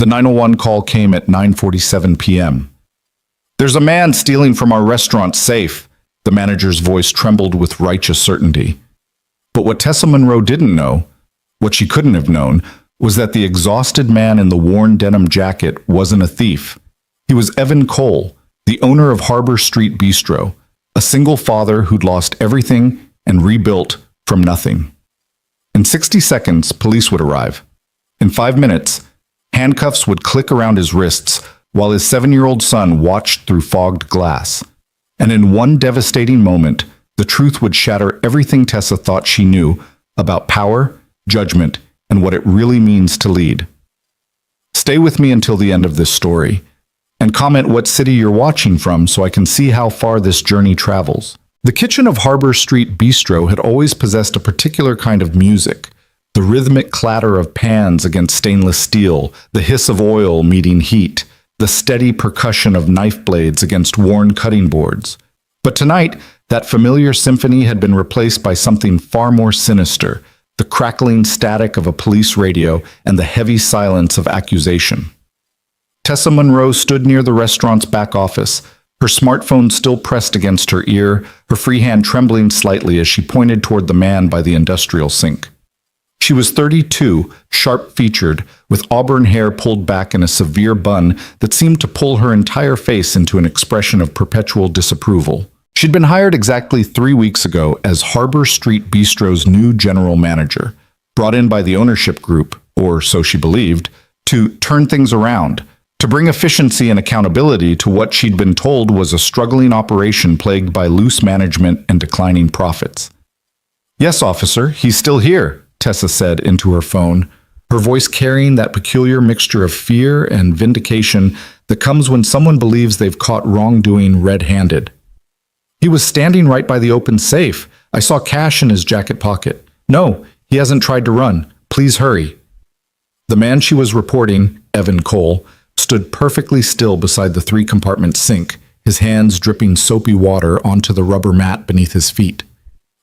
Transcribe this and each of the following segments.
The 911 call came at 9:47 p.m. "There's a man stealing from our restaurant safe." The manager's voice trembled with righteous certainty. But what Tessa Monroe didn't know, what she couldn't have known, was that the exhausted man in the worn denim jacket wasn't a thief. He was Evan Cole, the owner of Harbor Street Bistro, a single father who'd lost everything and rebuilt from nothing. In 60 seconds, police would arrive. In 5 minutes, handcuffs would click around his wrists while his 7-year-old son watched through fogged glass. And in one devastating moment, the truth would shatter everything Tessa thought she knew about power, judgment, and what it really means to lead. Stay with me until the end of this story, and comment what city you're watching from so I can see how far this journey travels. The kitchen of Harbor Street Bistro had always possessed a particular kind of music. The rhythmic clatter of pans against stainless steel, the hiss of oil meeting heat, the steady percussion of knife blades against worn cutting boards. But tonight, that familiar symphony had been replaced by something far more sinister, the crackling static of a police radio and the heavy silence of accusation. Tessa Monroe stood near the restaurant's back office, her smartphone still pressed against her ear, her free hand trembling slightly as she pointed toward the man by the industrial sink. She was 32, sharp-featured, with auburn hair pulled back in a severe bun that seemed to pull her entire face into an expression of perpetual disapproval. She'd been hired exactly 3 weeks ago as Harbor Street Bistro's new general manager, brought in by the ownership group, or so she believed, to turn things around, to bring efficiency and accountability to what she'd been told was a struggling operation plagued by loose management and declining profits. "Yes, officer, he's still here," Tessa said into her phone, her voice carrying that peculiar mixture of fear and vindication that comes when someone believes they've caught wrongdoing red-handed. "He was standing right by the open safe. I saw cash in his jacket pocket. No, he hasn't tried to run. Please hurry." The man she was reporting, Evan Cole, stood perfectly still beside the 3-compartment sink, his hands dripping soapy water onto the rubber mat beneath his feet.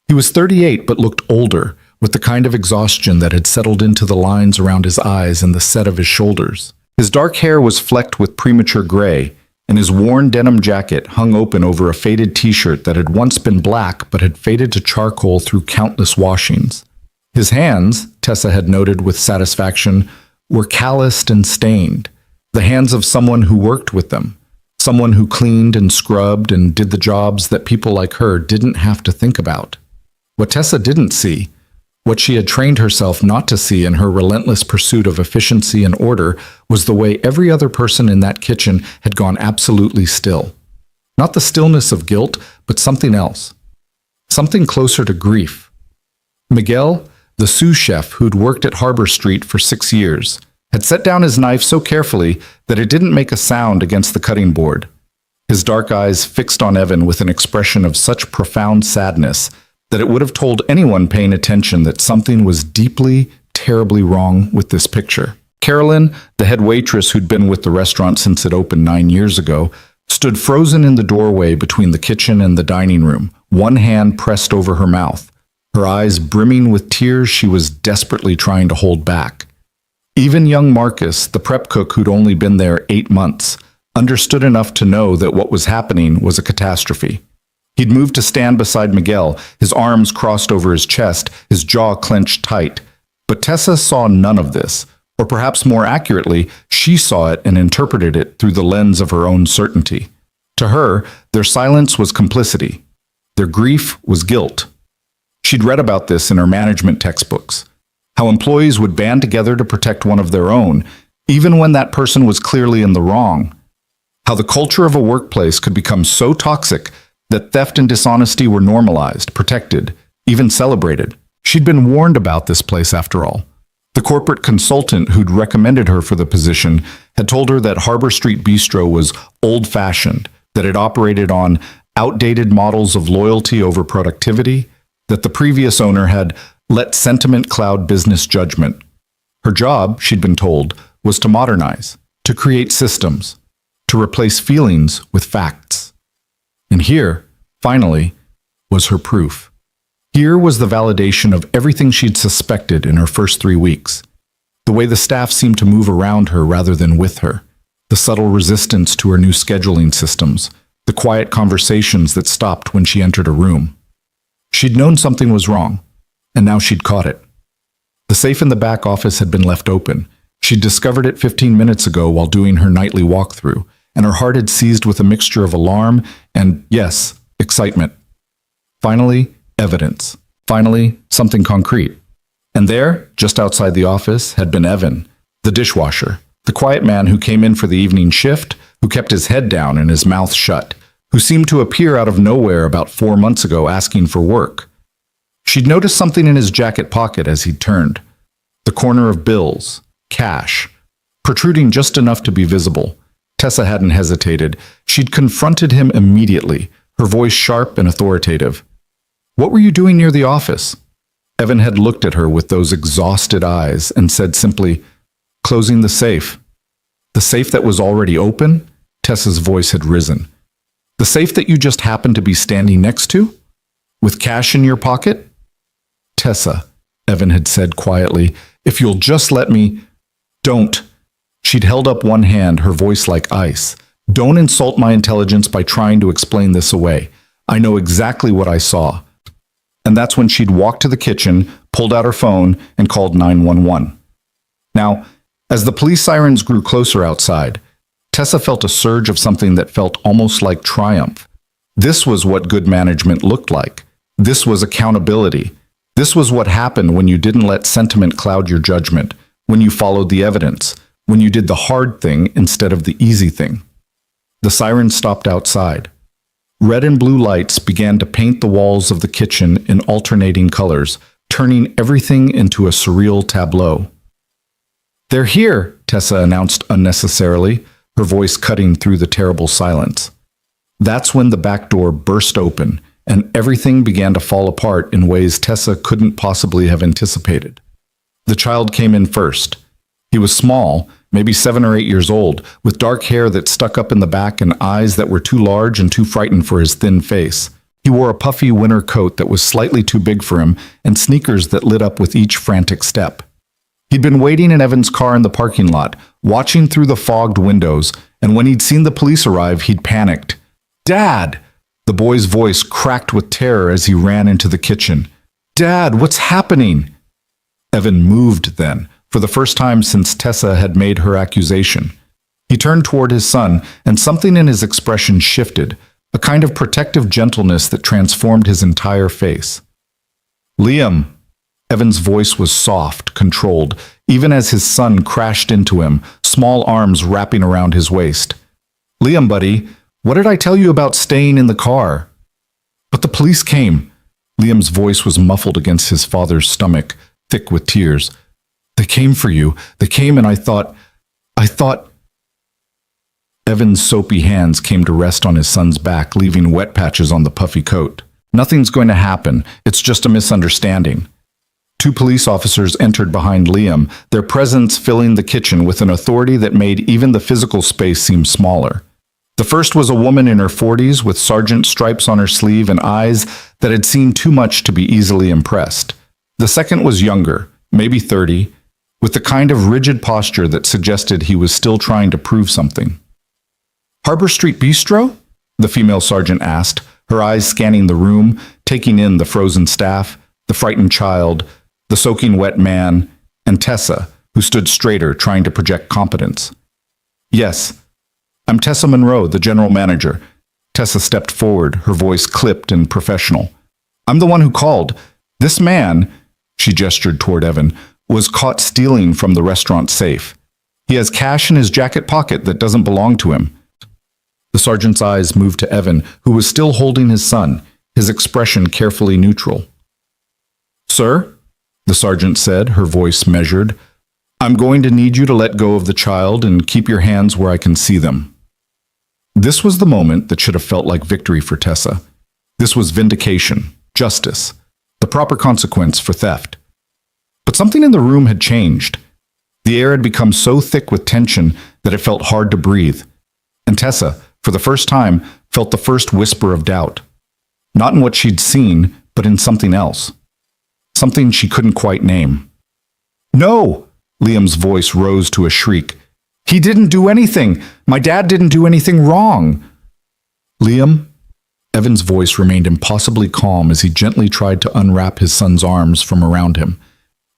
He was 38 but looked older, with the kind of exhaustion that had settled into the lines around his eyes and the set of his shoulders. His dark hair was flecked with premature gray, and his worn denim jacket hung open over a faded t-shirt that had once been black but had faded to charcoal through countless washings. His hands, Tessa had noted with satisfaction, were calloused and stained, the hands of someone who worked with them, someone who cleaned and scrubbed and did the jobs that people like her didn't have to think about. What Tessa didn't see, what she had trained herself not to see in her relentless pursuit of efficiency and order, was the way every other person in that kitchen had gone absolutely still. Not the stillness of guilt, but something else. Something closer to grief. Miguel, the sous chef who'd worked at Harbor Street for 6 years, had set down his knife so carefully that it didn't make a sound against the cutting board. His dark eyes fixed on Evan with an expression of such profound sadness that it would have told anyone paying attention that something was deeply, terribly wrong with this picture. Carolyn, the head waitress who'd been with the restaurant since it opened 9 years ago, stood frozen in the doorway between the kitchen and the dining room, one hand pressed over her mouth, her eyes brimming with tears she was desperately trying to hold back. Even young Marcus, the prep cook who'd only been there 8 months, understood enough to know that what was happening was a catastrophe. He'd moved to stand beside Miguel, his arms crossed over his chest, his jaw clenched tight. But Tessa saw none of this, or perhaps more accurately, she saw it and interpreted it through the lens of her own certainty. To her, their silence was complicity. Their grief was guilt. She'd read about this in her management textbooks, how employees would band together to protect one of their own, even when that person was clearly in the wrong. How the culture of a workplace could become so toxic that theft and dishonesty were normalized, protected, even celebrated. She'd been warned about this place after all. The corporate consultant who'd recommended her for the position had told her that Harbor Street Bistro was old-fashioned, that it operated on outdated models of loyalty over productivity, that the previous owner had let sentiment cloud business judgment. Her job, she'd been told, was to modernize, to create systems, to replace feelings with facts. And here, finally, was her proof. Here was the validation of everything she'd suspected in her first 3 weeks. The way the staff seemed to move around her rather than with her. The subtle resistance to her new scheduling systems. The quiet conversations that stopped when she entered a room. She'd known something was wrong, and now she'd caught it. The safe in the back office had been left open. She'd discovered it 15 minutes ago while doing her nightly walkthrough, and her heart had seized with a mixture of alarm and, yes, excitement. Finally, evidence. Finally, something concrete. And there, just outside the office, had been Evan, the dishwasher, the quiet man who came in for the evening shift, who kept his head down and his mouth shut, who seemed to appear out of nowhere about 4 months ago asking for work. She'd noticed something in his jacket pocket as he turned. The corner of bills, cash, protruding just enough to be visible. Tessa hadn't hesitated. She'd confronted him immediately, her voice sharp and authoritative. "What were you doing near the office?" Evan had looked at her with those exhausted eyes and said simply, "Closing the safe." "The safe that was already open?" Tessa's voice had risen. "The safe that you just happened to be standing next to? With cash in your pocket?" "Tessa," Evan had said quietly, "if you'll just let me—" "Don't." She'd held up one hand, her voice like ice. "Don't insult my intelligence by trying to explain this away. I know exactly what I saw." And that's when she'd walked to the kitchen, pulled out her phone, and called 911. Now, as the police sirens grew closer outside, Tessa felt a surge of something that felt almost like triumph. This was what good management looked like. This was accountability. This was what happened when you didn't let sentiment cloud your judgment, when you followed the evidence, when you did the hard thing instead of the easy thing. The sirens stopped outside. Red and blue lights began to paint the walls of the kitchen in alternating colors, turning everything into a surreal tableau. "They're here," Tessa announced unnecessarily, her voice cutting through the terrible silence. That's when the back door burst open, and everything began to fall apart in ways Tessa couldn't possibly have anticipated. The child came in first. He was small, maybe 7 or 8 years old, with dark hair that stuck up in the back and eyes that were too large and too frightened for his thin face. He wore a puffy winter coat that was slightly too big for him and sneakers that lit up with each frantic step. He'd been waiting in Evan's car in the parking lot, watching through the fogged windows, and when he'd seen the police arrive, he'd panicked. "Dad!" The boy's voice cracked with terror as he ran into the kitchen. "Dad, what's happening?" Evan moved then, for the first time since Tessa had made her accusation. He turned toward his son, and something in his expression shifted, a kind of protective gentleness that transformed his entire face. "Liam." Evan's voice was soft, controlled, even as his son crashed into him, small arms wrapping around his waist. "Liam, buddy, what did I tell you about staying in the car?" "But the police came." Liam's voice was muffled against his father's stomach, thick with tears. "They came for you. They came and I thought... Evan's soapy hands came to rest on his son's back, leaving wet patches on the puffy coat. "Nothing's going to happen. It's just a misunderstanding." 2 police officers entered behind Liam, their presence filling the kitchen with an authority that made even the physical space seem smaller. The first was a woman in her 40s with sergeant stripes on her sleeve and eyes that had seen too much to be easily impressed. The second was younger, maybe 30, with the kind of rigid posture that suggested he was still trying to prove something. "Harbor Street Bistro?" the female sergeant asked, her eyes scanning the room, taking in the frozen staff, the frightened child, the soaking wet man, and Tessa, who stood straighter, trying to project competence. "Yes, I'm Tessa Monroe, the general manager." Tessa stepped forward, her voice clipped and professional. "I'm the one who called. This man," she gestured toward Evan, "was caught stealing from the restaurant safe. He has cash in his jacket pocket that doesn't belong to him." The sergeant's eyes moved to Evan, who was still holding his son, his expression carefully neutral. "Sir," the sergeant said, her voice measured, "I'm going to need you to let go of the child and keep your hands where I can see them." This was the moment that should have felt like victory for Tessa. This was vindication, justice, the proper consequence for theft. But something in the room had changed. The air had become so thick with tension that it felt hard to breathe. And Tessa, for the first time, felt the first whisper of doubt. Not in what she'd seen, but in something else. Something she couldn't quite name. "No!" Liam's voice rose to a shriek. He didn't do anything. My dad didn't do anything wrong. Liam? Evan's voice remained impossibly calm as he gently tried to unwrap his son's arms from around him.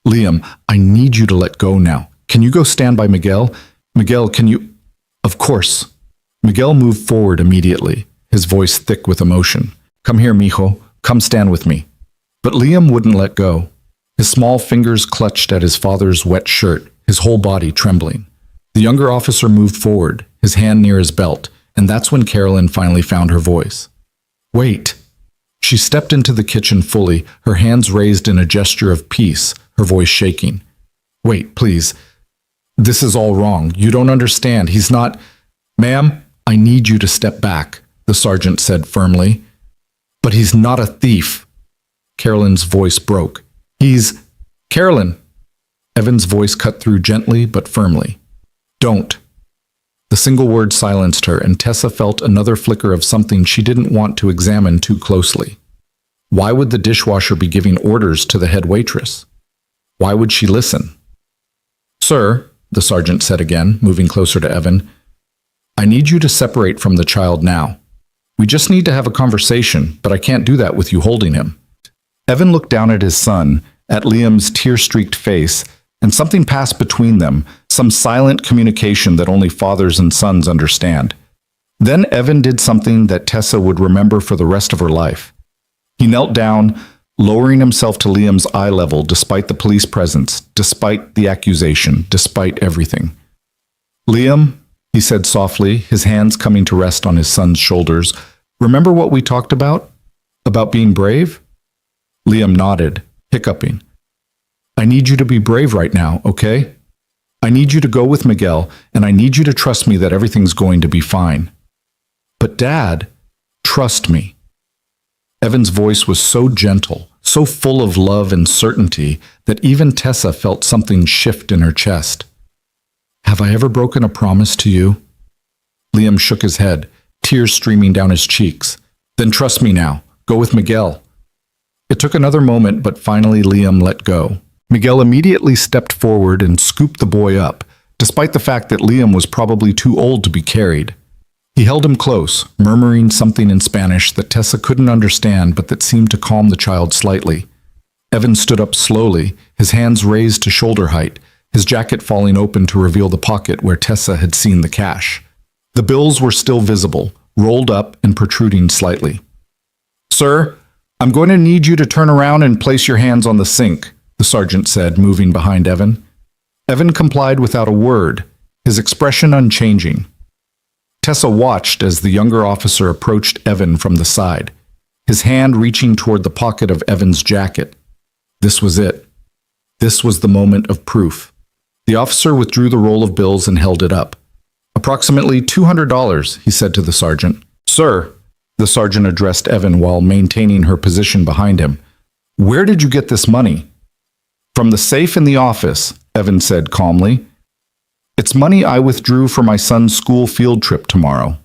Liam, I need you to let go now. Can you go stand by Miguel? Miguel, can you... Of course. Miguel moved forward immediately, his voice thick with emotion. Come here, mijo. Come stand with me. But Liam wouldn't let go. His small fingers clutched at his father's wet shirt, his whole body trembling. The younger officer moved forward, his hand near his belt, and that's when Carolyn finally found her voice. Wait. She stepped into the kitchen fully, her hands raised in a gesture of peace, her voice shaking. Wait, please. This is all wrong. You don't understand. He's not... Ma'am, I need you to step back, the sergeant said firmly. But he's not a thief. Carolyn's voice broke. He's... Carolyn! Evan's voice cut through gently but firmly. Don't. The single word silenced her, and Tessa felt another flicker of something she didn't want to examine too closely. Why would the dishwasher be giving orders to the head waitress? Why would she listen? Sir, the sergeant said again, moving closer to Evan, I need you to separate from the child now. We just need to have a conversation, but I can't do that with you holding him. Evan looked down at his son, at Liam's tear-streaked face, and something passed between them, some silent communication that only fathers and sons understand. Then Evan did something that Tessa would remember for the rest of her life. He knelt down, lowering himself to Liam's eye level despite the police presence, despite the accusation, despite everything. Liam, he said softly, his hands coming to rest on his son's shoulders, remember what we talked about? About being brave? Liam nodded, hiccuping. I need you to be brave right now, okay? I need you to go with Miguel, and I need you to trust me that everything's going to be fine. But Dad, trust me. Evan's voice was so gentle, so full of love and certainty that even Tessa felt something shift in her chest. Have I ever broken a promise to you? Liam shook his head, tears streaming down his cheeks. Then trust me now. Go with Miguel. It took another moment, but finally Liam let go. Miguel immediately stepped forward and scooped the boy up, despite the fact that Liam was probably too old to be carried. He held him close, murmuring something in Spanish that Tessa couldn't understand but that seemed to calm the child slightly. Evan stood up slowly, his hands raised to shoulder height, his jacket falling open to reveal the pocket where Tessa had seen the cash. The bills were still visible, rolled up and protruding slightly. Sir, I'm going to need you to turn around and place your hands on the sink, the sergeant said, moving behind Evan. Evan complied without a word, his expression unchanging. Tessa watched as the younger officer approached Evan from the side, his hand reaching toward the pocket of Evan's jacket. This was it. This was the moment of proof. The officer withdrew the roll of bills and held it up. Approximately $200, he said to the sergeant. Sir, the sergeant addressed Evan while maintaining her position behind him. Where did you get this money? From the safe in the office, Evan said calmly. It's money I withdrew for my son's school field trip tomorrow.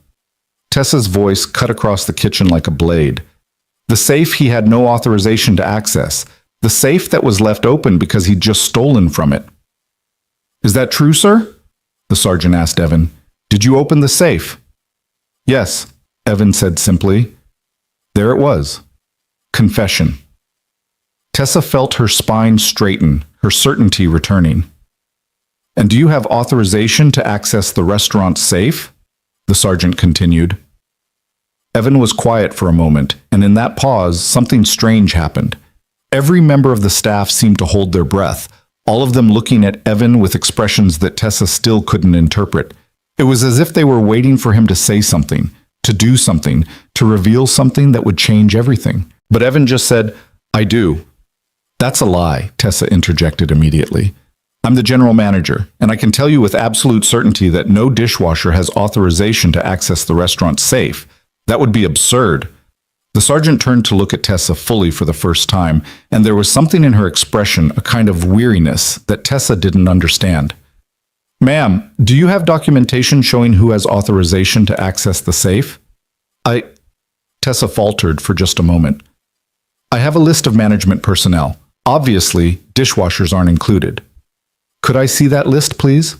Tessa's voice cut across the kitchen like a blade. The safe he had no authorization to access. The safe that was left open because he'd just stolen from it. Is that true, sir? The sergeant asked Evan. Did you open the safe? Yes, Evan said simply. There it was. Confession. Tessa felt her spine straighten, her certainty returning. And do you have authorization to access the restaurant's safe? The sergeant continued. Evan was quiet for a moment, and in that pause, something strange happened. Every member of the staff seemed to hold their breath, all of them looking at Evan with expressions that Tessa still couldn't interpret. It was as if they were waiting for him to say something, to do something, to reveal something that would change everything. But Evan just said, I do. That's a lie, Tessa interjected immediately. I'm the general manager, and I can tell you with absolute certainty that no dishwasher has authorization to access the restaurant's safe. That would be absurd. The sergeant turned to look at Tessa fully for the first time, and there was something in her expression, a kind of weariness, that Tessa didn't understand. Ma'am, do you have documentation showing who has authorization to access the safe? Tessa faltered for just a moment. I have a list of management personnel. Obviously, dishwashers aren't included. Could I see that list, please?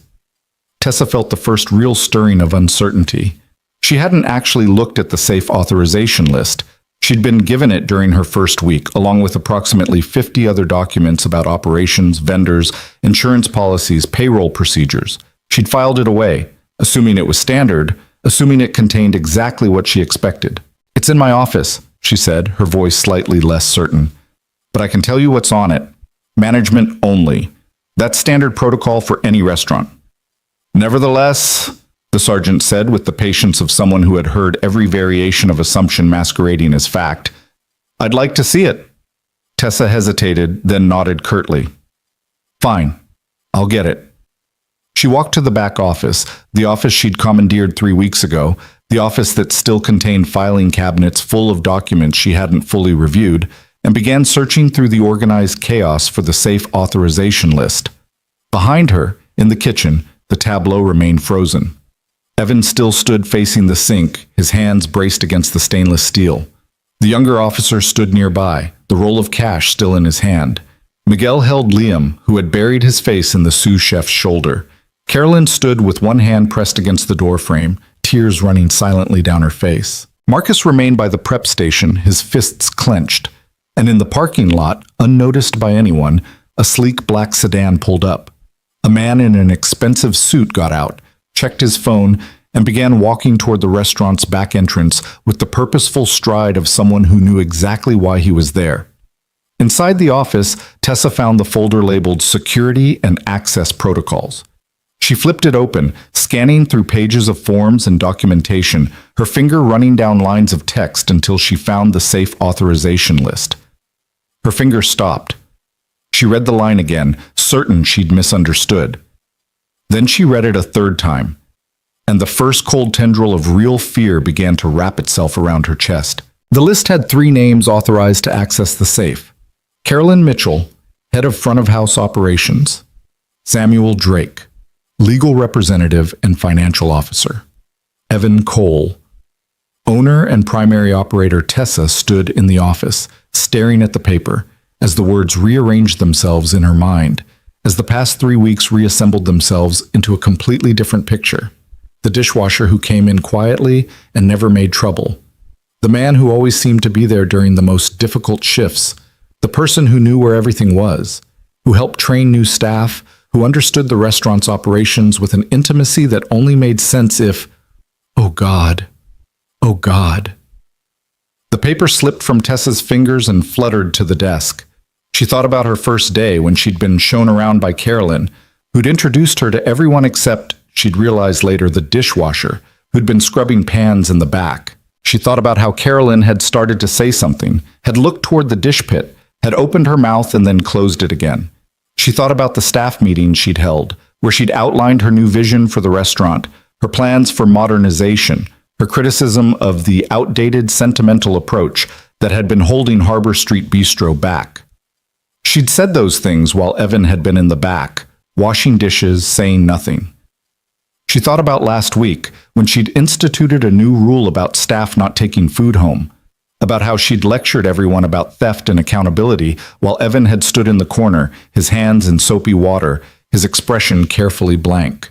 Tessa felt the first real stirring of uncertainty. She hadn't actually looked at the safe authorization list. She'd been given it during her first week, along with approximately 50 other documents about operations, vendors, insurance policies, payroll procedures. She'd filed it away, assuming it was standard, assuming it contained exactly what she expected. "It's in my office," she said, her voice slightly less certain. "But I can tell you what's on it. Management only. That's standard protocol for any restaurant." "Nevertheless," the sergeant said with the patience of someone who had heard every variation of assumption masquerading as fact, "I'd like to see it." Tessa hesitated, then nodded curtly. "Fine, I'll get it." She walked to the back office, the office she'd commandeered 3 weeks ago, the office that still contained filing cabinets full of documents she hadn't fully reviewed, and began searching through the organized chaos for the safe authorization list. Behind her, in the kitchen, the tableau remained frozen. Evan still stood facing the sink, his hands braced against the stainless steel. The younger officer stood nearby, the roll of cash still in his hand. Miguel held Liam, who had buried his face in the sous chef's shoulder. Carolyn stood with one hand pressed against the doorframe, tears running silently down her face. Marcus remained by the prep station, his fists clenched. And in the parking lot, unnoticed by anyone, a sleek black sedan pulled up. A man in an expensive suit got out, checked his phone, and began walking toward the restaurant's back entrance with the purposeful stride of someone who knew exactly why he was there. Inside the office, Tessa found the folder labeled Security and Access Protocols. She flipped it open, scanning through pages of forms and documentation, her finger running down lines of text until she found the safe authorization list. Her finger stopped. She read the line again, certain she'd misunderstood. Then she read it a third time, and the first cold tendril of real fear began to wrap itself around her chest. The list had 3 names authorized to access the safe. Carolyn Mitchell, head of front-of-house operations. Samuel Drake, legal representative and financial officer. Evan Cole. Owner and primary operator Tessa stood in the office, staring at the paper, as the words rearranged themselves in her mind, as the past 3 weeks reassembled themselves into a completely different picture. The dishwasher who came in quietly and never made trouble. The man who always seemed to be there during the most difficult shifts. The person who knew where everything was, who helped train new staff, who understood the restaurant's operations with an intimacy that only made sense if, oh God, oh God. The paper slipped from Tessa's fingers and fluttered to the desk. She thought about her first day when she'd been shown around by Carolyn, who'd introduced her to everyone except, she'd realized later, the dishwasher, who'd been scrubbing pans in the back. She thought about how Carolyn had started to say something, had looked toward the dish pit, had opened her mouth and then closed it again. She thought about the staff meeting she'd held, where she'd outlined her new vision for the restaurant, her plans for modernization, her criticism of the outdated sentimental approach that had been holding Harbor Street Bistro back. She'd said those things while Evan had been in the back, washing dishes, saying nothing. She thought about last week when she'd instituted a new rule about staff not taking food home, about how she'd lectured everyone about theft and accountability while Evan had stood in the corner, his hands in soapy water, his expression carefully blank.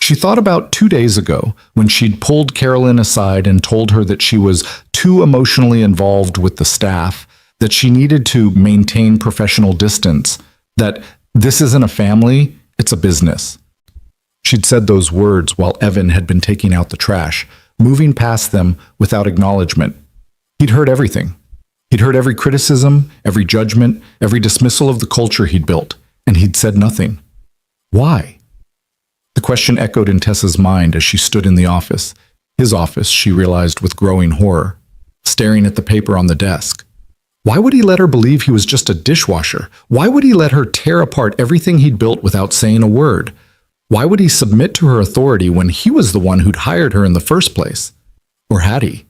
She thought about 2 days ago when she'd pulled Carolyn aside and told her that she was too emotionally involved with the staff, that she needed to maintain professional distance, that this isn't a family, it's a business. She'd said those words while Evan had been taking out the trash, moving past them without acknowledgement. He'd heard everything. He'd heard every criticism, every judgment, every dismissal of the culture he'd built, and he'd said nothing. Why? The question echoed in Tessa's mind as she stood in the office. His office, she realized with growing horror, staring at the paper on the desk. Why would he let her believe he was just a dishwasher? Why would he let her tear apart everything he'd built without saying a word? Why would he submit to her authority when he was the one who'd hired her in the first place? Or had he?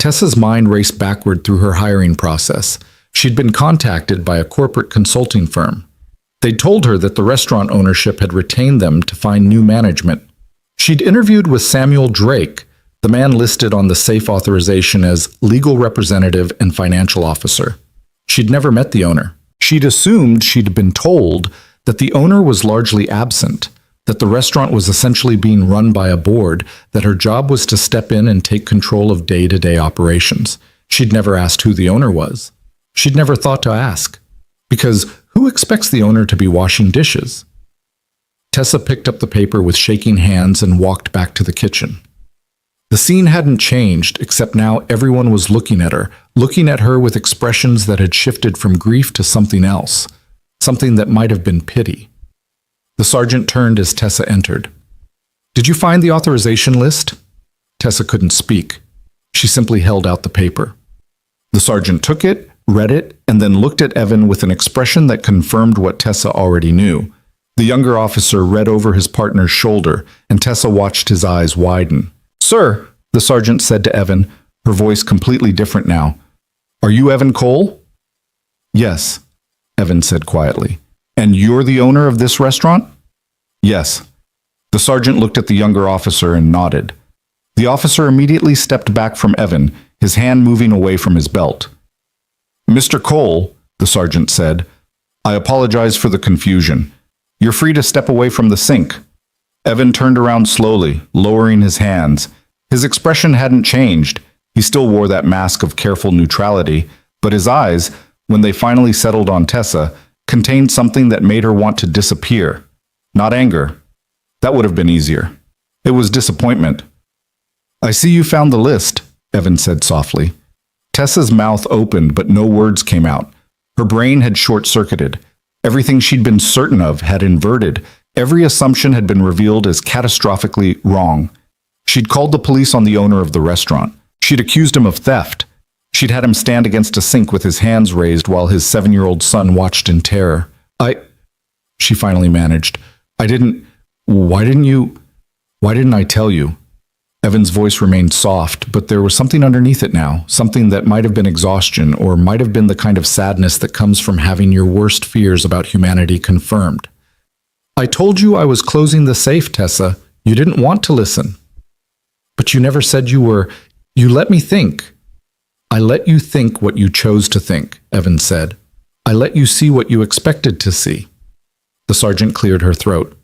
Tessa's mind raced backward through her hiring process. She'd been contacted by a corporate consulting firm. They'd told her that the restaurant ownership had retained them to find new management. She'd interviewed with Samuel Drake, the man listed on the safe authorization as legal representative and financial officer. She'd never met the owner. She'd assumed she'd been told that the owner was largely absent, that the restaurant was essentially being run by a board, that her job was to step in and take control of day-to-day operations. She'd never asked who the owner was. She'd never thought to ask. Because who expects the owner to be washing dishes? Tessa picked up the paper with shaking hands and walked back to the kitchen. The scene hadn't changed, except now everyone was looking at her with expressions that had shifted from grief to something else, something that might have been pity. The sergeant turned as Tessa entered. "Did you find the authorization list?" Tessa couldn't speak. She simply held out the paper. The sergeant took it, read it, and then looked at Evan with an expression that confirmed what Tessa already knew. The younger officer read over his partner's shoulder, and Tessa watched his eyes widen. "Sir," the sergeant said to Evan, her voice completely different now. "Are you Evan Cole?" "Yes," Evan said quietly. "And you're the owner of this restaurant?" "Yes." The sergeant looked at the younger officer and nodded. The officer immediately stepped back from Evan, his hand moving away from his belt. "Mr. Cole," the sergeant said, "I apologize for the confusion. You're free to step away from the sink." Evan turned around slowly, lowering his hands. His expression hadn't changed. He still wore that mask of careful neutrality, but his eyes, when they finally settled on Tessa, contained something that made her want to disappear. Not anger. That would have been easier. It was disappointment. "I see you found the list," Evan said softly. Tessa's mouth opened, but no words came out. Her brain had short-circuited. Everything she'd been certain of had inverted. Every assumption had been revealed as catastrophically wrong. She'd called the police on the owner of the restaurant. She'd accused him of theft. She'd had him stand against a sink with his hands raised while his 7-year-old son watched in terror. She finally managed. Why didn't I tell you?" Evan's voice remained soft, but there was something underneath it now, something that might have been exhaustion or might have been the kind of sadness that comes from having your worst fears about humanity confirmed. "I told you I was closing the safe, Tessa. You didn't want to listen." "But you never said you were. You let me think." "I let you think what you chose to think," Evan said. "I let you see what you expected to see." The sergeant cleared her throat.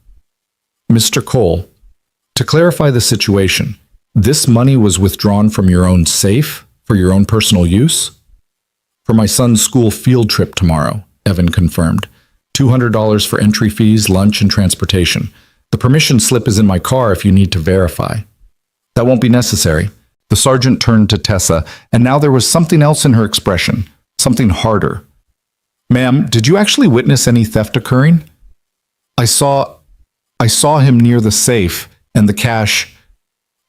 "Mr. Cole, to clarify the situation, this money was withdrawn from your own safe for your own personal use?" "For my son's school field trip tomorrow," Evan confirmed. $200 for entry fees, lunch, and transportation. The permission slip is in my car if you need to verify." "That won't be necessary." The sergeant turned to Tessa, and now there was something else in her expression, something harder. "Ma'am, did you actually witness any theft occurring?" I saw him near the safe and the cash."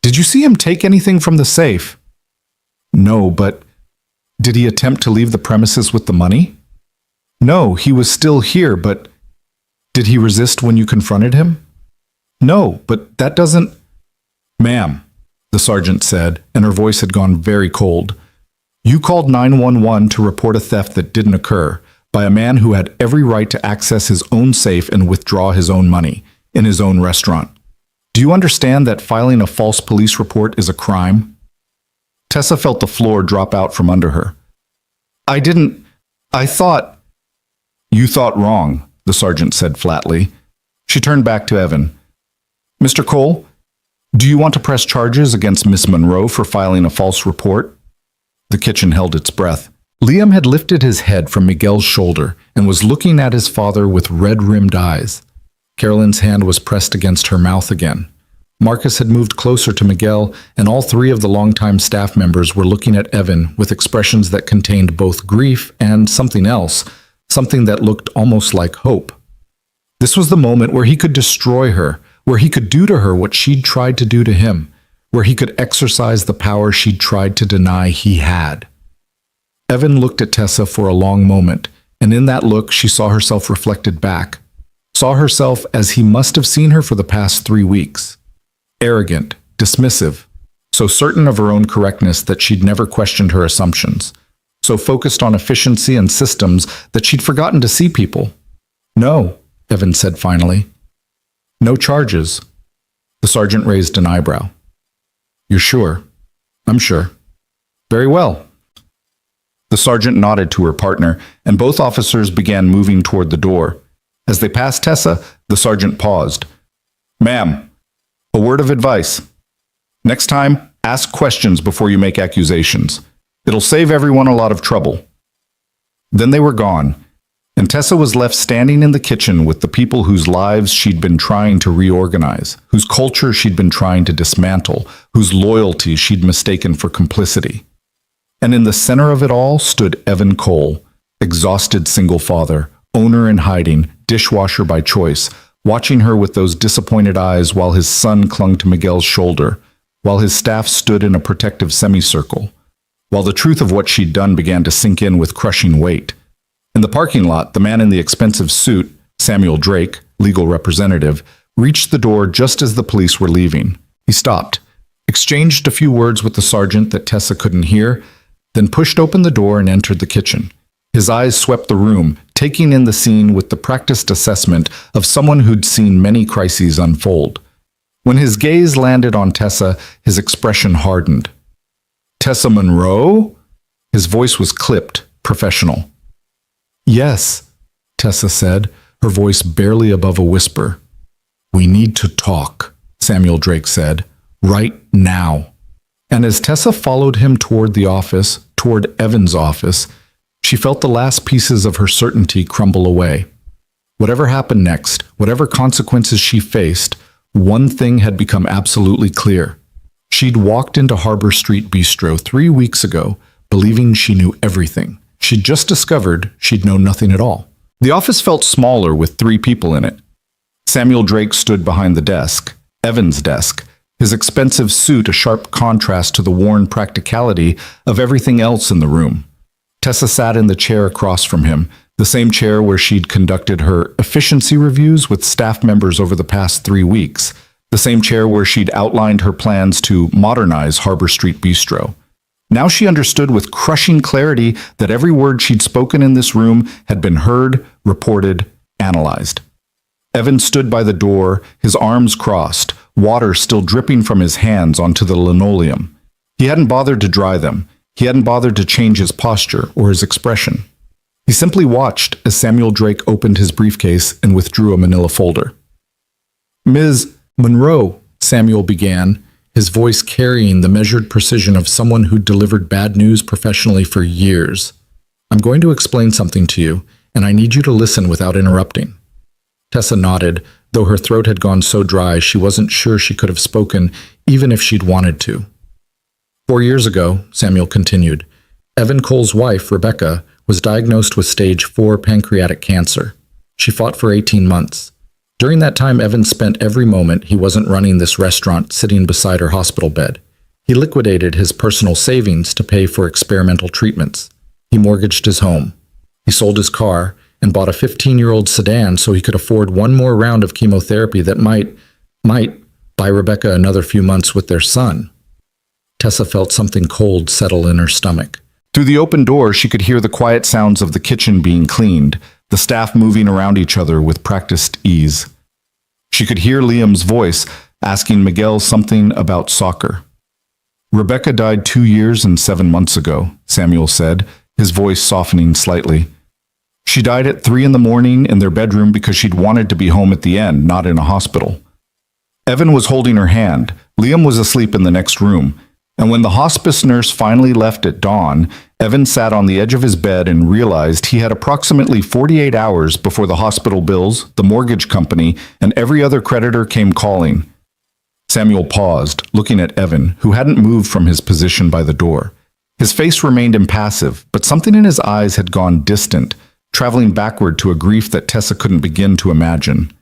"Did you see him take anything from the safe?" "No, but did he attempt to leave the premises with the money?" "No, he was still here, but did he resist when you confronted him?" "No, but that doesn't—" "Ma'am," the sergeant said, and her voice had gone very cold. "You called 911 to report a theft that didn't occur by a man who had every right to access his own safe and withdraw his own money in his own restaurant. Do you understand that filing a false police report is a crime?" Tessa felt the floor drop out from under her. I thought—" "You thought wrong," the sergeant said flatly. She turned back to Evan. "Mr. Cole, do you want to press charges against Miss Monroe for filing a false report?" The kitchen held its breath. Liam had lifted his head from Miguel's shoulder and was looking at his father with red-rimmed eyes. Carolyn's hand was pressed against her mouth again. Marcus had moved closer to Miguel, and all three of the longtime staff members were looking at Evan with expressions that contained both grief and something else, something that looked almost like hope. This was the moment where he could destroy her, where he could do to her what she'd tried to do to him, where he could exercise the power she'd tried to deny he had. Evan looked at Tessa for a long moment, and in that look she saw herself reflected back, saw herself as he must have seen her for the past 3 weeks. Arrogant, dismissive, so certain of her own correctness that she'd never questioned her assumptions, so focused on efficiency and systems that she'd forgotten to see people. "No," Evan said finally. "No charges." The sergeant raised an eyebrow. "You're sure?" "I'm sure." "Very well." The sergeant nodded to her partner, and both officers began moving toward the door. As they passed Tessa, the sergeant paused. Ma'am, a word of advice. Next time, ask questions before you make accusations. It'll save everyone a lot of trouble. Then they were gone, and Tessa was left standing in the kitchen with the people whose lives she'd been trying to reorganize, whose culture she'd been trying to dismantle, whose loyalty she'd mistaken for complicity. And in the center of it all stood Evan Cole, exhausted single father, owner in hiding, dishwasher by choice, watching her with those disappointed eyes while his son clung to Miguel's shoulder, while his staff stood in a protective semicircle, while the truth of what she'd done began to sink in with crushing weight. In the parking lot, the man in the expensive suit, Samuel Drake, legal representative, reached the door just as the police were leaving. He stopped, exchanged a few words with the sergeant that Tessa couldn't hear, then pushed open the door and entered the kitchen. His eyes swept the room, taking in the scene with the practiced assessment of someone who'd seen many crises unfold. When his gaze landed on Tessa, his expression hardened. Tessa Monroe? His voice was clipped, professional. Yes, Tessa said, her voice barely above a whisper. We need to talk, Samuel Drake said, right now. And as Tessa followed him toward the office, toward Evan's office, she felt the last pieces of her certainty crumble away. Whatever happened next, whatever consequences she faced, one thing had become absolutely clear. She'd walked into Harbor Street Bistro 3 weeks ago, believing she knew everything. She'd just discovered she'd known nothing at all. The office felt smaller with 3 people in it. Samuel Drake stood behind the desk, Evan's desk, his expensive suit a sharp contrast to the worn practicality of everything else in the room. Tessa sat in the chair across from him, the same chair where she'd conducted her efficiency reviews with staff members over the past 3 weeks, the same chair where she'd outlined her plans to modernize Harbor Street Bistro. Now she understood with crushing clarity that every word she'd spoken in this room had been heard, reported, analyzed. Evan stood by the door, his arms crossed, water still dripping from his hands onto the linoleum. He hadn't bothered to dry them. He hadn't bothered to change his posture or his expression. He simply watched as Samuel Drake opened his briefcase and withdrew a manila folder. Ms. Monroe, Samuel began, his voice carrying the measured precision of someone who'd delivered bad news professionally for years. I'm going to explain something to you, and I need you to listen without interrupting. Tessa nodded, though her throat had gone so dry she wasn't sure she could have spoken even if she'd wanted to. 4 years ago, Samuel continued, Evan Cole's wife, Rebecca, was diagnosed with stage 4 pancreatic cancer. She fought for 18 months. During that time, Evan spent every moment he wasn't running this restaurant sitting beside her hospital bed. He liquidated his personal savings to pay for experimental treatments. He mortgaged his home. He sold his car and bought a 15-year-old sedan so he could afford one more round of chemotherapy that might buy Rebecca another few months with their son. Tessa felt something cold settle in her stomach. Through the open door, she could hear the quiet sounds of the kitchen being cleaned, the staff moving around each other with practiced ease. She could hear Liam's voice asking Miguel something about soccer. Rebecca died 2 years and 7 months ago, Samuel said, his voice softening slightly. She died at 3 in the morning in their bedroom because she'd wanted to be home at the end, not in a hospital. Evan was holding her hand. Liam was asleep in the next room. And when the hospice nurse finally left at dawn, Evan sat on the edge of his bed and realized he had approximately 48 hours before the hospital bills, the mortgage company, and every other creditor came calling. Samuel paused, looking at Evan, who hadn't moved from his position by the door. His face remained impassive, but something in his eyes had gone distant, traveling backward to a grief that Tessa couldn't begin to imagine.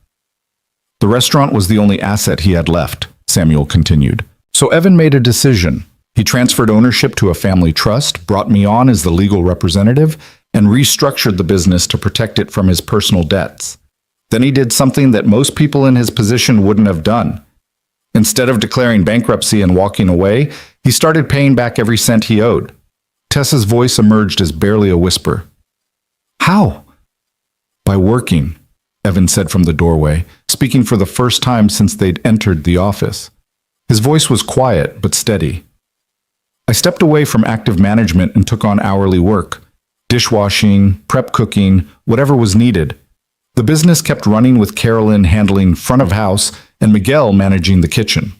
The restaurant was the only asset he had left, Samuel continued. So Evan made a decision. He transferred ownership to a family trust, brought me on as the legal representative, and restructured the business to protect it from his personal debts. Then he did something that most people in his position wouldn't have done. Instead of declaring bankruptcy and walking away, he started paying back every cent he owed. Tessa's voice emerged as barely a whisper. How? By working, Evan said from the doorway, speaking for the first time since they'd entered the office. His voice was quiet but steady. I stepped away from active management and took on hourly work, dishwashing, prep cooking, whatever was needed. The business kept running with Carolyn handling front of house and Miguel managing the kitchen.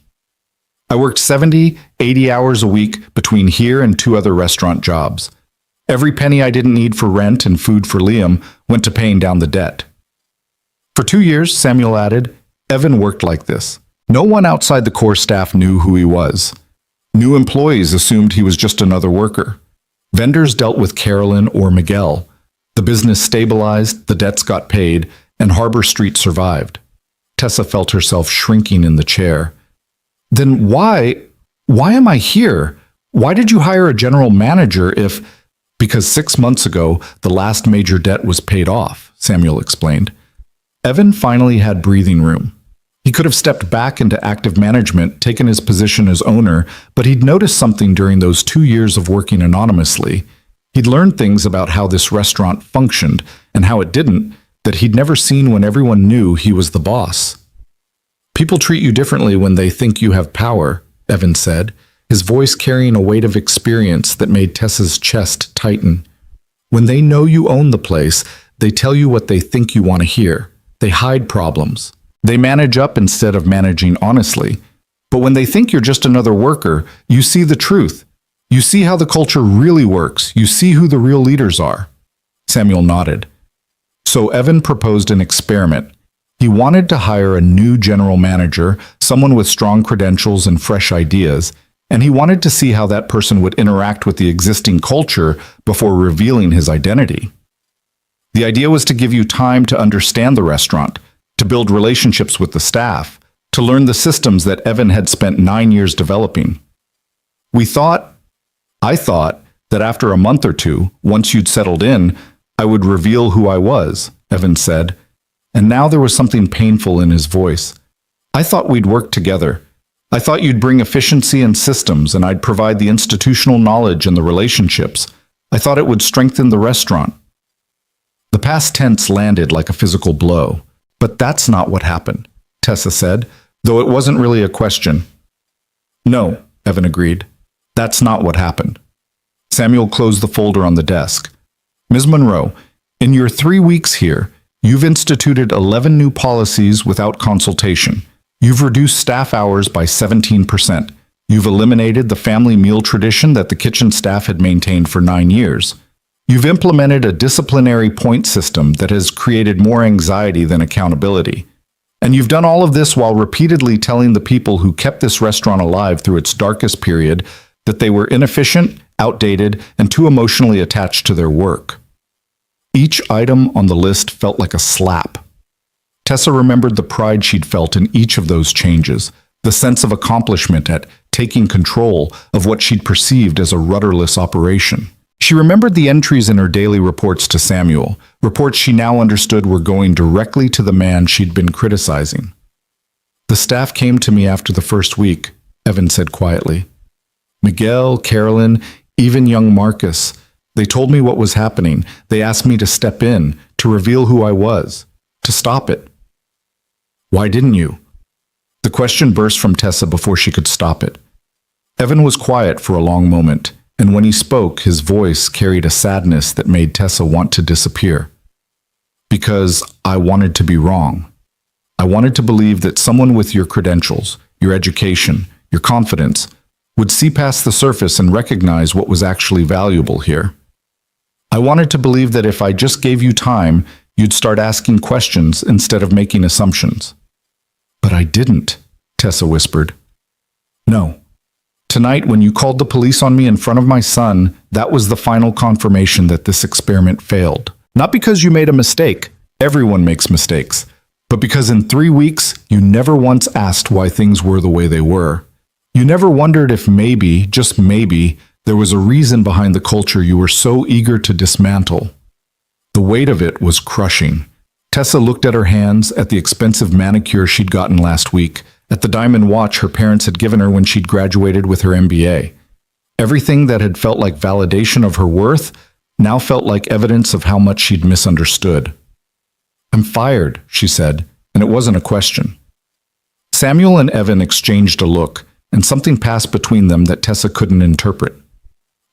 I worked 70, 80 hours a week between here and 2 other restaurant jobs. Every penny I didn't need for rent and food for Liam went to paying down the debt. For 2 years, Samuel added, Evan worked like this. No one outside the core staff knew who he was. New employees assumed he was just another worker. Vendors dealt with Carolyn or Miguel. The business stabilized, the debts got paid, and Harbor Street survived. Tessa felt herself shrinking in the chair. Then why am I here? Why did you hire a general manager if... Because 6 months ago, the last major debt was paid off, Samuel explained. Evan finally had breathing room. He could have stepped back into active management, taken his position as owner, but he'd noticed something during those 2 years of working anonymously. He'd learned things about how this restaurant functioned and how it didn't that he'd never seen when everyone knew he was the boss. People treat you differently when they think you have power, Evan said, his voice carrying a weight of experience that made Tessa's chest tighten. When they know you own the place, they tell you what they think you want to hear. They hide problems. They manage up instead of managing honestly. But when they think you're just another worker, you see the truth. You see how the culture really works. You see who the real leaders are. Samuel nodded. So Evan proposed an experiment. He wanted to hire a new general manager, someone with strong credentials and fresh ideas, and he wanted to see how that person would interact with the existing culture before revealing his identity. The idea was to give you time to understand the restaurant, to build relationships with the staff, to learn the systems that Evan had spent 9 years developing. I thought that after a month or two, once you'd settled in, I would reveal who I was, Evan said, and now there was something painful in his voice. I thought we'd work together. I thought you'd bring efficiency and systems, and I'd provide the institutional knowledge and the relationships. I thought it would strengthen the restaurant. The past tense landed like a physical blow. But that's not what happened, Tessa said, though it wasn't really a question. No, Evan agreed. That's not what happened. Samuel closed the folder on the desk. Ms. Monroe, in your 3 weeks here, you've instituted 11 new policies without consultation. You've reduced staff hours by 17%. You've eliminated the family meal tradition that the kitchen staff had maintained for 9 years. You've implemented a disciplinary point system that has created more anxiety than accountability. And you've done all of this while repeatedly telling the people who kept this restaurant alive through its darkest period that they were inefficient, outdated, and too emotionally attached to their work. Each item on the list felt like a slap. Tessa remembered the pride she'd felt in each of those changes, the sense of accomplishment at taking control of what she'd perceived as a rudderless operation. She remembered the entries in her daily reports to Samuel, reports she now understood were going directly to the man she'd been criticizing. The staff came to me after the first week, Evan said quietly. Miguel, Carolyn, even young Marcus. They told me what was happening. They asked me to step in, to reveal who I was, to stop it. Why didn't you? The question burst from Tessa before she could stop it. Evan was quiet for a long moment, and when he spoke, his voice carried a sadness that made Tessa want to disappear. Because I wanted to be wrong. I wanted to believe that someone with your credentials, your education, your confidence, would see past the surface and recognize what was actually valuable here. I wanted to believe that if I just gave you time, you'd start asking questions instead of making assumptions. But I didn't, Tessa whispered. No. Tonight, when you called the police on me in front of my son, that was the final confirmation that this experiment failed. Not because you made a mistake. Everyone makes mistakes. But because in 3 weeks, you never once asked why things were the way they were. You never wondered if maybe, just maybe, there was a reason behind the culture you were so eager to dismantle. The weight of it was crushing. Tessa looked at her hands, at the expensive manicure she'd gotten last week, at the diamond watch her parents had given her when she'd graduated with her MBA. Everything that had felt like validation of her worth now felt like evidence of how much she'd misunderstood. I'm fired, she said, and it wasn't a question. Samuel and Evan exchanged a look, and something passed between them that Tessa couldn't interpret.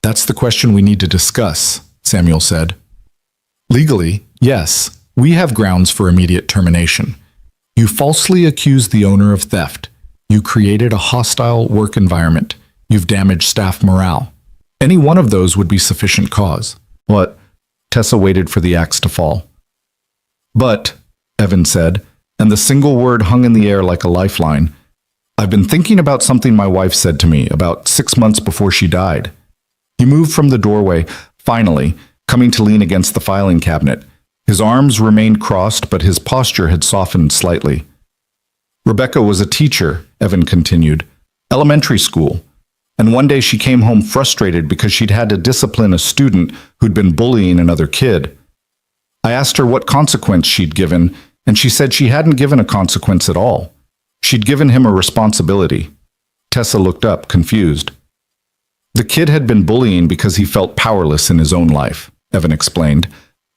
That's the question we need to discuss, Samuel said. Legally, yes, We have grounds for immediate termination. You falsely accused the owner of theft. You created a hostile work environment. You've damaged staff morale. Any one of those would be sufficient cause. What? Tessa waited for the axe to fall. But, Evan said, and the single word hung in the air like a lifeline, I've been thinking about something my wife said to me about 6 months before she died. He moved from the doorway, finally, coming to lean against the filing cabinet. His arms remained crossed, but his posture had softened slightly. Rebecca was a teacher, Evan continued, elementary school, and one day she came home frustrated because she'd had to discipline a student who'd been bullying another kid. I asked her what consequence she'd given, and she said she hadn't given a consequence at all. She'd given him a responsibility. Tessa looked up, confused. The kid had been bullying because he felt powerless in his own life, Evan explained.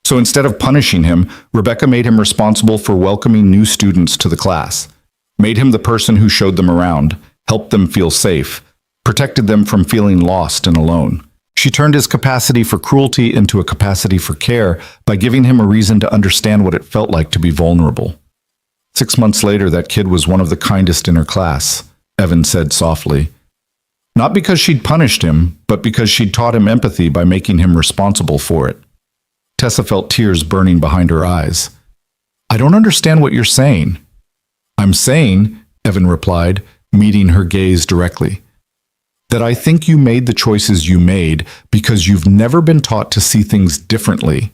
So instead of punishing him, Rebecca made him responsible for welcoming new students to the class, made him the person who showed them around, helped them feel safe, protected them from feeling lost and alone. She turned his capacity for cruelty into a capacity for care by giving him a reason to understand what it felt like to be vulnerable. 6 months later, that kid was one of the kindest in her class, Evan said softly. Not because she'd punished him, but because she'd taught him empathy by making him responsible for it. Tessa felt tears burning behind her eyes. I don't understand what you're saying. I'm saying, Evan replied, meeting her gaze directly, that I think you made the choices you made because you've never been taught to see things differently.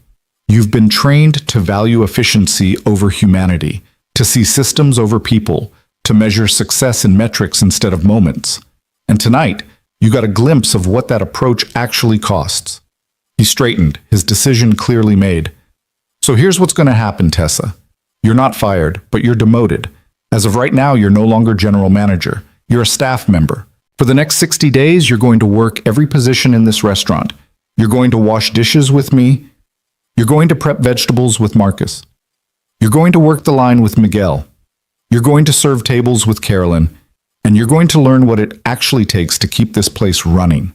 You've been trained to value efficiency over humanity, to see systems over people, to measure success in metrics instead of moments. And tonight, you got a glimpse of what that approach actually costs. He straightened, his decision clearly made. So here's what's going to happen, Tessa. You're not fired, but you're demoted. As of right now, you're no longer general manager. You're a staff member. For the next 60 days, you're going to work every position in this restaurant. You're going to wash dishes with me. You're going to prep vegetables with Marcus. You're going to work the line with Miguel. You're going to serve tables with Carolyn. And you're going to learn what it actually takes to keep this place running.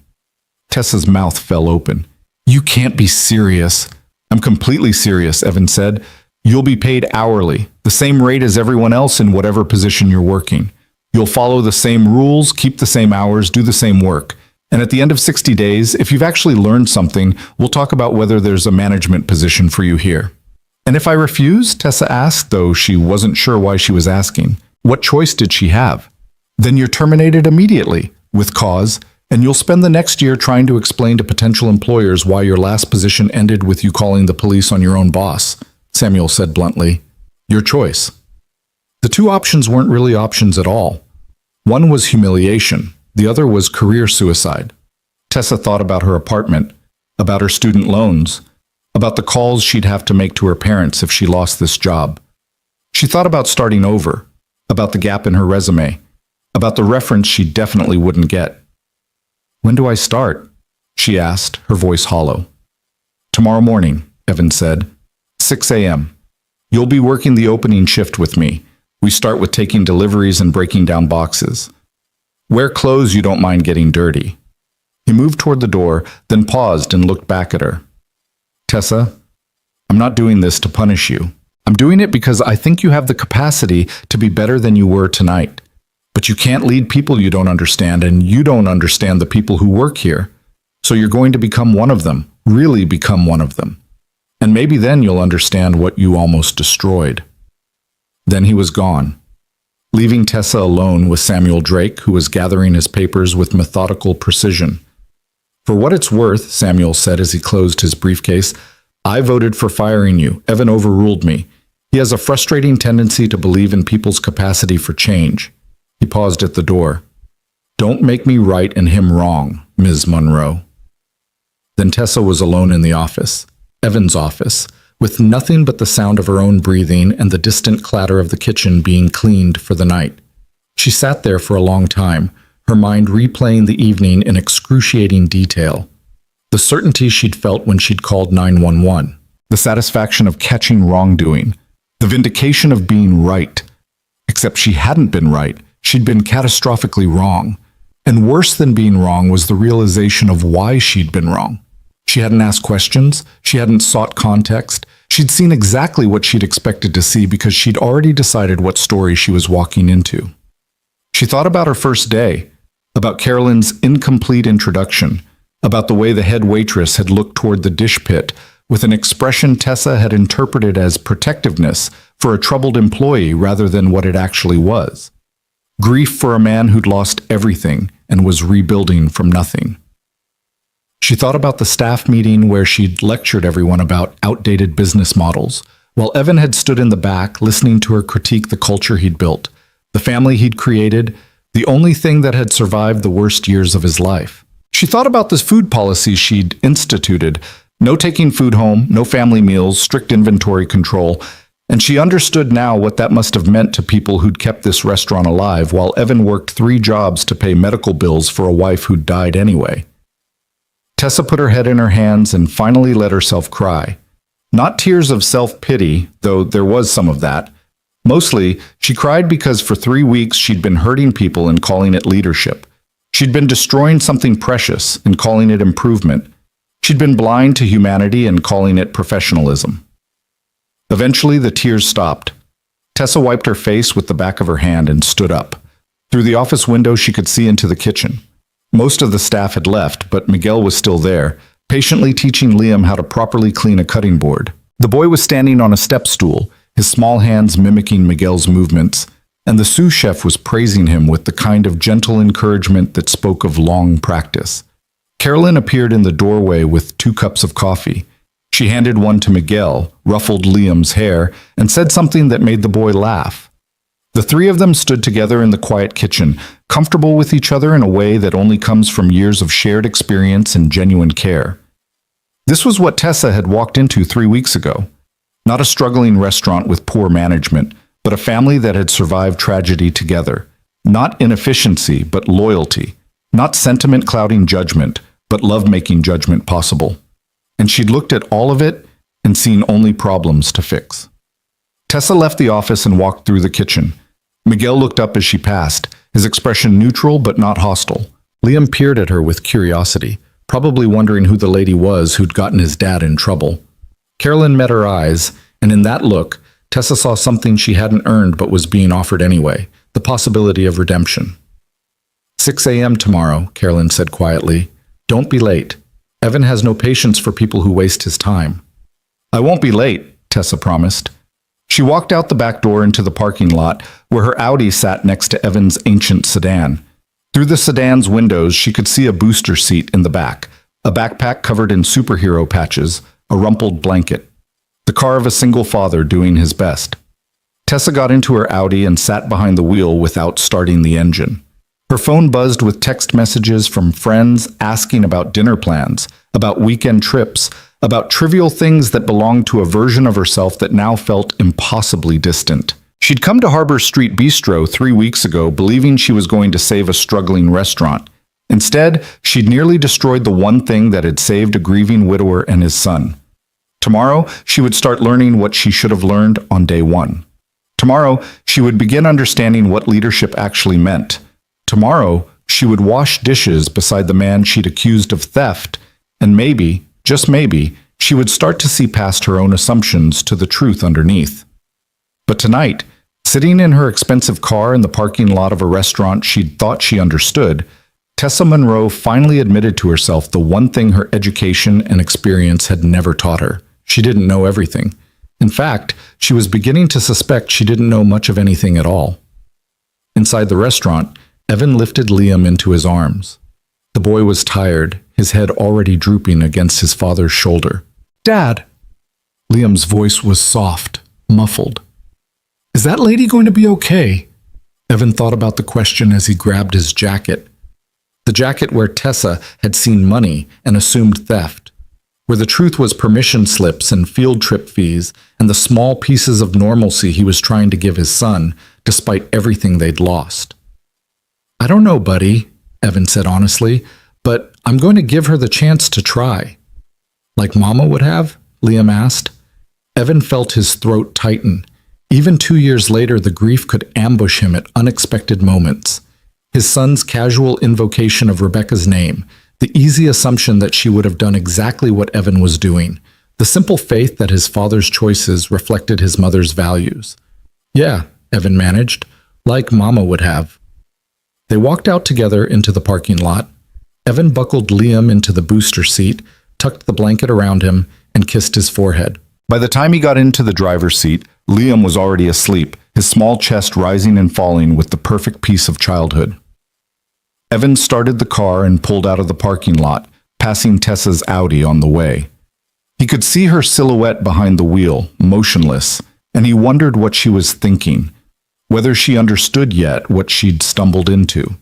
Tessa's mouth fell open. You can't be serious. I'm completely serious, Evan said. You'll be paid hourly, the same rate as everyone else in whatever position you're working. You'll follow the same rules, keep the same hours, do the same work. And at the end of 60 days, if you've actually learned something, we'll talk about whether there's a management position for you here. And if I refuse? Tessa asked, though she wasn't sure why she was asking. What choice did she have? Then you're terminated immediately, with cause, and you'll spend the next year trying to explain to potential employers why your last position ended with you calling the police on your own boss, Samuel said bluntly. Your choice. The two options weren't really options at all. One was humiliation, the other was career suicide. Tessa thought about her apartment, about her student loans, about the calls she'd have to make to her parents if she lost this job. She thought about starting over, about the gap in her resume, about the reference she definitely wouldn't get. When do I start? She asked, her voice hollow. Tomorrow morning, Evan said. 6 a.m. You'll be working the opening shift with me. We start with taking deliveries and breaking down boxes. Wear clothes you don't mind getting dirty. He moved toward the door, then paused and looked back at her. Tessa, I'm not doing this to punish you. I'm doing it because I think you have the capacity to be better than you were tonight. But you can't lead people you don't understand, and you don't understand the people who work here. So you're going to become one of them, really become one of them. And maybe then you'll understand what you almost destroyed. Then he was gone, leaving Tessa alone with Samuel Drake, who was gathering his papers with methodical precision. For what it's worth, Samuel said as he closed his briefcase, I voted for firing you. Evan overruled me. He has a frustrating tendency to believe in people's capacity for change. He paused at the door. Don't make me right and him wrong, Ms. Monroe. Then Tessa was alone in the office, Evan's office, with nothing but the sound of her own breathing and the distant clatter of the kitchen being cleaned for the night. She sat there for a long time, her mind replaying the evening in excruciating detail. The certainty she'd felt when she'd called 911, the satisfaction of catching wrongdoing, the vindication of being right. Except she hadn't been right. She'd been catastrophically wrong. And worse than being wrong was the realization of why she'd been wrong. She hadn't asked questions, she hadn't sought context, She'd seen exactly what she'd expected to see because she'd already decided what story she was walking into. She thought about her first day, about Carolyn's incomplete introduction, about the way the head waitress had looked toward the dish pit with an expression Tessa had interpreted as protectiveness for a troubled employee rather than what it actually was. Grief for a man who'd lost everything and was rebuilding from nothing. She thought about the staff meeting where she'd lectured everyone about outdated business models, while Evan had stood in the back listening to her critique the culture he'd built, the family he'd created, the only thing that had survived the worst years of his life. She thought about the food policies she'd instituted: no taking food home, no family meals, strict inventory control, and she understood now what that must have meant to people who'd kept this restaurant alive while Evan worked 3 jobs to pay medical bills for a wife who'd died anyway. Tessa put her head in her hands and finally let herself cry. Not tears of self-pity, though there was some of that. Mostly, she cried because for 3 weeks she'd been hurting people and calling it leadership. She'd been destroying something precious and calling it improvement. She'd been blind to humanity and calling it professionalism. Eventually, the tears stopped. Tessa wiped her face with the back of her hand and stood up. Through the office window, she could see into the kitchen. Most of the staff had left, but Miguel was still there, patiently teaching Liam how to properly clean a cutting board. The boy was standing on a step stool, his small hands mimicking Miguel's movements, and the sous chef was praising him with the kind of gentle encouragement that spoke of long practice. Carolyn appeared in the doorway with 2 cups of coffee. She handed one to Miguel, ruffled Liam's hair, and said something that made the boy laugh. The 3 of them stood together in the quiet kitchen, comfortable with each other in a way that only comes from years of shared experience and genuine care. This was what Tessa had walked into 3 weeks ago. Not a struggling restaurant with poor management, but a family that had survived tragedy together. Not inefficiency, but loyalty. Not sentiment clouding judgment, but love making judgment possible. And she'd looked at all of it and seen only problems to fix. Tessa left the office and walked through the kitchen. Miguel looked up as she passed, his expression neutral but not hostile. Liam peered at her with curiosity, probably wondering who the lady was who'd gotten his dad in trouble. Carolyn met her eyes, and in that look, Tessa saw something she hadn't earned but was being offered anyway, the possibility of redemption. 6 a.m. tomorrow, Carolyn said quietly. Don't be late. Evan has no patience for people who waste his time. I won't be late, Tessa promised. She walked out the back door into the parking lot, where her Audi sat next to Evan's ancient sedan. Through the sedan's windows, she could see a booster seat in the back, a backpack covered in superhero patches, a rumpled blanket. The car of a single father doing his best. Tessa got into her Audi and sat behind the wheel without starting the engine. Her phone buzzed with text messages from friends asking about dinner plans, about weekend trips, about trivial things that belonged to a version of herself that now felt impossibly distant. She'd come to Harbor Street Bistro 3 weeks ago believing she was going to save a struggling restaurant. Instead, she'd nearly destroyed the one thing that had saved a grieving widower and his son. Tomorrow, she would start learning what she should have learned on day 1. Tomorrow, she would begin understanding what leadership actually meant. Tomorrow, she would wash dishes beside the man she'd accused of theft, and maybe, just maybe, she would start to see past her own assumptions to the truth underneath. But tonight, sitting in her expensive car in the parking lot of a restaurant she'd thought she understood, Tessa Monroe finally admitted to herself the one thing her education and experience had never taught her. She didn't know everything. In fact, she was beginning to suspect she didn't know much of anything at all. Inside the restaurant, Evan lifted Liam into his arms. The boy was tired, his head already drooping against his father's shoulder. "Dad!" Liam's voice was soft, muffled. "Is that lady going to be okay?" Evan thought about the question as he grabbed his jacket. The jacket where Tessa had seen money and assumed theft, where the truth was permission slips and field trip fees and the small pieces of normalcy he was trying to give his son, despite everything they'd lost. "I don't know, buddy," Evan said honestly, "but I'm going to give her the chance to try." "Like Mama would have?" Liam asked. Evan felt his throat tighten. Even 2 years later, the grief could ambush him at unexpected moments. His son's casual invocation of Rebecca's name, the easy assumption that she would have done exactly what Evan was doing, the simple faith that his father's choices reflected his mother's values. Yeah, Evan managed, like Mama would have. They walked out together into the parking lot. Evan buckled Liam into the booster seat, tucked the blanket around him, and kissed his forehead. By the time he got into the driver's seat, Liam was already asleep, his small chest rising and falling with the perfect peace of childhood. Evan started the car and pulled out of the parking lot, passing Tessa's Audi on the way. He could see her silhouette behind the wheel, motionless, and he wondered what she was thinking, whether she understood yet what she'd stumbled into,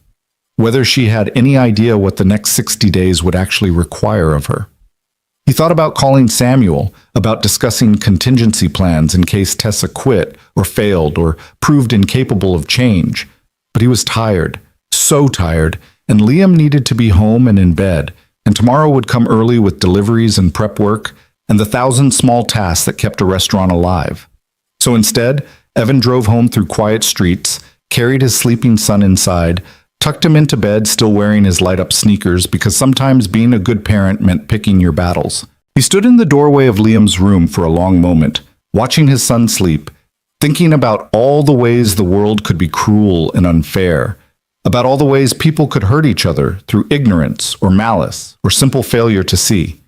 whether she had any idea what the next 60 days would actually require of her. He thought about calling Samuel, about discussing contingency plans in case Tessa quit or failed or proved incapable of change, but he was tired, so tired, and Liam needed to be home and in bed, and tomorrow would come early with deliveries and prep work and the 1,000 small tasks that kept a restaurant alive. So instead, Evan drove home through quiet streets, carried his sleeping son inside, tucked him into bed still wearing his light-up sneakers because sometimes being a good parent meant picking your battles. He stood in the doorway of Liam's room for a long moment, watching his son sleep, thinking about all the ways the world could be cruel and unfair, about all the ways people could hurt each other through ignorance or malice or simple failure to see.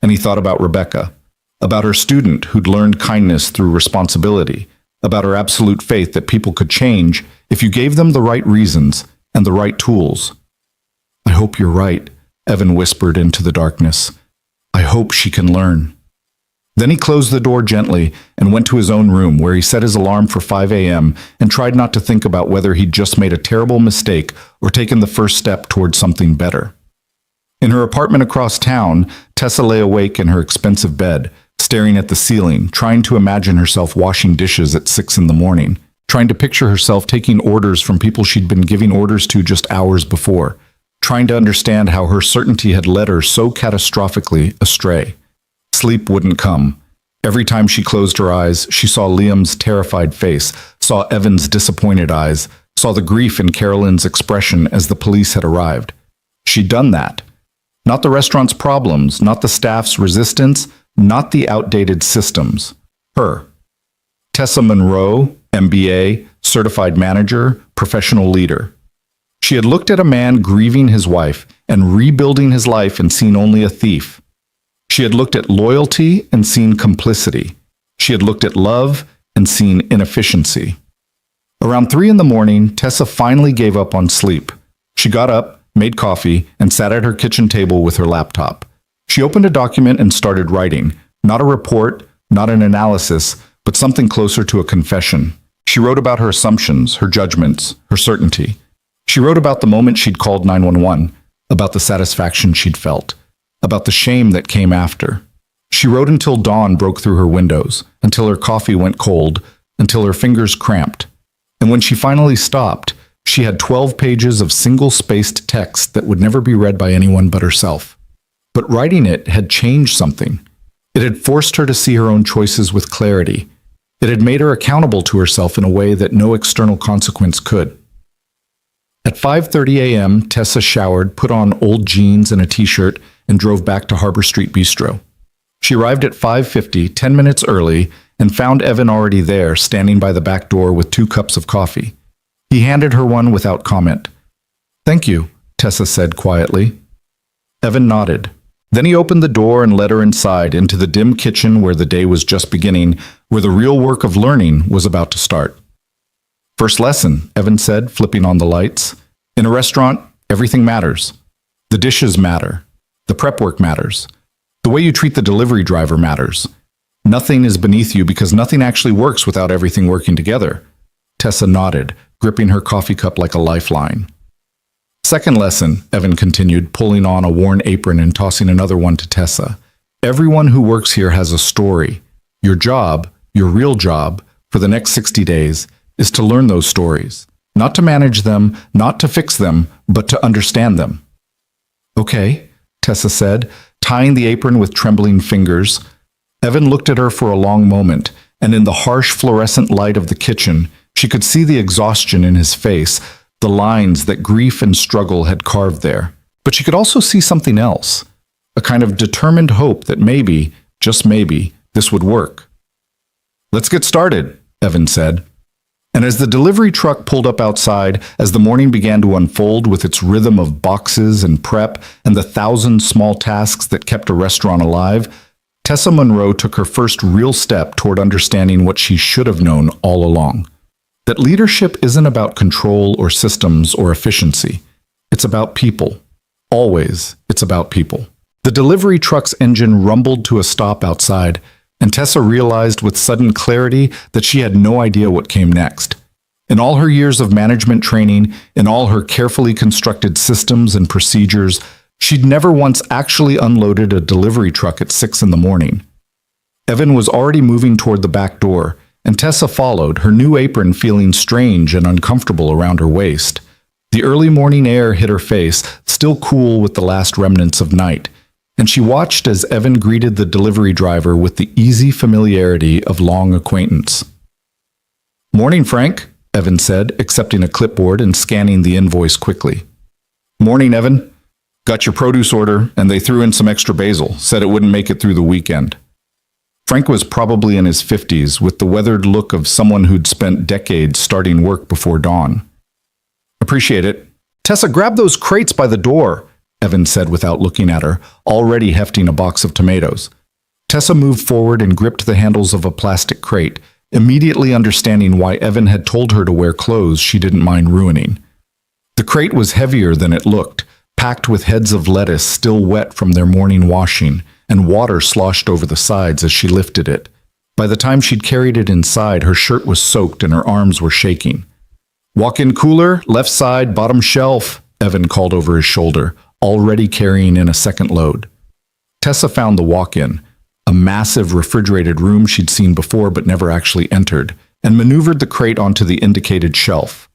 And he thought about Rebecca, about her student who'd learned kindness through responsibility, about her absolute faith that people could change if you gave them the right reasons and the right tools. "I hope you're right," Evan whispered into the darkness. "I hope she can learn." Then he closed the door gently and went to his own room where he set his alarm for 5 a.m. and tried not to think about whether he'd just made a terrible mistake or taken the first step towards something better. In her apartment across town, Tessa lay awake in her expensive bed, staring at the ceiling, trying to imagine herself washing dishes at 6 in the morning, trying to picture herself taking orders from people she'd been giving orders to just hours before, trying to understand how her certainty had led her so catastrophically astray. Sleep wouldn't come. Every time she closed her eyes, she saw Liam's terrified face, saw Evan's disappointed eyes, saw the grief in Carolyn's expression as the police had arrived. She'd done that. Not the restaurant's problems, not the staff's resistance, not the outdated systems. Her. Tessa Monroe, MBA, certified manager, professional leader. She had looked at a man grieving his wife and rebuilding his life and seen only a thief. She had looked at loyalty and seen complicity. She had looked at love and seen inefficiency. Around 3 in the morning, Tessa finally gave up on sleep. She got up, made coffee, and sat at her kitchen table with her laptop. She opened a document and started writing, not a report, not an analysis, but something closer to a confession. She wrote about her assumptions, her judgments, her certainty. She wrote about the moment she'd called 911, about the satisfaction she'd felt, about the shame that came after. She wrote until dawn broke through her windows, until her coffee went cold, until her fingers cramped. And when she finally stopped, she had 12 pages of single-spaced text that would never be read by anyone but herself. But writing it had changed something. It had forced her to see her own choices with clarity. It had made her accountable to herself in a way that no external consequence could. At 5:30 a.m., Tessa showered, put on old jeans and a t-shirt, and drove back to Harbor Street Bistro. She arrived at 5:50, 10 minutes early, and found Evan already there, standing by the back door with 2 cups of coffee. He handed her one without comment. "Thank you," Tessa said quietly. Evan nodded. Then he opened the door and led her inside into the dim kitchen where the day was just beginning, where the real work of learning was about to start. "First lesson," Evan said, flipping on the lights. "In a restaurant, everything matters. The dishes matter. The prep work matters. The way you treat the delivery driver matters. Nothing is beneath you because nothing actually works without everything working together." Tessa nodded, gripping her coffee cup like a lifeline. "Second lesson," Evan continued, pulling on a worn apron and tossing another one to Tessa. "Everyone who works here has a story. Your job, your real job, for the next 60 days, is to learn those stories. Not to manage them, not to fix them, but to understand them." "Okay," Tessa said, tying the apron with trembling fingers. Evan looked at her for a long moment, and in the harsh fluorescent light of the kitchen, she could see the exhaustion in his face, the lines that grief and struggle had carved there. But she could also see something else, a kind of determined hope that maybe, just maybe, this would work. "Let's get started," Evan said. And as the delivery truck pulled up outside, as the morning began to unfold with its rhythm of boxes and prep and the thousand small tasks that kept a restaurant alive, Tessa Monroe took her first real step toward understanding what she should have known all along. That leadership isn't about control or systems or efficiency. It's about people. Always, it's about people. The delivery truck's engine rumbled to a stop outside, and Tessa realized with sudden clarity that she had no idea what came next. In all her years of management training, in all her carefully constructed systems and procedures, she'd never once actually unloaded a delivery truck at 6 in the morning. Evan was already moving toward the back door, and Tessa followed, her new apron feeling strange and uncomfortable around her waist. The early morning air hit her face, still cool with the last remnants of night, and she watched as Evan greeted the delivery driver with the easy familiarity of long acquaintance. "Morning, Frank," Evan said, accepting a clipboard and scanning the invoice quickly. "Morning, Evan. Got your produce order, and they threw in some extra basil, said it wouldn't make it through the weekend." Frank was probably in his 50s, with the weathered look of someone who'd spent decades starting work before dawn. "Appreciate it. Tessa, grab those crates by the door," Evan said without looking at her, already hefting a box of tomatoes. Tessa moved forward and gripped the handles of a plastic crate, immediately understanding why Evan had told her to wear clothes she didn't mind ruining. The crate was heavier than it looked, packed with heads of lettuce still wet from their morning washing, and water sloshed over the sides as she lifted it. By the time she'd carried it inside, her shirt was soaked and her arms were shaking. "Walk-in cooler, left side, bottom shelf," Evan called over his shoulder, already carrying in a second load. Tessa found the walk-in, a massive refrigerated room she'd seen before but never actually entered, and maneuvered the crate onto the indicated shelf.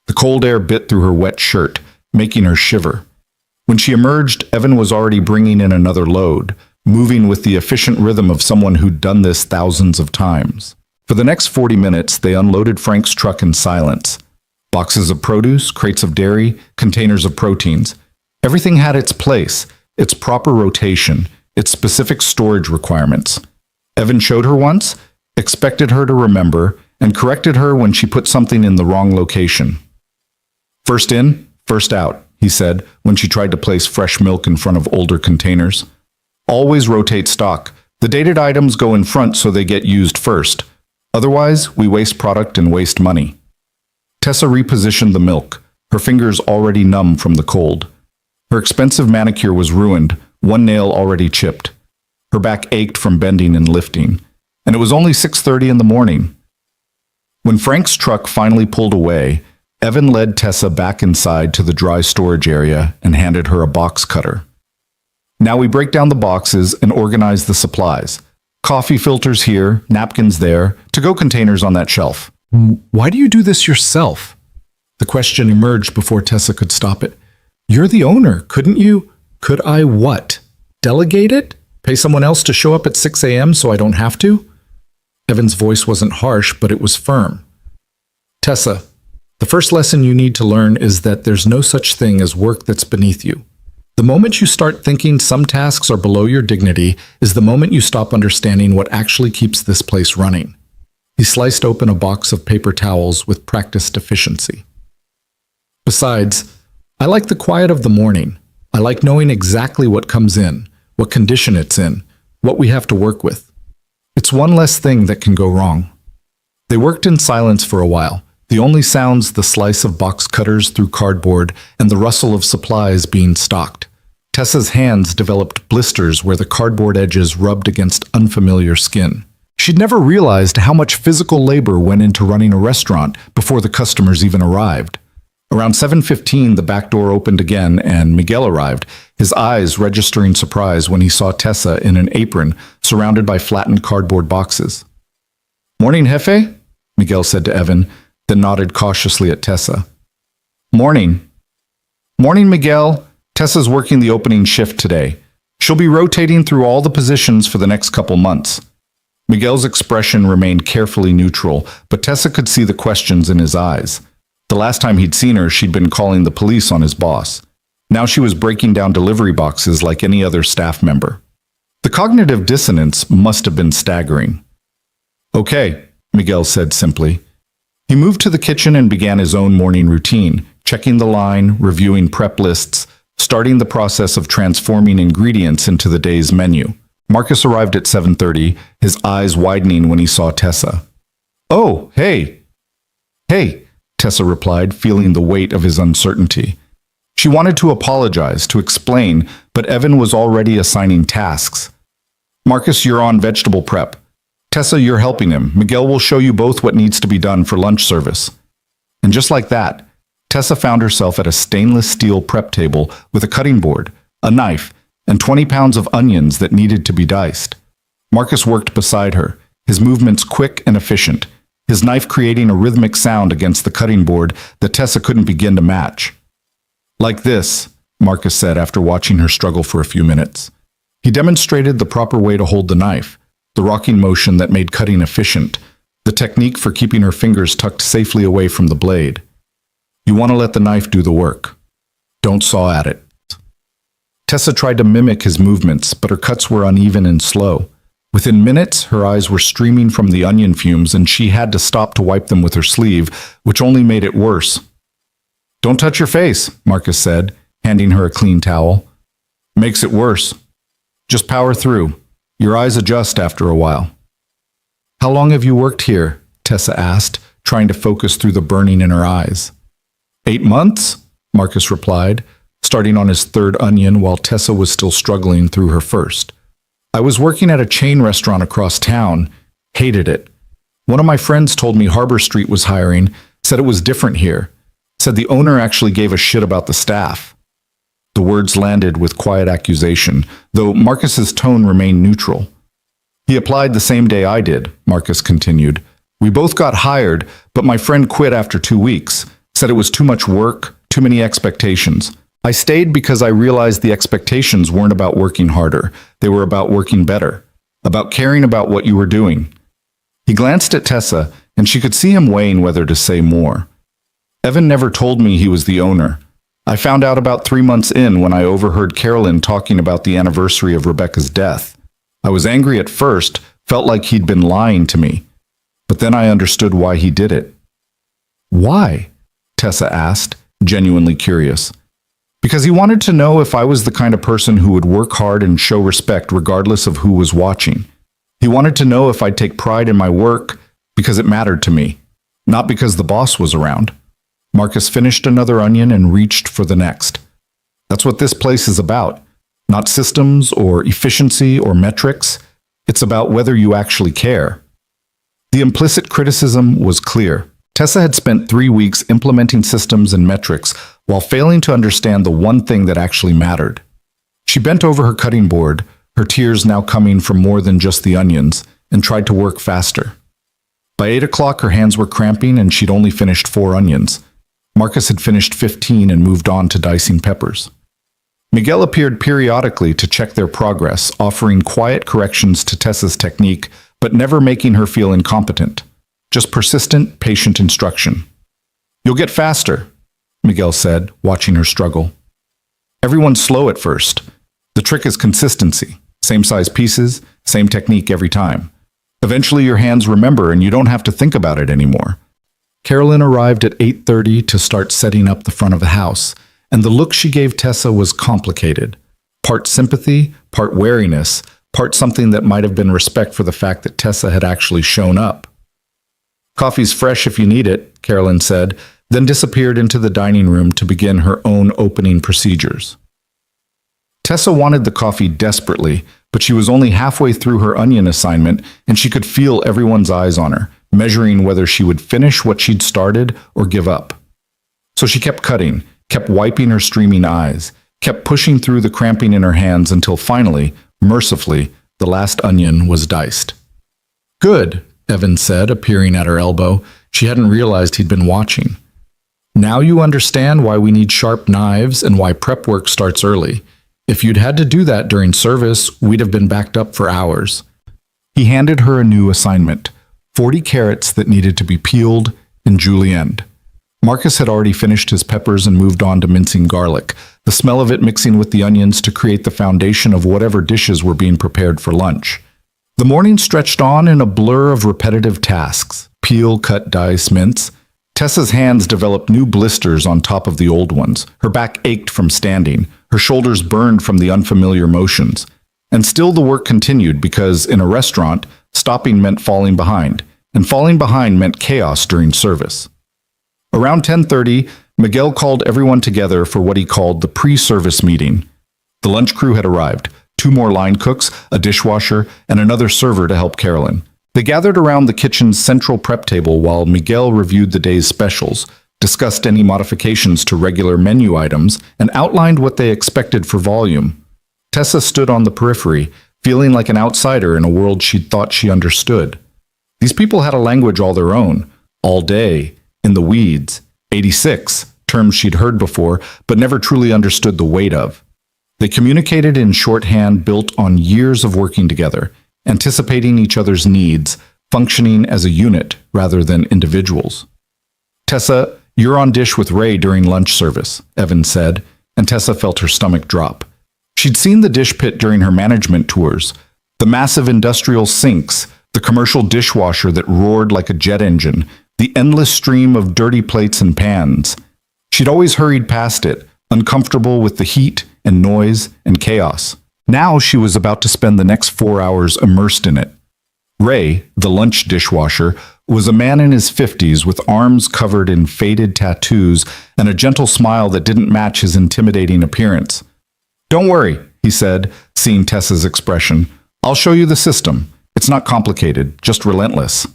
The cold air bit through her wet shirt, making her shiver. When she emerged, Evan was already bringing in another load, moving with the efficient rhythm of someone who'd done this thousands of times. For the next 40 minutes, they unloaded Frank's truck in silence. Boxes of produce, crates of dairy, containers of proteins. Everything had its place, its proper rotation, its specific storage requirements. Evan showed her once, expected her to remember, and corrected her when she put something in the wrong location. "First in, first out," he said when she tried to place fresh milk in front of older containers. "Always rotate stock. The dated items go in front so they get used first. Otherwise, we waste product and waste money." Tessa repositioned the milk, her fingers already numb from the cold. Her expensive manicure was ruined, one nail already chipped. Her back ached from bending and lifting, and it was only 6:30 in the morning. When Frank's truck finally pulled away, Evan led Tessa back inside to the dry storage area and handed her a box cutter. "Now we break down the boxes and organize the supplies. Coffee filters here, napkins there, to-go containers on that shelf." "Why do you do this yourself?" The question emerged before Tessa could stop it. "You're the owner, couldn't you?" "Could I what? Delegate it? Pay someone else to show up at 6 a.m. so I don't have to?" Evan's voice wasn't harsh, but it was firm. "Tessa, the first lesson you need to learn is that there's no such thing as work that's beneath you. The moment you start thinking some tasks are below your dignity is the moment you stop understanding what actually keeps this place running." He sliced open a box of paper towels with practiced efficiency. "Besides, I like the quiet of the morning. I like knowing exactly what comes in, what condition it's in, what we have to work with. It's one less thing that can go wrong." They worked in silence for a while, the only sounds the slice of box cutters through cardboard and the rustle of supplies being stocked. Tessa's hands developed blisters where the cardboard edges rubbed against unfamiliar skin. She'd never realized how much physical labor went into running a restaurant before the customers even arrived. Around 7:15, the back door opened again and Miguel arrived, his eyes registering surprise when he saw Tessa in an apron surrounded by flattened cardboard boxes. "Morning, Jefe," Miguel said to Evan, then nodded cautiously at Tessa. "Morning." "Morning, Miguel. Tessa's working the opening shift today. She'll be rotating through all the positions for the next couple months." Miguel's expression remained carefully neutral, but Tessa could see the questions in his eyes. The last time he'd seen her, she'd been calling the police on his boss. Now she was breaking down delivery boxes like any other staff member. The cognitive dissonance must have been staggering. Okay, Miguel said simply. He moved to the kitchen and began his own morning routine, checking the line, reviewing prep lists, starting the process of transforming ingredients into the day's menu. Marcus arrived at 7:30, his eyes widening when he saw Tessa. "Oh, hey." "Hey," Tessa replied, feeling the weight of his uncertainty. She wanted to apologize, to explain, but Evan was already assigning tasks. "Marcus, you're on vegetable prep. Tessa, you're helping him. Miguel will show you both what needs to be done for lunch service." And just like that, Tessa found herself at a stainless steel prep table with a cutting board, a knife, and 20 pounds of onions that needed to be diced. Marcus worked beside her, his movements quick and efficient, his knife creating a rhythmic sound against the cutting board that Tessa couldn't begin to match. "Like this," Marcus said after watching her struggle for a few minutes. He demonstrated the proper way to hold the knife, the rocking motion that made cutting efficient, the technique for keeping her fingers tucked safely away from the blade. You want to let the knife do the work. Don't saw at it. Tessa tried to mimic his movements, but her cuts were uneven and slow. Within minutes, her eyes were streaming from the onion fumes, and she had to stop to wipe them with her sleeve, which only made it worse. "Don't touch your face," Marcus said, handing her a clean towel. "Makes it worse. Just power through. Your eyes adjust after a while." "How long have you worked here?" Tessa asked, trying to focus through the burning in her eyes. 8 months, Marcus replied, starting on his third onion while Tessa was still struggling through her first. "I was working at a chain restaurant across town. Hated it. One of my friends told me Harbor Street was hiring, said it was different here. Said the owner actually gave a shit about the staff." The words landed with quiet accusation, though Marcus's tone remained neutral. "He applied the same day I did," Marcus continued. "We both got hired, but my friend quit after 2 weeks. Said it was too much work, too many expectations. I stayed because I realized the expectations weren't about working harder. They were about working better, about caring about what you were doing." He glanced at Tessa, and she could see him weighing whether to say more. "Evan never told me he was the owner. I found out about 3 months in when I overheard Carolyn talking about the anniversary of Rebecca's death. I was angry at first, felt like he'd been lying to me. But then I understood why he did it." "Why?" Tessa asked, genuinely curious. "Because he wanted to know if I was the kind of person who would work hard and show respect regardless of who was watching. He wanted to know if I'd take pride in my work because it mattered to me, not because the boss was around." Marcus finished another onion and reached for the next. "That's what this place is about. Not systems or efficiency or metrics. It's about whether you actually care." The implicit criticism was clear. Tessa had spent 3 weeks implementing systems and metrics while failing to understand the one thing that actually mattered. She bent over her cutting board, her tears now coming from more than just the onions, and tried to work faster. By 8 o'clock, her hands were cramping and she'd only finished 4 onions. Marcus had finished 15 and moved on to dicing peppers. Miguel appeared periodically to check their progress, offering quiet corrections to Tessa's technique, but never making her feel incompetent. Just persistent, patient instruction. "You'll get faster," Miguel said, watching her struggle. "Everyone's slow at first. The trick is consistency. Same size pieces, same technique every time. Eventually your hands remember and you don't have to think about it anymore." Carolyn arrived at 8:30 to start setting up the front of the house, and the look she gave Tessa was complicated. Part sympathy, part wariness, part something that might have been respect for the fact that Tessa had actually shown up. "Coffee's fresh if you need it," Carolyn said, then disappeared into the dining room to begin her own opening procedures. Tessa wanted the coffee desperately, but she was only halfway through her onion assignment, and she could feel everyone's eyes on her, measuring whether she would finish what she'd started or give up. So she kept cutting, kept wiping her streaming eyes, kept pushing through the cramping in her hands until finally, mercifully, the last onion was diced. "Good," Evan said, appearing at her elbow. She hadn't realized he'd been watching. "Now you understand why we need sharp knives and why prep work starts early. If you'd had to do that during service, we'd have been backed up for hours." He handed her a new assignment, 40 carrots that needed to be peeled and julienned. Marcus had already finished his peppers and moved on to mincing garlic, the smell of it mixing with the onions to create the foundation of whatever dishes were being prepared for lunch. The morning stretched on in a blur of repetitive tasks. Peel, cut, dice, mince. Tessa's hands developed new blisters on top of the old ones. Her back ached from standing. Her shoulders burned from the unfamiliar motions. And still the work continued because, in a restaurant, stopping meant falling behind, and falling behind meant chaos during service. Around 10:30, Miguel called everyone together for what he called the pre-service meeting. The lunch crew had arrived, 2 more line cooks, a dishwasher, and another server to help Carolyn. They gathered around the kitchen's central prep table while Miguel reviewed the day's specials, discussed any modifications to regular menu items, and outlined what they expected for volume. Tessa stood on the periphery, feeling like an outsider in a world she'd thought she understood. These people had a language all their own, all day, in the weeds, 86, terms she'd heard before but never truly understood the weight of. They communicated in shorthand built on years of working together, anticipating each other's needs, functioning as a unit rather than individuals. "Tessa, you're on dish with Ray during lunch service," Evan said, and Tessa felt her stomach drop. She'd seen the dish pit during her management tours, the massive industrial sinks, the commercial dishwasher that roared like a jet engine, the endless stream of dirty plates and pans. She'd always hurried past it, uncomfortable with the heat and noise and chaos. Now she was about to spend the next 4 hours immersed in it. Ray, the lunch dishwasher, was a man in his 50s with arms covered in faded tattoos and a gentle smile that didn't match his intimidating appearance. "Don't worry," he said, seeing Tessa's expression. "I'll show you the system. It's not complicated, just relentless."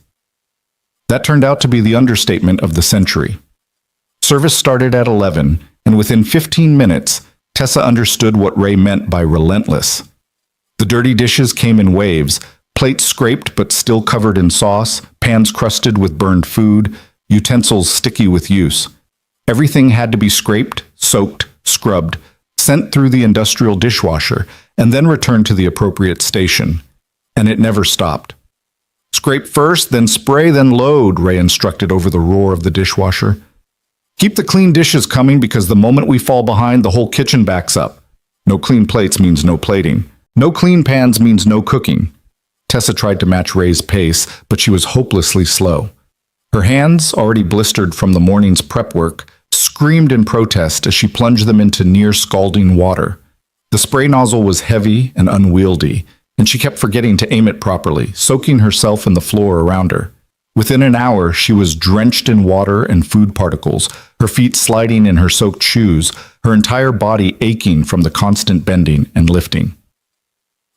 That turned out to be the understatement of the century. Service started at 11, and within 15 minutes, Tessa understood what Ray meant by relentless. The dirty dishes came in waves, plates scraped but still covered in sauce, pans crusted with burned food, utensils sticky with use. Everything had to be scraped, soaked, scrubbed, sent through the industrial dishwasher, and then returned to the appropriate station. And it never stopped. "Scrape first, then spray, then load," Ray instructed over the roar of the dishwasher. "Keep the clean dishes coming because the moment we fall behind, the whole kitchen backs up. No clean plates means no plating. No clean pans means no cooking." Tessa tried to match Ray's pace, but she was hopelessly slow. Her hands, already blistered from the morning's prep work, screamed in protest as she plunged them into near-scalding water. The spray nozzle was heavy and unwieldy, and she kept forgetting to aim it properly, soaking herself in the floor around her. Within an hour, she was drenched in water and food particles, her feet sliding in her soaked shoes, her entire body aching from the constant bending and lifting.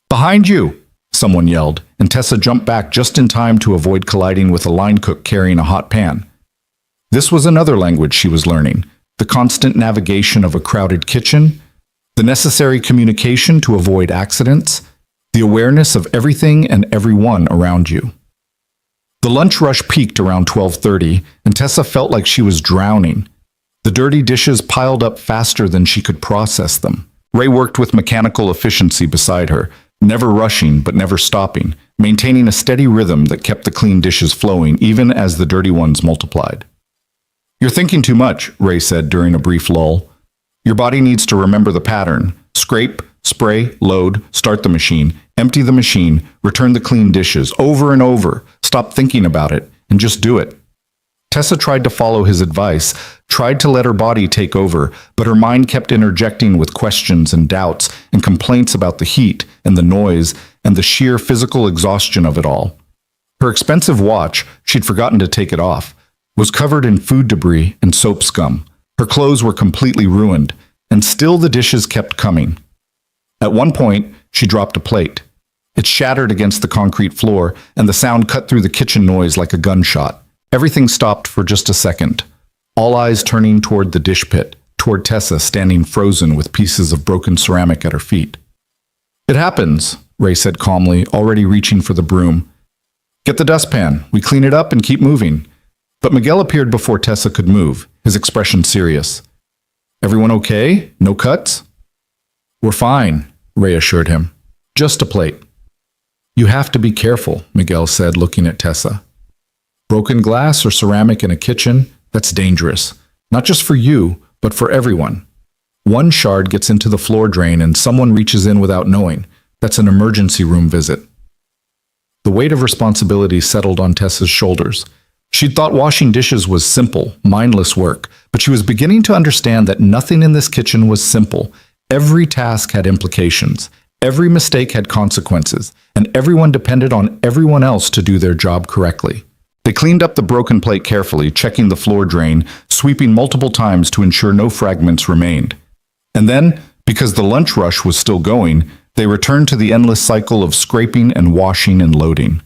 "Behind you!" someone yelled, and Tessa jumped back just in time to avoid colliding with a line cook carrying a hot pan. This was another language she was learning, the constant navigation of a crowded kitchen, the necessary communication to avoid accidents, the awareness of everything and everyone around you. The lunch rush peaked around 12:30, and Tessa felt like she was drowning. The dirty dishes piled up faster than she could process them. Ray worked with mechanical efficiency beside her, never rushing but never stopping, maintaining a steady rhythm that kept the clean dishes flowing even as the dirty ones multiplied. "You're thinking too much," Ray said during a brief lull. "Your body needs to remember the pattern. Scrape, spray, load, start the machine, empty the machine, return the clean dishes, over and over. Stop thinking about it, and just do it." Tessa tried to follow his advice, tried to let her body take over, but her mind kept interjecting with questions and doubts and complaints about the heat and the noise and the sheer physical exhaustion of it all. Her expensive watch, she'd forgotten to take it off, was covered in food debris and soap scum. Her clothes were completely ruined, and still the dishes kept coming. At one point, she dropped a plate. It shattered against the concrete floor, and the sound cut through the kitchen noise like a gunshot. Everything stopped for just a second, all eyes turning toward the dish pit, toward Tessa standing frozen with pieces of broken ceramic at her feet. "It happens," Ray said calmly, already reaching for the broom. "Get the dustpan. We clean it up and keep moving." But Miguel appeared before Tessa could move, his expression serious. "Everyone okay? No cuts?" "We're fine," Ray assured him. "Just a plate." "You have to be careful," Miguel said, looking at Tessa. "Broken glass or ceramic in a kitchen, that's dangerous. Not just for you, but for everyone." One shard gets into the floor drain and someone reaches in without knowing. That's an emergency room visit. The weight of responsibility settled on Tessa's shoulders. She'd thought washing dishes was simple, mindless work, but she was beginning to understand that nothing in this kitchen was simple. Every task had implications, every mistake had consequences, and everyone depended on everyone else to do their job correctly. They cleaned up the broken plate carefully, checking the floor drain, sweeping multiple times to ensure no fragments remained. And then, because the lunch rush was still going, they returned to the endless cycle of scraping and washing and loading.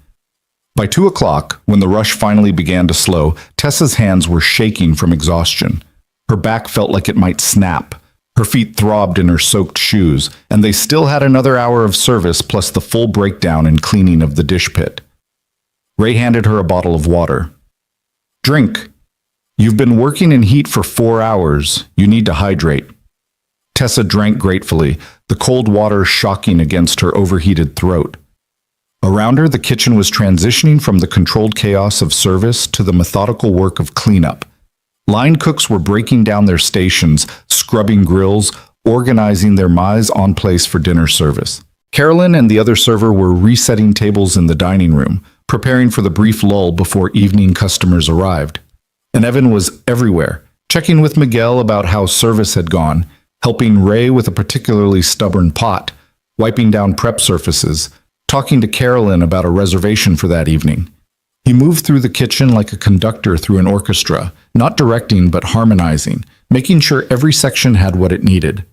By 2 o'clock, when the rush finally began to slow, Tessa's hands were shaking from exhaustion. Her back felt like it might snap. Her feet throbbed in her soaked shoes, and they still had another hour of service plus the full breakdown and cleaning of the dish pit. Ray handed her a bottle of water. "Drink. You've been working in heat for 4 hours. You need to hydrate." Tessa drank gratefully, the cold water shocking against her overheated throat. Around her, the kitchen was transitioning from the controlled chaos of service to the methodical work of cleanup. Line cooks were breaking down their stations, scrubbing grills, organizing their mise en place for dinner service. Carolyn and the other server were resetting tables in the dining room, preparing for the brief lull before evening customers arrived. And Evan was everywhere, checking with Miguel about how service had gone, helping Ray with a particularly stubborn pot, wiping down prep surfaces, talking to Carolyn about a reservation for that evening. He moved through the kitchen like a conductor through an orchestra, not directing but harmonizing, making sure every section had what it needed.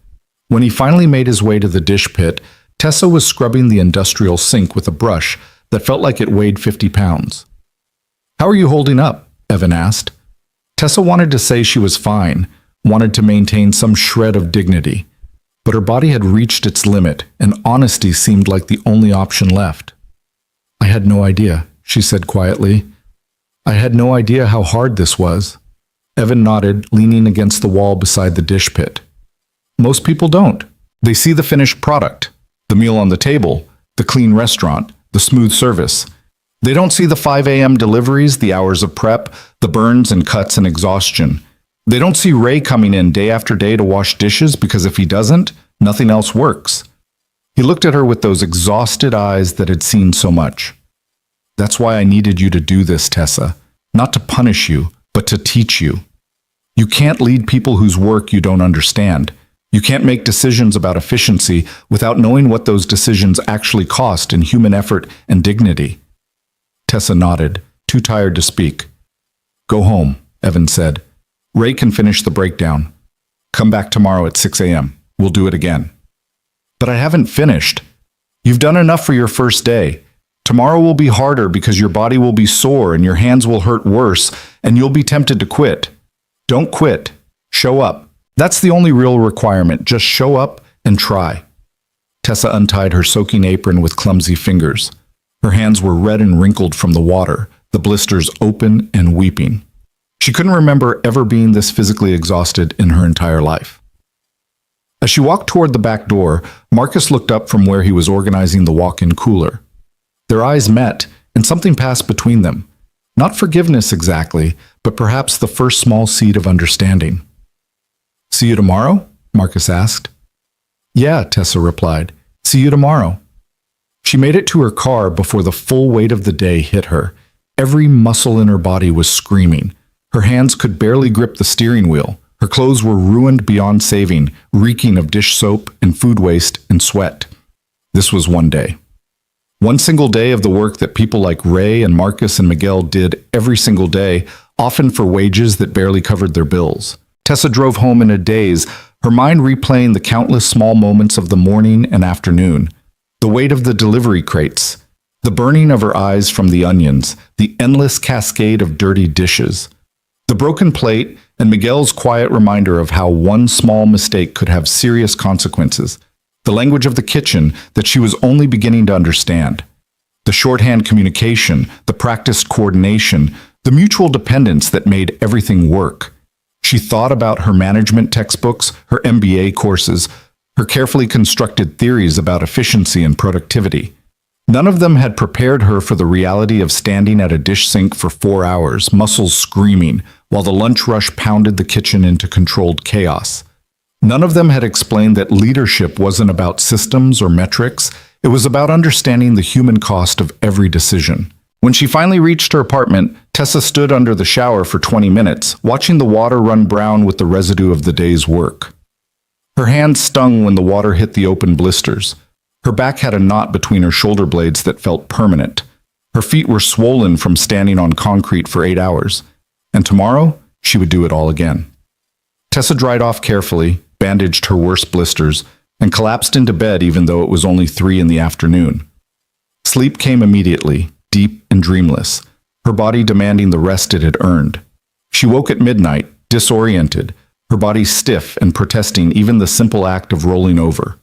When he finally made his way to the dish pit, Tessa was scrubbing the industrial sink with a brush that felt like it weighed 50 pounds. "How are you holding up?" Evan asked. Tessa wanted to say she was fine, wanted to maintain some shred of dignity, but her body had reached its limit, and honesty seemed like the only option left. "I had no idea," she said quietly. "I had no idea how hard this was." Evan nodded, leaning against the wall beside the dish pit. "Most people don't. They see the finished product, the meal on the table, the clean restaurant, the smooth service. They don't see the 5 a.m. deliveries, the hours of prep, the burns and cuts and exhaustion. They don't see Ray coming in day after day to wash dishes because if he doesn't, nothing else works." He looked at her with those exhausted eyes that had seen so much. "That's why I needed you to do this, Tessa. Not to punish you, but to teach you. You can't lead people whose work you don't understand. You can't make decisions about efficiency without knowing what those decisions actually cost in human effort and dignity." Tessa nodded, too tired to speak. "Go home," Evan said. "Ray can finish the breakdown. Come back tomorrow at 6 a.m. We'll do it again." "But I haven't finished." "You've done enough for your first day. Tomorrow will be harder because your body will be sore and your hands will hurt worse and you'll be tempted to quit. Don't quit. Show up. That's the only real requirement. Just show up and try." Tessa untied her soaking apron with clumsy fingers. Her hands were red and wrinkled from the water, the blisters open and weeping. She couldn't remember ever being this physically exhausted in her entire life. As she walked toward the back door, Marcus looked up from where he was organizing the walk-in cooler. Their eyes met, and something passed between them. Not forgiveness exactly, but perhaps the first small seed of understanding. "See you tomorrow?" Marcus asked. "Yeah," Tessa replied. "See you tomorrow." She made it to her car before the full weight of the day hit her. Every muscle in her body was screaming. Her hands could barely grip the steering wheel. Her clothes were ruined beyond saving, reeking of dish soap and food waste and sweat. This was one day. One single day of the work that people like Ray and Marcus and Miguel did every single day, often for wages that barely covered their bills. Tessa drove home in a daze, her mind replaying the countless small moments of the morning and afternoon. The weight of the delivery crates, the burning of her eyes from the onions, the endless cascade of dirty dishes. The broken plate and Miguel's quiet reminder of how one small mistake could have serious consequences. The language of the kitchen that she was only beginning to understand. The shorthand communication, the practiced coordination, the mutual dependence that made everything work. She thought about her management textbooks, her MBA courses, her carefully constructed theories about efficiency and productivity. None of them had prepared her for the reality of standing at a dish sink for 4 hours, muscles screaming, while the lunch rush pounded the kitchen into controlled chaos. None of them had explained that leadership wasn't about systems or metrics. It was about understanding the human cost of every decision. When she finally reached her apartment, Tessa stood under the shower for 20 minutes, watching the water run brown with the residue of the day's work. Her hands stung when the water hit the open blisters. Her back had a knot between her shoulder blades that felt permanent. Her feet were swollen from standing on concrete for 8 hours. And tomorrow, she would do it all again. Tessa dried off carefully, bandaged her worst blisters, and collapsed into bed even though it was only 3 in the afternoon. Sleep came immediately, deep and dreamless, her body demanding the rest it had earned. She woke at midnight, disoriented, her body stiff and protesting even the simple act of rolling over.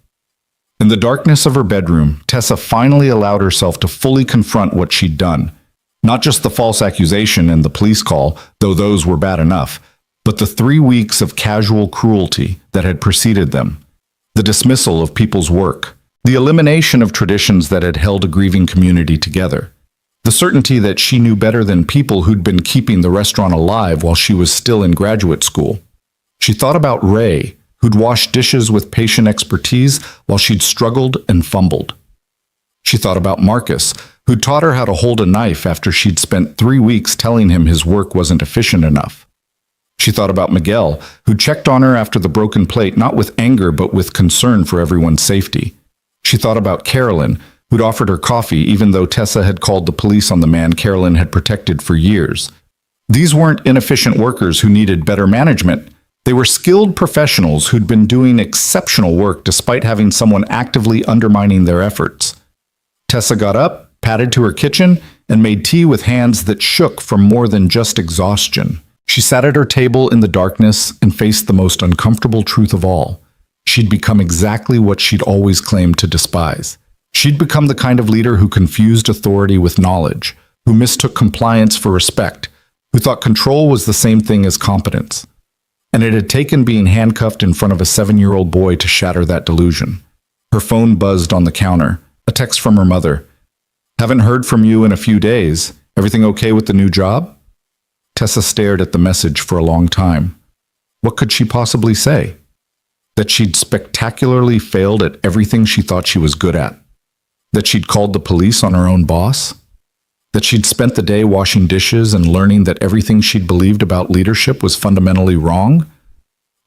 In the darkness of her bedroom, Tessa finally allowed herself to fully confront what she'd done. Not just the false accusation and the police call, though those were bad enough, but the 3 weeks of casual cruelty that had preceded them. The dismissal of people's work, the elimination of traditions that had held a grieving community together, the certainty that she knew better than people who'd been keeping the restaurant alive while she was still in graduate school. She thought about Ray, who'd washed dishes with patient expertise while she'd struggled and fumbled. She thought about Marcus, who'd taught her how to hold a knife after she'd spent 3 weeks telling him his work wasn't efficient enough. She thought about Miguel, who checked on her after the broken plate not with anger but with concern for everyone's safety. She thought about Carolyn, who'd offered her coffee even though Tessa had called the police on the man Carolyn had protected for years. These weren't inefficient workers who needed better management. They were skilled professionals who'd been doing exceptional work despite having someone actively undermining their efforts. Tessa got up, padded to her kitchen, and made tea with hands that shook from more than just exhaustion. She sat at her table in the darkness and faced the most uncomfortable truth of all. She'd become exactly what she'd always claimed to despise. She'd become the kind of leader who confused authority with knowledge, who mistook compliance for respect, who thought control was the same thing as competence. And it had taken being handcuffed in front of a 7-year-old boy to shatter that delusion. Her phone buzzed on the counter, a text from her mother. "Haven't heard from you in a few days. Everything okay with the new job?" Tessa stared at the message for a long time. What could she possibly say? That she'd spectacularly failed at everything she thought she was good at? That she'd called the police on her own boss? That she'd spent the day washing dishes and learning that everything she'd believed about leadership was fundamentally wrong?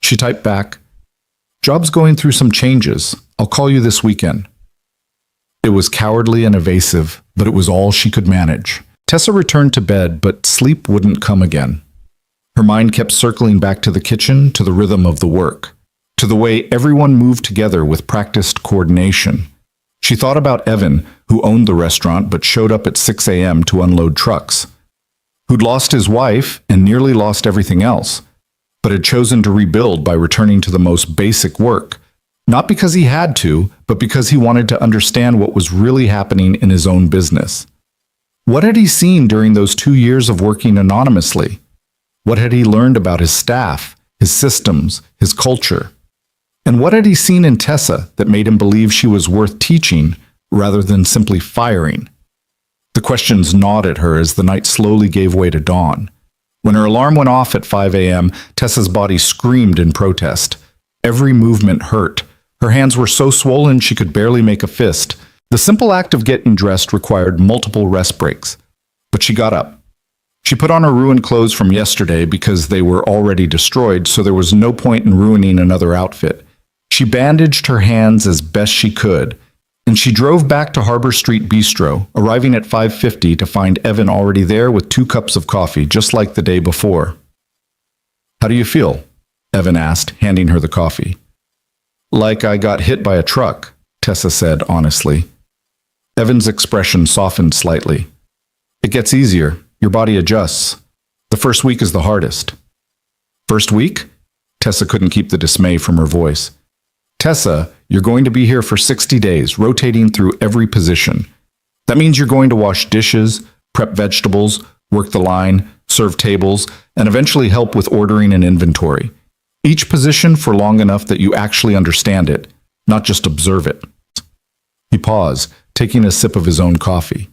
She typed back, "Job's going through some changes. I'll call you this weekend." It was cowardly and evasive, but it was all she could manage. Tessa returned to bed, but sleep wouldn't come again. Her mind kept circling back to the kitchen, to the rhythm of the work, to the way everyone moved together with practiced coordination. She thought about Evan, who owned the restaurant but showed up at 6 a.m. to unload trucks, who'd lost his wife and nearly lost everything else, but had chosen to rebuild by returning to the most basic work, not because he had to, but because he wanted to understand what was really happening in his own business. What had he seen during those 2 years of working anonymously? What had he learned about his staff, his systems, his culture? And what had he seen in Tessa that made him believe she was worth teaching rather than simply firing? The questions gnawed at her as the night slowly gave way to dawn. When her alarm went off at 5 a.m., Tessa's body screamed in protest. Every movement hurt. Her hands were so swollen she could barely make a fist. The simple act of getting dressed required multiple rest breaks. But she got up. She put on her ruined clothes from yesterday because they were already destroyed, so there was no point in ruining another outfit. She bandaged her hands as best she could, and she drove back to Harbor Street Bistro, arriving at 5:50 to find Evan already there with 2 cups of coffee, just like the day before. "How do you feel?" Evan asked, handing her the coffee. "Like I got hit by a truck," Tessa said honestly. Evan's expression softened slightly. "It gets easier. Your body adjusts. The first week is the hardest." "First week?" Tessa couldn't keep the dismay from her voice. "Tessa, you're going to be here for 60 days, rotating through every position. That means you're going to wash dishes, prep vegetables, work the line, serve tables, and eventually help with ordering and inventory. Each position for long enough that you actually understand it, not just observe it." He paused, taking a sip of his own coffee.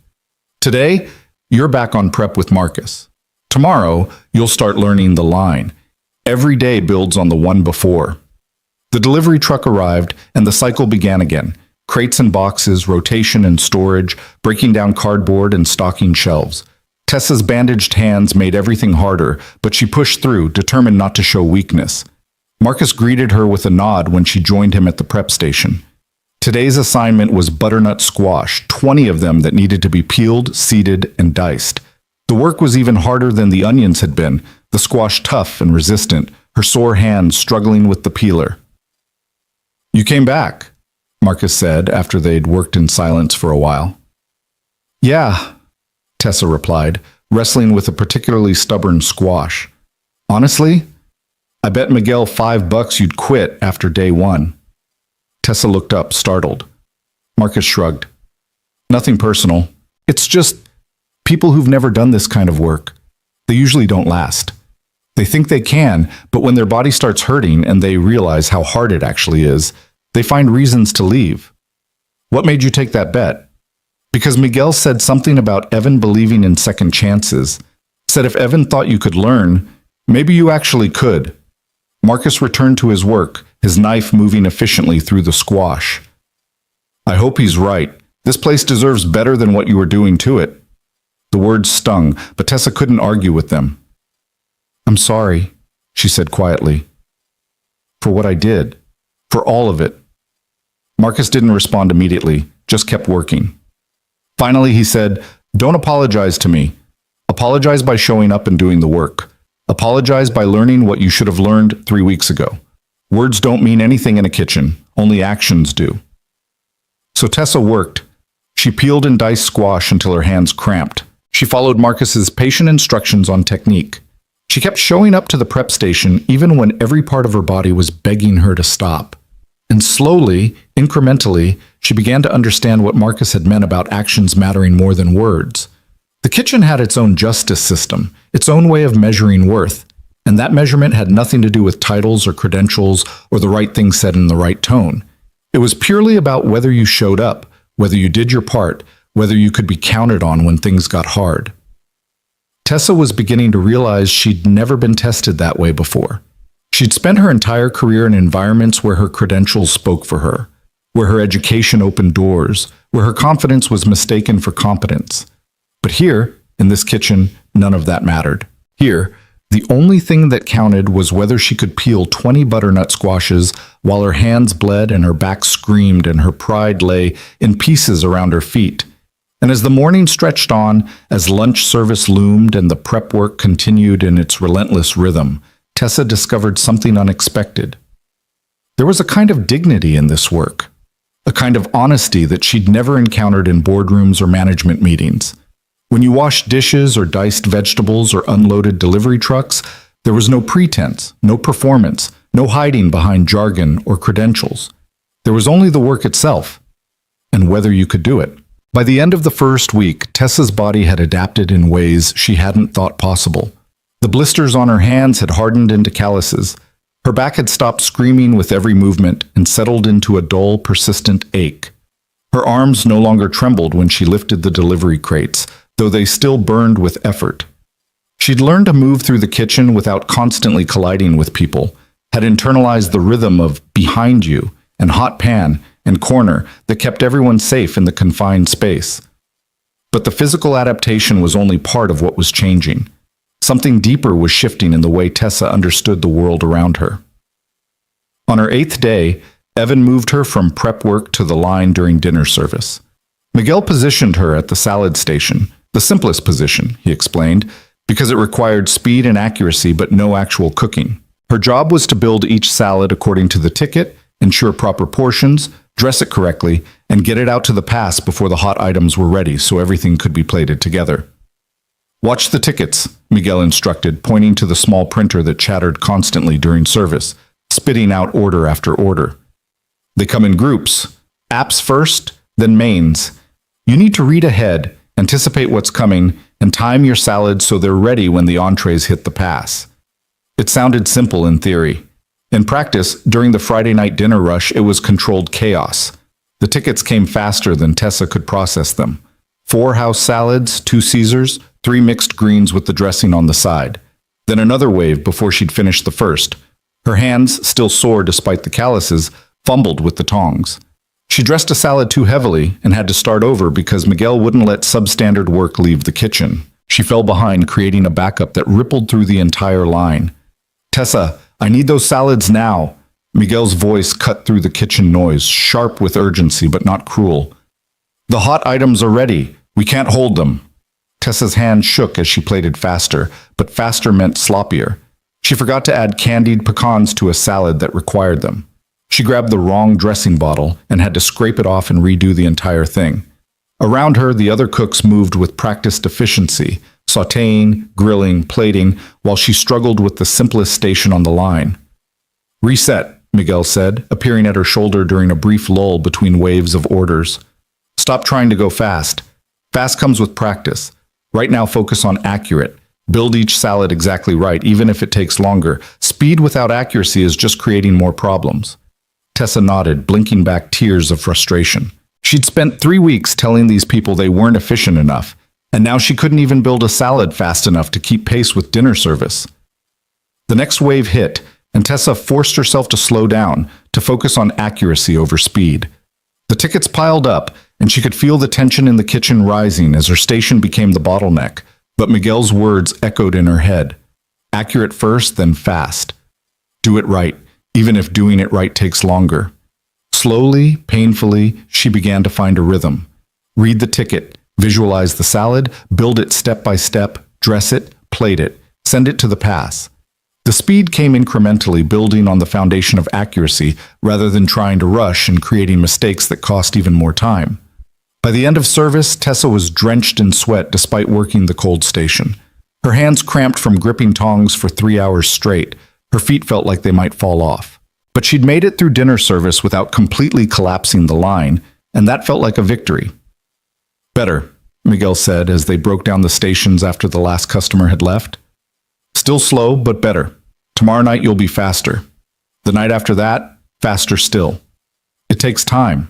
"Today, you're back on prep with Marcus. Tomorrow, you'll start learning the line. Every day builds on the one before." The delivery truck arrived, and the cycle began again. Crates and boxes, rotation and storage, breaking down cardboard and stocking shelves. Tessa's bandaged hands made everything harder, but she pushed through, determined not to show weakness. Marcus greeted her with a nod when she joined him at the prep station. Today's assignment was butternut squash, 20 of them that needed to be peeled, seeded, and diced. The work was even harder than the onions had been, the squash tough and resistant, her sore hands struggling with the peeler. "You came back," Marcus said after they'd worked in silence for a while. "Yeah," Tessa replied, wrestling with a particularly stubborn squash. "Honestly, I bet Miguel $5 you'd quit after day one." Tessa looked up, startled. Marcus shrugged. "Nothing personal. It's just people who've never done this kind of work. They usually don't last. They think they can, but when their body starts hurting and they realize how hard it actually is, they find reasons to leave." "What made you take that bet?" "Because Miguel said something about Evan believing in second chances. Said if Evan thought you could learn, maybe you actually could." Marcus returned to his work, his knife moving efficiently through the squash. "I hope he's right. This place deserves better than what you were doing to it." The words stung, but Tessa couldn't argue with them. "I'm sorry," she said quietly. "For what I did. For all of it." Marcus didn't respond immediately, just kept working. Finally, he said, "Don't apologize to me. Apologize by showing up and doing the work. Apologize by learning what you should have learned 3 weeks ago. Words don't mean anything in a kitchen, only actions do." So Tessa worked. She peeled and diced squash until her hands cramped. She followed Marcus's patient instructions on technique. She kept showing up to the prep station even when every part of her body was begging her to stop. And slowly, incrementally, she began to understand what Marcus had meant about actions mattering more than words. The kitchen had its own justice system, its own way of measuring worth, and that measurement had nothing to do with titles or credentials or the right thing said in the right tone. It was purely about whether you showed up, whether you did your part, whether you could be counted on when things got hard. Tessa was beginning to realize she'd never been tested that way before. She'd spent her entire career in environments where her credentials spoke for her, where her education opened doors, where her confidence was mistaken for competence. But here, in this kitchen, none of that mattered. Here, the only thing that counted was whether she could peel 20 butternut squashes while her hands bled and her back screamed and her pride lay in pieces around her feet. And as the morning stretched on, as lunch service loomed and the prep work continued in its relentless rhythm, Tessa discovered something unexpected. There was a kind of dignity in this work, a kind of honesty that she'd never encountered in boardrooms or management meetings. When you washed dishes or diced vegetables or unloaded delivery trucks, there was no pretense, no performance, no hiding behind jargon or credentials. There was only the work itself, and whether you could do it. By the end of the first week, Tessa's body had adapted in ways she hadn't thought possible. The blisters on her hands had hardened into calluses. Her back had stopped screaming with every movement and settled into a dull, persistent ache. Her arms no longer trembled when she lifted the delivery crates, though they still burned with effort. She'd learned to move through the kitchen without constantly colliding with people, had internalized the rhythm of behind you and hot pan and corner that kept everyone safe in the confined space. But the physical adaptation was only part of what was changing. Something deeper was shifting in the way Tessa understood the world around her. On her 8th day, Evan moved her from prep work to the line during dinner service. Miguel positioned her at the salad station, the simplest position, he explained, because it required speed and accuracy but no actual cooking. Her job was to build each salad according to the ticket, ensure proper portions, dress it correctly, and get it out to the pass before the hot items were ready so everything could be plated together. "Watch the tickets," Miguel instructed, pointing to the small printer that chattered constantly during service, spitting out order after order. "They come in groups. Apps first, then mains. You need to read ahead, anticipate what's coming, and time your salads so they're ready when the entrees hit the pass." It sounded simple in theory. In practice, during the Friday night dinner rush, it was controlled chaos. The tickets came faster than Tessa could process them. 4 house salads, 2 Caesars, 3 mixed greens with the dressing on the side. Then another wave before she'd finished the first. Her hands, still sore despite the calluses, fumbled with the tongs. She dressed a salad too heavily and had to start over because Miguel wouldn't let substandard work leave the kitchen. She fell behind, creating a backup that rippled through the entire line. "Tessa, I need those salads now." Miguel's voice cut through the kitchen noise, sharp with urgency but not cruel. "The hot items are ready. We can't hold them." Tessa's hand shook as she plated faster, but faster meant sloppier. She forgot to add candied pecans to a salad that required them. She grabbed the wrong dressing bottle and had to scrape it off and redo the entire thing. Around her, the other cooks moved with practiced efficiency, sautéing, grilling, plating, while she struggled with the simplest station on the line. "Reset," Miguel said, appearing at her shoulder during a brief lull between waves of orders. "Stop trying to go fast. Fast comes with practice. Right now, focus on accurate. Build each salad exactly right, even if it takes longer. Speed without accuracy is just creating more problems." Tessa nodded, blinking back tears of frustration. She'd spent 3 weeks telling these people they weren't efficient enough, and now she couldn't even build a salad fast enough to keep pace with dinner service. The next wave hit, and Tessa forced herself to slow down, to focus on accuracy over speed. The tickets piled up, and she could feel the tension in the kitchen rising as her station became the bottleneck, but Miguel's words echoed in her head. Accurate first, then fast. Do it right, even if doing it right takes longer. Slowly, painfully, she began to find a rhythm. Read the ticket, visualize the salad, build it step by step, dress it, plate it, send it to the pass. The speed came incrementally, building on the foundation of accuracy rather than trying to rush and creating mistakes that cost even more time. By the end of service, Tessa was drenched in sweat despite working the cold station. Her hands cramped from gripping tongs for 3 hours straight. Her feet felt like they might fall off. But she'd made it through dinner service without completely collapsing the line, and that felt like a victory. "Better," Miguel said as they broke down the stations after the last customer had left. "Still slow, but better. Tomorrow night you'll be faster. The night after that, faster still. It takes time."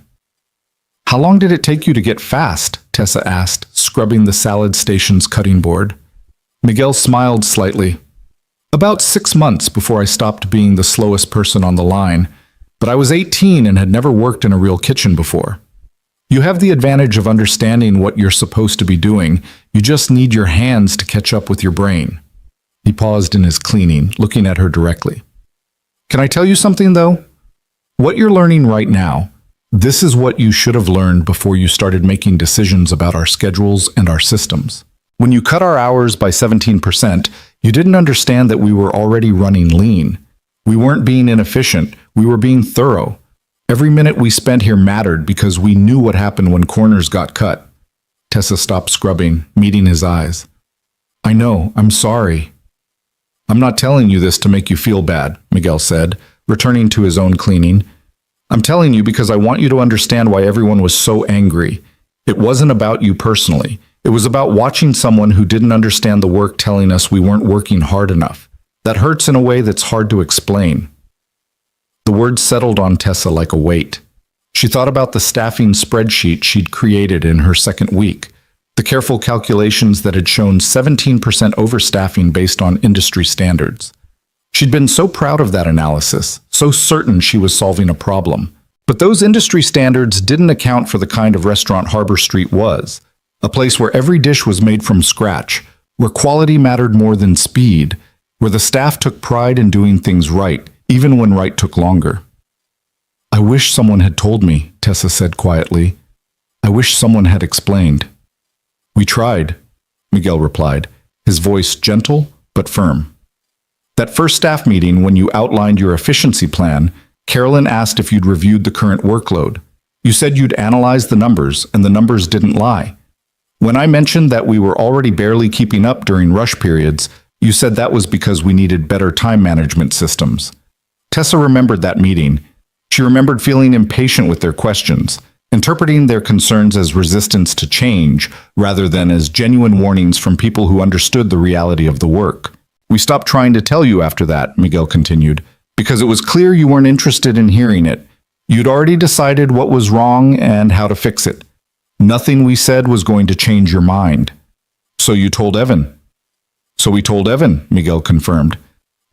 "How long did it take you to get fast?" Tessa asked, scrubbing the salad station's cutting board. Miguel smiled slightly. "About 6 months before I stopped being the slowest person on the line, but I was 18 and had never worked in a real kitchen before. You have the advantage of understanding what you're supposed to be doing. You just need your hands to catch up with your brain." He paused in his cleaning, looking at her directly. "Can I tell you something, though? What you're learning right now, this is what you should have learned before you started making decisions about our schedules and our systems. When you cut our hours by 17%, you didn't understand that we were already running lean. We weren't being inefficient, we were being thorough. Every minute we spent here mattered because we knew what happened when corners got cut." Tessa stopped scrubbing, meeting his eyes. "I know, I'm sorry." "I'm not telling you this to make you feel bad," Miguel said, returning to his own cleaning. "I'm telling you because I want you to understand why everyone was so angry. It wasn't about you personally. It was about watching someone who didn't understand the work telling us we weren't working hard enough. That hurts in a way that's hard to explain." The words settled on Tessa like a weight. She thought about the staffing spreadsheet she'd created in her second week, the careful calculations that had shown 17% overstaffing based on industry standards. She'd been so proud of that analysis, so certain she was solving a problem. But those industry standards didn't account for the kind of restaurant Harbor Street was. A place where every dish was made from scratch, where quality mattered more than speed, where the staff took pride in doing things right, even when right took longer. "I wish someone had told me," Tessa said quietly. "I wish someone had explained." "We tried," Miguel replied, his voice gentle but firm. "That first staff meeting when you outlined your efficiency plan, Carolyn asked if you'd reviewed the current workload. You said you'd analyzed the numbers, and the numbers didn't lie. When I mentioned that we were already barely keeping up during rush periods, you said that was because we needed better time management systems." Tessa remembered that meeting. She remembered feeling impatient with their questions, interpreting their concerns as resistance to change rather than as genuine warnings from people who understood the reality of the work. "We stopped trying to tell you after that," Miguel continued, "because it was clear you weren't interested in hearing it. You'd already decided what was wrong and how to fix it. Nothing we said was going to change your mind. So you told Evan." "So we told Evan," Miguel confirmed.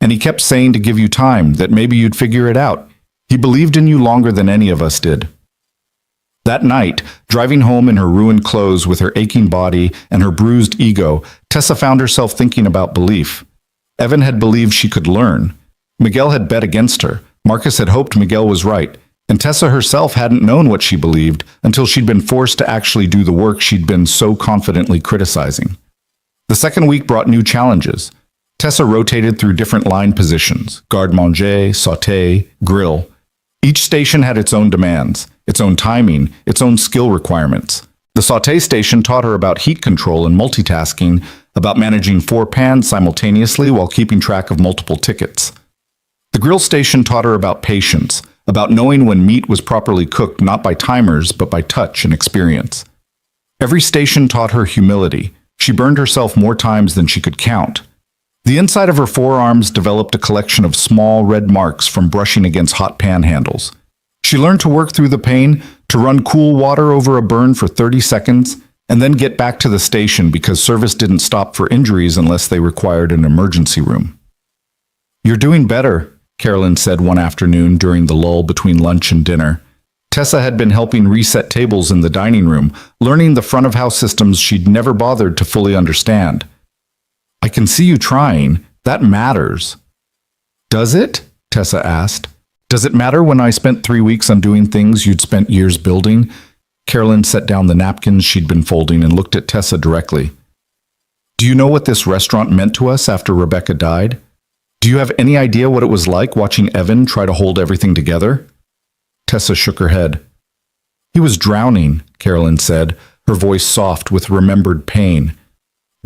And he kept saying to give you time, that maybe you'd figure it out. He believed in you longer than any of us did. That night, driving home in her ruined clothes with her aching body and her bruised ego, Tessa found herself thinking about belief. Evan had believed she could learn. Miguel had bet against her. Marcus had hoped Miguel was right. And Tessa herself hadn't known what she believed until she'd been forced to actually do the work she'd been so confidently criticizing. The second week brought new challenges. Tessa rotated through different line positions: garde-manger, sauté, grill. Each station had its own demands, its own timing, its own skill requirements. The sauté station taught her about heat control and multitasking, about managing 4 pans simultaneously while keeping track of multiple tickets. The grill station taught her about patience, about knowing when meat was properly cooked not by timers but by touch and experience. Every station taught her humility. She burned herself more times than she could count. The inside of her forearms developed a collection of small red marks from brushing against hot pan handles. She learned to work through the pain, to run cool water over a burn for 30 seconds, and then get back to the station because service didn't stop for injuries unless they required an emergency room. "You're doing better," Carolyn said one afternoon during the lull between lunch and dinner. Tessa had been helping reset tables in the dining room, learning the front-of-house systems she'd never bothered to fully understand. "I can see you trying. That matters." "Does it?" Tessa asked. "Does it matter when I spent 3 weeks undoing things you'd spent years building?" Carolyn set down the napkins she'd been folding and looked at Tessa directly. "Do you know what this restaurant meant to us after Rebecca died? Do you have any idea what it was like watching Evan try to hold everything together?" Tessa shook her head. "He was drowning," Carolyn said, her voice soft with remembered pain.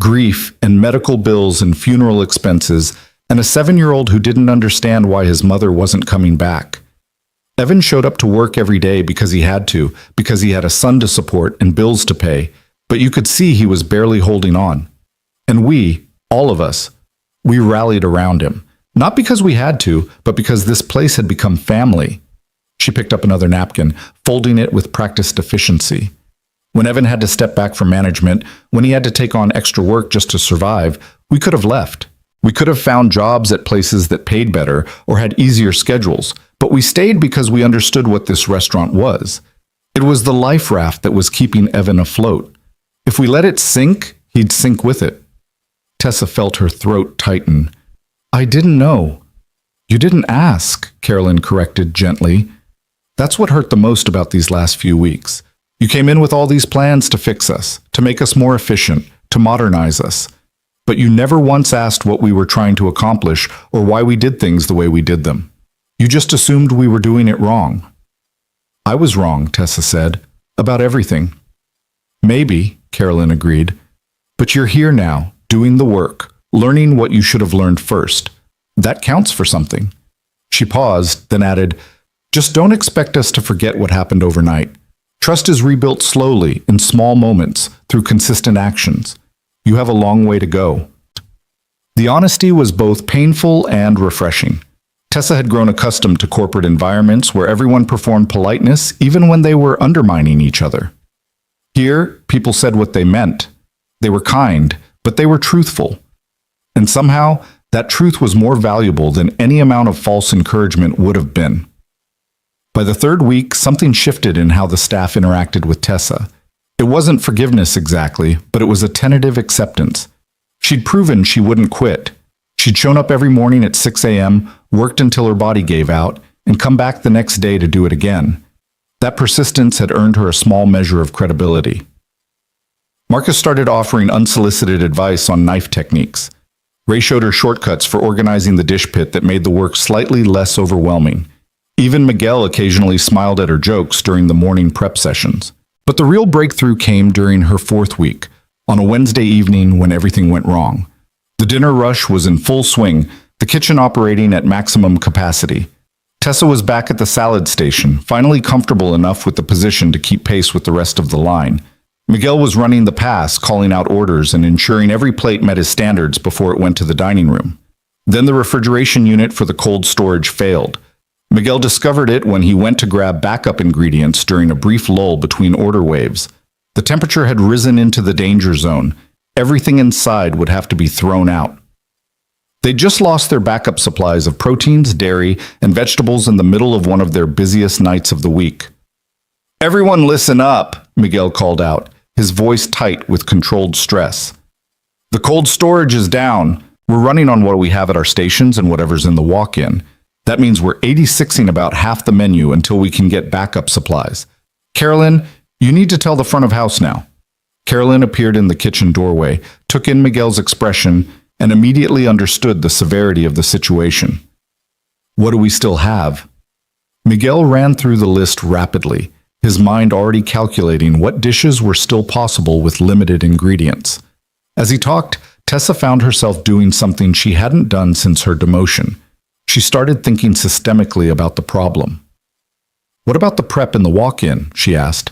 Grief and medical bills and funeral expenses, and a 7-year-old who didn't understand why his mother wasn't coming back. Evan showed up to work every day because he had to, because he had a son to support and bills to pay, but you could see he was barely holding on. And we, all of us, we rallied around him, not because we had to, but because this place had become family. She picked up another napkin, folding it with practiced efficiency. When Evan had to step back from management, when he had to take on extra work just to survive, we could have left. We could have found jobs at places that paid better or had easier schedules, but we stayed because we understood what this restaurant was. It was the life raft that was keeping Evan afloat. If we let it sink, he'd sink with it. Tessa felt her throat tighten. "I didn't know." "You didn't ask," Carolyn corrected gently. "That's what hurt the most about these last few weeks. You came in with all these plans to fix us, to make us more efficient, to modernize us. But you never once asked what we were trying to accomplish or why we did things the way we did them. You just assumed we were doing it wrong." "I was wrong," Tessa said, "about everything." "Maybe," Carolyn agreed. "But you're here now, doing the work, learning what you should have learned first. That counts for something." She paused, then added, "Just don't expect us to forget what happened overnight. Trust is rebuilt slowly, in small moments, through consistent actions. You have a long way to go." The honesty was both painful and refreshing. Tessa had grown accustomed to corporate environments where everyone performed politeness even when they were undermining each other. Here, people said what they meant. They were kind, but they were truthful. And somehow, that truth was more valuable than any amount of false encouragement would have been. By the third week, something shifted in how the staff interacted with Tessa. It wasn't forgiveness exactly, but it was a tentative acceptance. She'd proven she wouldn't quit. She'd shown up every morning at 6 a.m., worked until her body gave out, and come back the next day to do it again. That persistence had earned her a small measure of credibility. Marcus started offering unsolicited advice on knife techniques. Ray showed her shortcuts for organizing the dish pit that made the work slightly less overwhelming. Even Miguel occasionally smiled at her jokes during the morning prep sessions. But the real breakthrough came during her 4th week, on a Wednesday evening when everything went wrong. The dinner rush was in full swing, the kitchen operating at maximum capacity. Tessa was back at the salad station, finally comfortable enough with the position to keep pace with the rest of the line. Miguel was running the pass, calling out orders and ensuring every plate met his standards before it went to the dining room. Then the refrigeration unit for the cold storage failed. Miguel discovered it when he went to grab backup ingredients during a brief lull between order waves. The temperature had risen into the danger zone. Everything inside would have to be thrown out. They just lost their backup supplies of proteins, dairy, and vegetables in the middle of one of their busiest nights of the week. "Everyone listen up," Miguel called out, his voice tight with controlled stress. "The cold storage is down. We're running on what we have at our stations and whatever's in the walk-in. That means we're 86ing about half the menu until we can get backup supplies. Carolyn, you need to tell the front of house now." Carolyn appeared in the kitchen doorway, took in Miguel's expression, and immediately understood the severity of the situation. "What do we still have?" Miguel ran through the list rapidly, his mind already calculating what dishes were still possible with limited ingredients. As he talked, Tessa found herself doing something she hadn't done since her demotion. She started thinking systemically about the problem. "What about the prep in the walk-in?" she asked.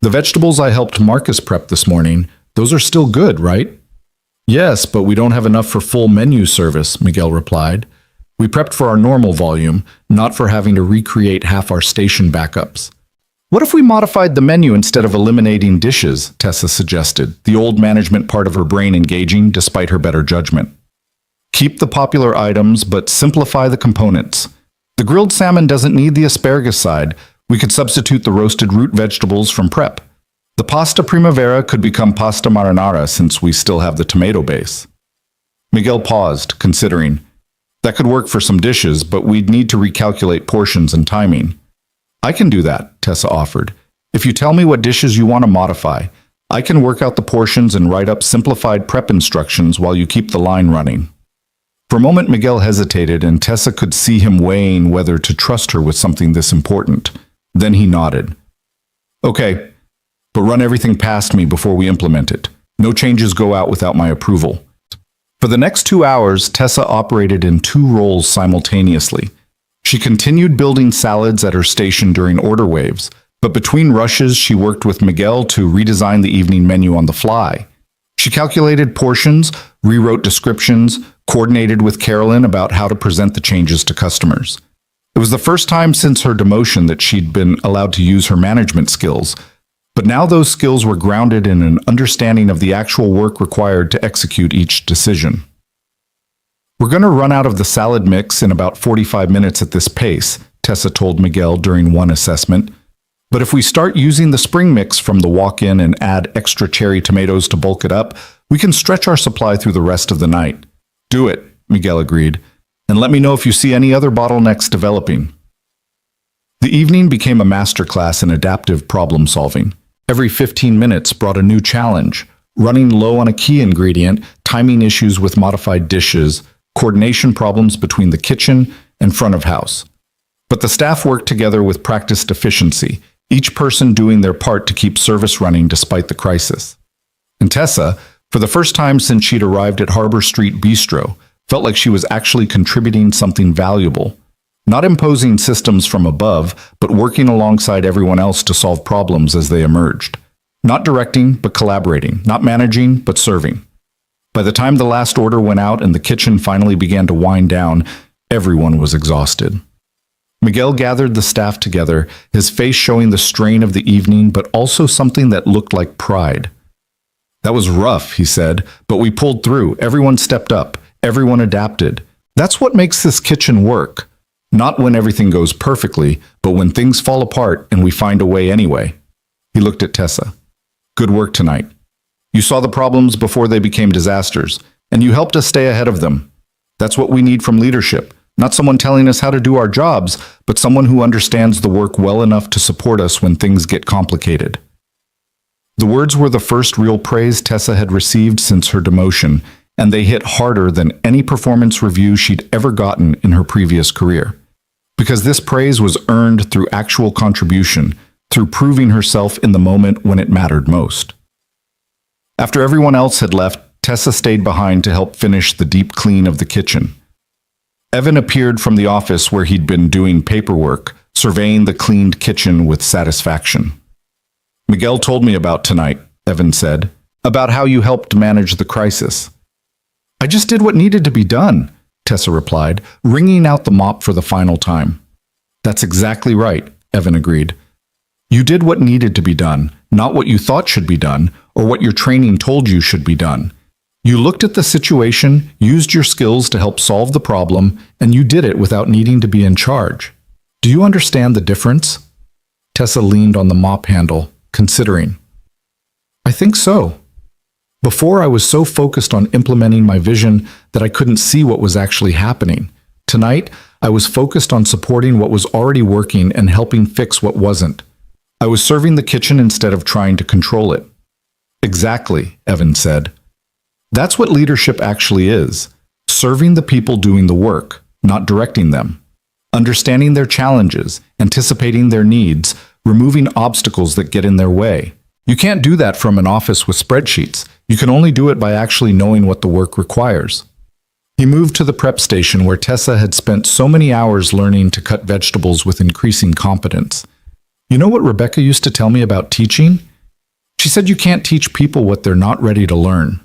"The vegetables I helped Marcus prep this morning, those are still good, right?" "Yes, but we don't have enough for full menu service," Miguel replied. "We prepped for our normal volume, not for having to recreate half our station backups." "What if we modified the menu instead of eliminating dishes?" Tessa suggested, the old management part of her brain engaging despite her better judgment. "Keep the popular items, but simplify the components. The grilled salmon doesn't need the asparagus side. We could substitute the roasted root vegetables from prep. The pasta primavera could become pasta marinara since we still have the tomato base." Miguel paused, considering. That could work for some dishes, but we'd need to recalculate portions and timing. "I can do that," Tessa offered. "If you tell me what dishes you want to modify, I can work out the portions and write up simplified prep instructions while you keep the line running." For a moment, Miguel hesitated, and Tessa could see him weighing whether to trust her with something this important. Then he nodded. "Okay, but run everything past me before we implement it. No changes go out without my approval." For the next 2 hours, Tessa operated in 2 roles simultaneously. She continued building salads at her station during order waves, but between rushes she worked with Miguel to redesign the evening menu on the fly. She calculated portions, rewrote descriptions, coordinated with Carolyn about how to present the changes to customers. It was the first time since her demotion that she'd been allowed to use her management skills, but now those skills were grounded in an understanding of the actual work required to execute each decision. "We're going to run out of the salad mix in about 45 minutes at this pace," Tessa told Miguel during one assessment. "But if we start using the spring mix from the walk-in and add extra cherry tomatoes to bulk it up, we can stretch our supply through the rest of the night." "Do it," Miguel agreed, "and let me know if you see any other bottlenecks developing." The evening became a masterclass in adaptive problem-solving. Every 15 minutes brought a new challenge: running low on a key ingredient, timing issues with modified dishes, coordination problems between the kitchen and front of house. But the staff worked together with practiced efficiency, each person doing their part to keep service running despite the crisis. And Tessa, for the first time since she'd arrived at Harbor Street Bistro, felt like she was actually contributing something valuable. Not imposing systems from above, but working alongside everyone else to solve problems as they emerged. Not directing, but collaborating. Not managing, but serving. By the time the last order went out and the kitchen finally began to wind down, everyone was exhausted. Miguel gathered the staff together, his face showing the strain of the evening, but also something that looked like pride. "That was rough," he said, "but we pulled through. Everyone stepped up. Everyone adapted. That's what makes this kitchen work. Not when everything goes perfectly, but when things fall apart and we find a way anyway." He looked at Tessa. "Good work tonight. You saw the problems before they became disasters, and you helped us stay ahead of them. That's what we need from leadership. Not someone telling us how to do our jobs, but someone who understands the work well enough to support us when things get complicated." The words were the first real praise Tessa had received since her demotion, and they hit harder than any performance review she'd ever gotten in her previous career. Because this praise was earned through actual contribution, through proving herself in the moment when it mattered most. After everyone else had left, Tessa stayed behind to help finish the deep clean of the kitchen. Evan appeared from the office where he'd been doing paperwork, surveying the cleaned kitchen with satisfaction. "Miguel told me about tonight," Evan said, "about how you helped manage the crisis." "I just did what needed to be done," Tessa replied, wringing out the mop for the final time. "That's exactly right," Evan agreed. "You did what needed to be done, not what you thought should be done, or what your training told you should be done. You looked at the situation, used your skills to help solve the problem, and you did it without needing to be in charge. Do you understand the difference? Tessa leaned on the mop handle, considering. I think so. Before, I was so focused on implementing my vision that I couldn't see what was actually happening. Tonight, I was focused on supporting what was already working and helping fix what wasn't. I was serving the kitchen instead of trying to control it. Exactly, Evan said. That's what leadership actually is. Serving the people doing the work, not directing them. Understanding their challenges, anticipating their needs, removing obstacles that get in their way. You can't do that from an office with spreadsheets. You can only do it by actually knowing what the work requires. He moved to the prep station where Tessa had spent so many hours learning to cut vegetables with increasing competence. You know what Rebecca used to tell me about teaching? She said you can't teach people what they're not ready to learn.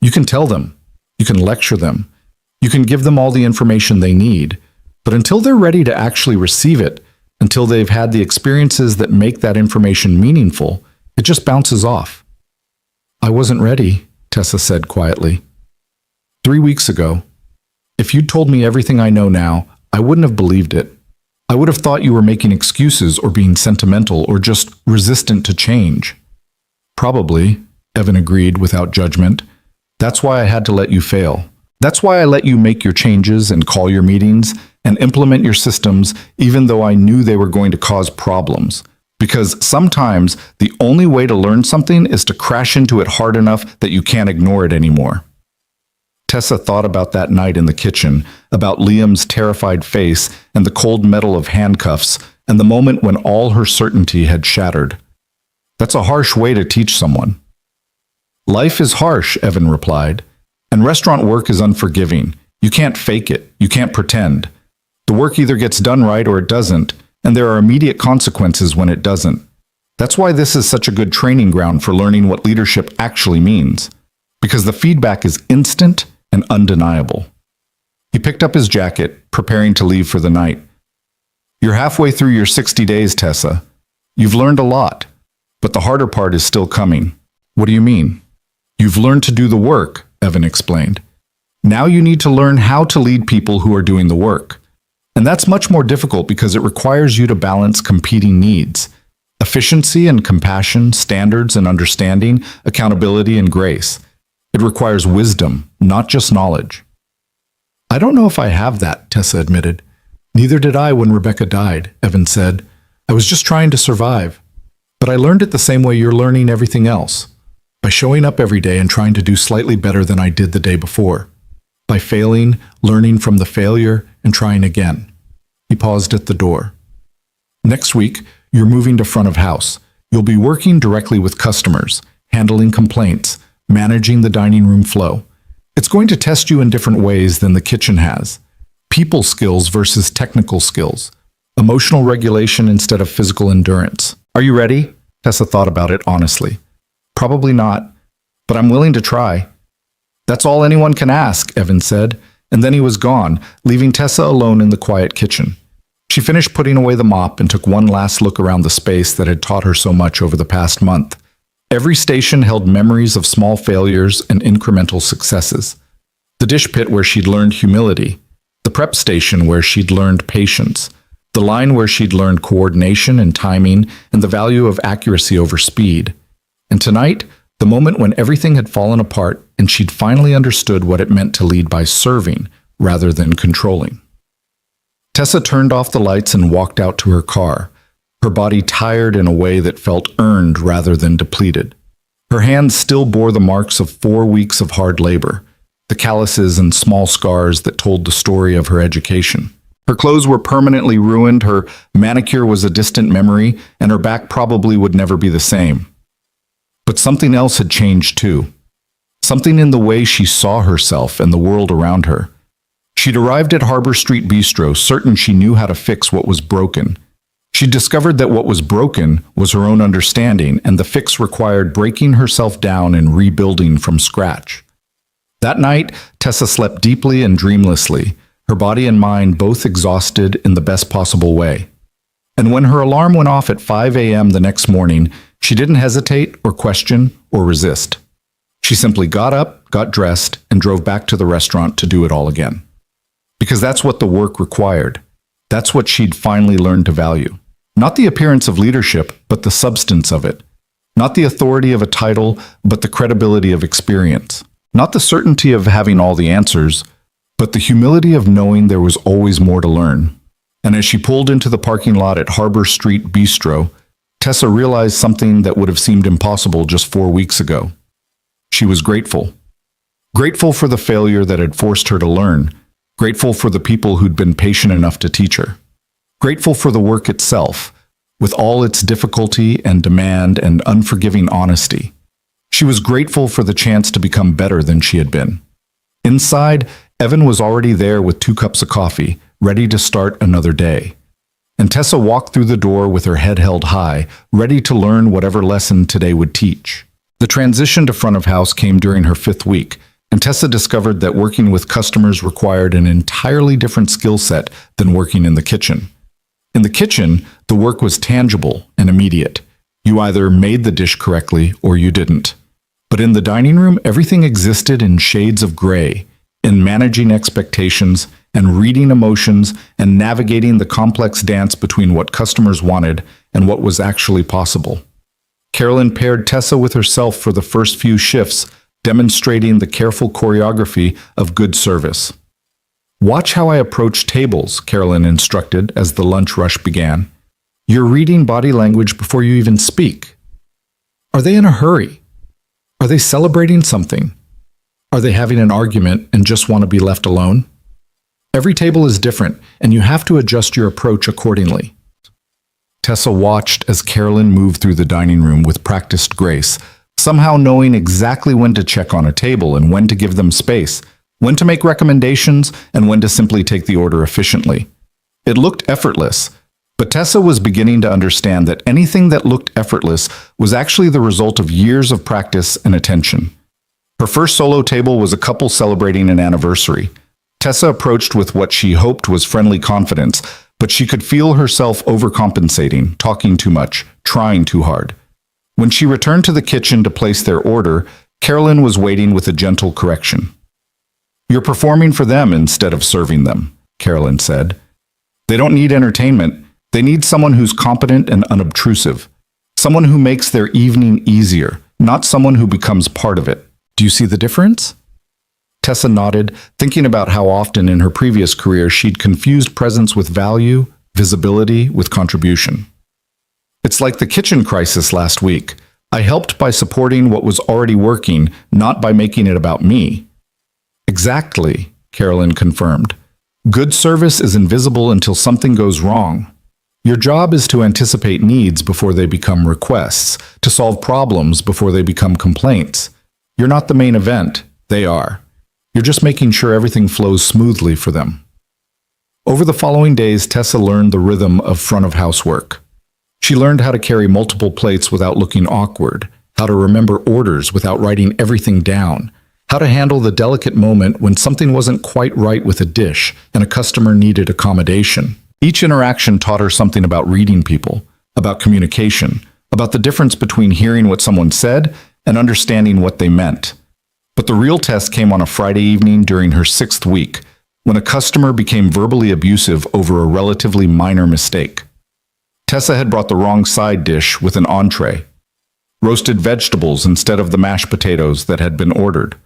You can tell them. You can lecture them. You can give them all the information they need. But until they're ready to actually receive it, until they've had the experiences that make that information meaningful, it just bounces off. I wasn't ready, Tessa said quietly. 3 weeks ago. If you'd told me everything I know now, I wouldn't have believed it. I would have thought you were making excuses or being sentimental or just resistant to change. Probably, Evan agreed without judgment. That's why I had to let you fail. That's why I let you make your changes and call your meetings and implement your systems even though I knew they were going to cause problems. Because sometimes the only way to learn something is to crash into it hard enough that you can't ignore it anymore. Tessa thought about that night in the kitchen, about Liam's terrified face and the cold metal of handcuffs, and the moment when all her certainty had shattered. That's a harsh way to teach someone. Life is harsh, Evan replied, and restaurant work is unforgiving. You can't fake it. You can't pretend. The work either gets done right or it doesn't, and there are immediate consequences when it doesn't. That's why this is such a good training ground for learning what leadership actually means, because the feedback is instant and undeniable. He picked up his jacket, preparing to leave for the night. You're halfway through your 60 days, Tessa. You've learned a lot, but the harder part is still coming. What do you mean? You've learned to do the work, Evan explained. Now you need to learn how to lead people who are doing the work. And that's much more difficult because it requires you to balance competing needs. Efficiency and compassion, standards and understanding, accountability and grace. It requires wisdom, not just knowledge. I don't know if I have that, Tessa admitted. Neither did I when Rebecca died, Evan said. I was just trying to survive. But I learned it the same way you're learning everything else. By showing up every day and trying to do slightly better than I did the day before. By failing, learning from the failure, and trying again. He paused at the door. Next week, you're moving to front of house. You'll be working directly with customers, handling complaints, managing the dining room flow. It's going to test you in different ways than the kitchen has. People skills versus technical skills. Emotional regulation instead of physical endurance. Are you ready? Tessa thought about it honestly. Probably not, but I'm willing to try. That's all anyone can ask, Evan said, and then he was gone, leaving Tessa alone in the quiet kitchen. She finished putting away the mop and took one last look around the space that had taught her so much over the past month. Every station held memories of small failures and incremental successes. The dish pit where she'd learned humility, the prep station where she'd learned patience, the line where she'd learned coordination and timing and the value of accuracy over speed. And tonight, the moment when everything had fallen apart and she'd finally understood what it meant to lead by serving rather than controlling. Tessa turned off the lights and walked out to her car, her body tired in a way that felt earned rather than depleted. Her hands still bore the marks of 4 weeks of hard labor, the calluses and small scars that told the story of her education. Her clothes were permanently ruined, her manicure was a distant memory, and her back probably would never be the same. But something else had changed too. Something in the way she saw herself and the world around her. She'd arrived at Harbor Street Bistro, certain she knew how to fix what was broken. She discovered that what was broken was her own understanding, and the fix required breaking herself down and rebuilding from scratch. That night, Tessa slept deeply and dreamlessly, her body and mind both exhausted in the best possible way. And when her alarm went off at 5 a.m. the next morning, she didn't hesitate or question or resist. She simply got up, got dressed, and drove back to the restaurant to do it all again. Because that's what the work required. That's what she'd finally learned to value. Not the appearance of leadership, but the substance of it. Not the authority of a title, but the credibility of experience. Not the certainty of having all the answers, but the humility of knowing there was always more to learn. And as she pulled into the parking lot at Harbor Street Bistro, Tessa realized something that would have seemed impossible just 4 weeks ago. She was grateful. Grateful for the failure that had forced her to learn. Grateful for the people who'd been patient enough to teach her. Grateful for the work itself, with all its difficulty and demand and unforgiving honesty. She was grateful for the chance to become better than she had been. Inside, Evan was already there with 2 cups of coffee, ready to start another day. And Tessa walked through the door with her head held high, ready to learn whatever lesson today would teach. The transition to front of house came during her 5th week, and Tessa discovered that working with customers required an entirely different skill set than working in the kitchen. In the kitchen, the work was tangible and immediate. You either made the dish correctly or you didn't. But in the dining room, everything existed in shades of gray, in managing expectations and reading emotions and navigating the complex dance between what customers wanted and what was actually possible. Carolyn paired Tessa with herself for the first few shifts, demonstrating the careful choreography of good service. "Watch how I approach tables," Carolyn instructed as the lunch rush began. "You're reading body language before you even speak. Are they in a hurry? Are they celebrating something? Are they having an argument and just want to be left alone? Every table is different, and you have to adjust your approach accordingly." Tessa watched as Carolyn moved through the dining room with practiced grace, somehow knowing exactly when to check on a table and when to give them space, when to make recommendations, and when to simply take the order efficiently. It looked effortless, but Tessa was beginning to understand that anything that looked effortless was actually the result of years of practice and attention. Her first solo table was a couple celebrating an anniversary. Tessa approached with what she hoped was friendly confidence, but she could feel herself overcompensating, talking too much, trying too hard. When she returned to the kitchen to place their order, Carolyn was waiting with a gentle correction. "You're performing for them instead of serving them," Carolyn said. "They don't need entertainment. They need someone who's competent and unobtrusive. Someone who makes their evening easier, not someone who becomes part of it. Do you see the difference?" Tessa nodded, thinking about how often in her previous career she'd confused presence with value, visibility with contribution. "It's like the kitchen crisis last week. I helped by supporting what was already working, not by making it about me." "Exactly," Carolyn confirmed. "Good service is invisible until something goes wrong. Your job is to anticipate needs before they become requests, to solve problems before they become complaints. You're not the main event, they are. You're just making sure everything flows smoothly for them." Over the following days, Tessa learned the rhythm of front-of-house work. She learned how to carry multiple plates without looking awkward, how to remember orders without writing everything down, how to handle the delicate moment when something wasn't quite right with a dish and a customer needed accommodation. Each interaction taught her something about reading people, about communication, about the difference between hearing what someone said and understanding what they meant. But the real test came on a Friday evening during her 6th week, when a customer became verbally abusive over a relatively minor mistake. Tessa had brought the wrong side dish with an entree, roasted vegetables instead of the mashed potatoes that had been ordered.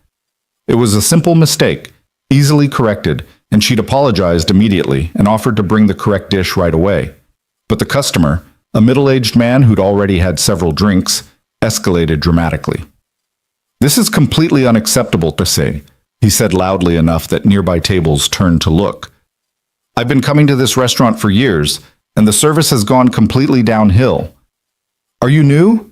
It was a simple mistake, easily corrected, and she'd apologized immediately and offered to bring the correct dish right away. But the customer, a middle-aged man who'd already had several drinks, escalated dramatically. "This is completely unacceptable, Tessa," he said loudly enough that nearby tables turned to look. "I've been coming to this restaurant for years, and the service has gone completely downhill. Are you new?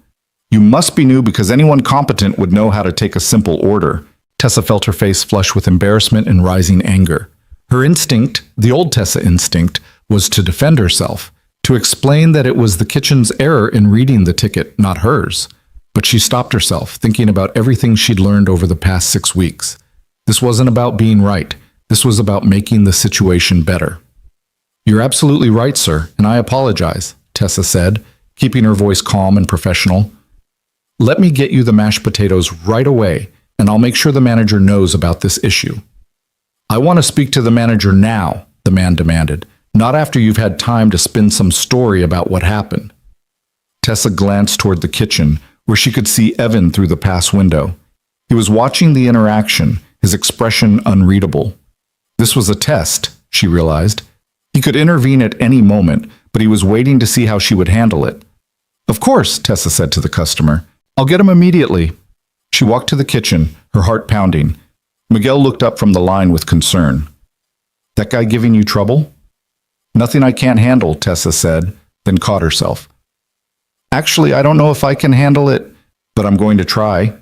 You must be new because anyone competent would know how to take a simple order." Tessa felt her face flush with embarrassment and rising anger. Her instinct, the old Tessa instinct, was to defend herself, to explain that it was the kitchen's error in reading the ticket, not hers. But she stopped herself, thinking about everything she'd learned over the past 6 weeks. This wasn't about being right. This was about making the situation better. "You're absolutely right, sir, and I apologize," Tessa said, keeping her voice calm and professional. Let me get you the mashed potatoes right away, and I'll make sure the manager knows about this issue. I want to speak to the manager now, the man demanded, not after you've had time to spin some story about what happened. Tessa glanced toward the kitchen, where she could see Evan through the pass window. He was watching the interaction, his expression unreadable. This was a test, she realized. He could intervene at any moment, but he was waiting to see how she would handle it. Of course, Tessa said to the customer. I'll get him immediately. She walked to the kitchen, her heart pounding. Miguel looked up from the line with concern. That guy giving you trouble? Nothing I can't handle, Tessa said, then caught herself. Actually, I don't know if I can handle it, but I'm going to try.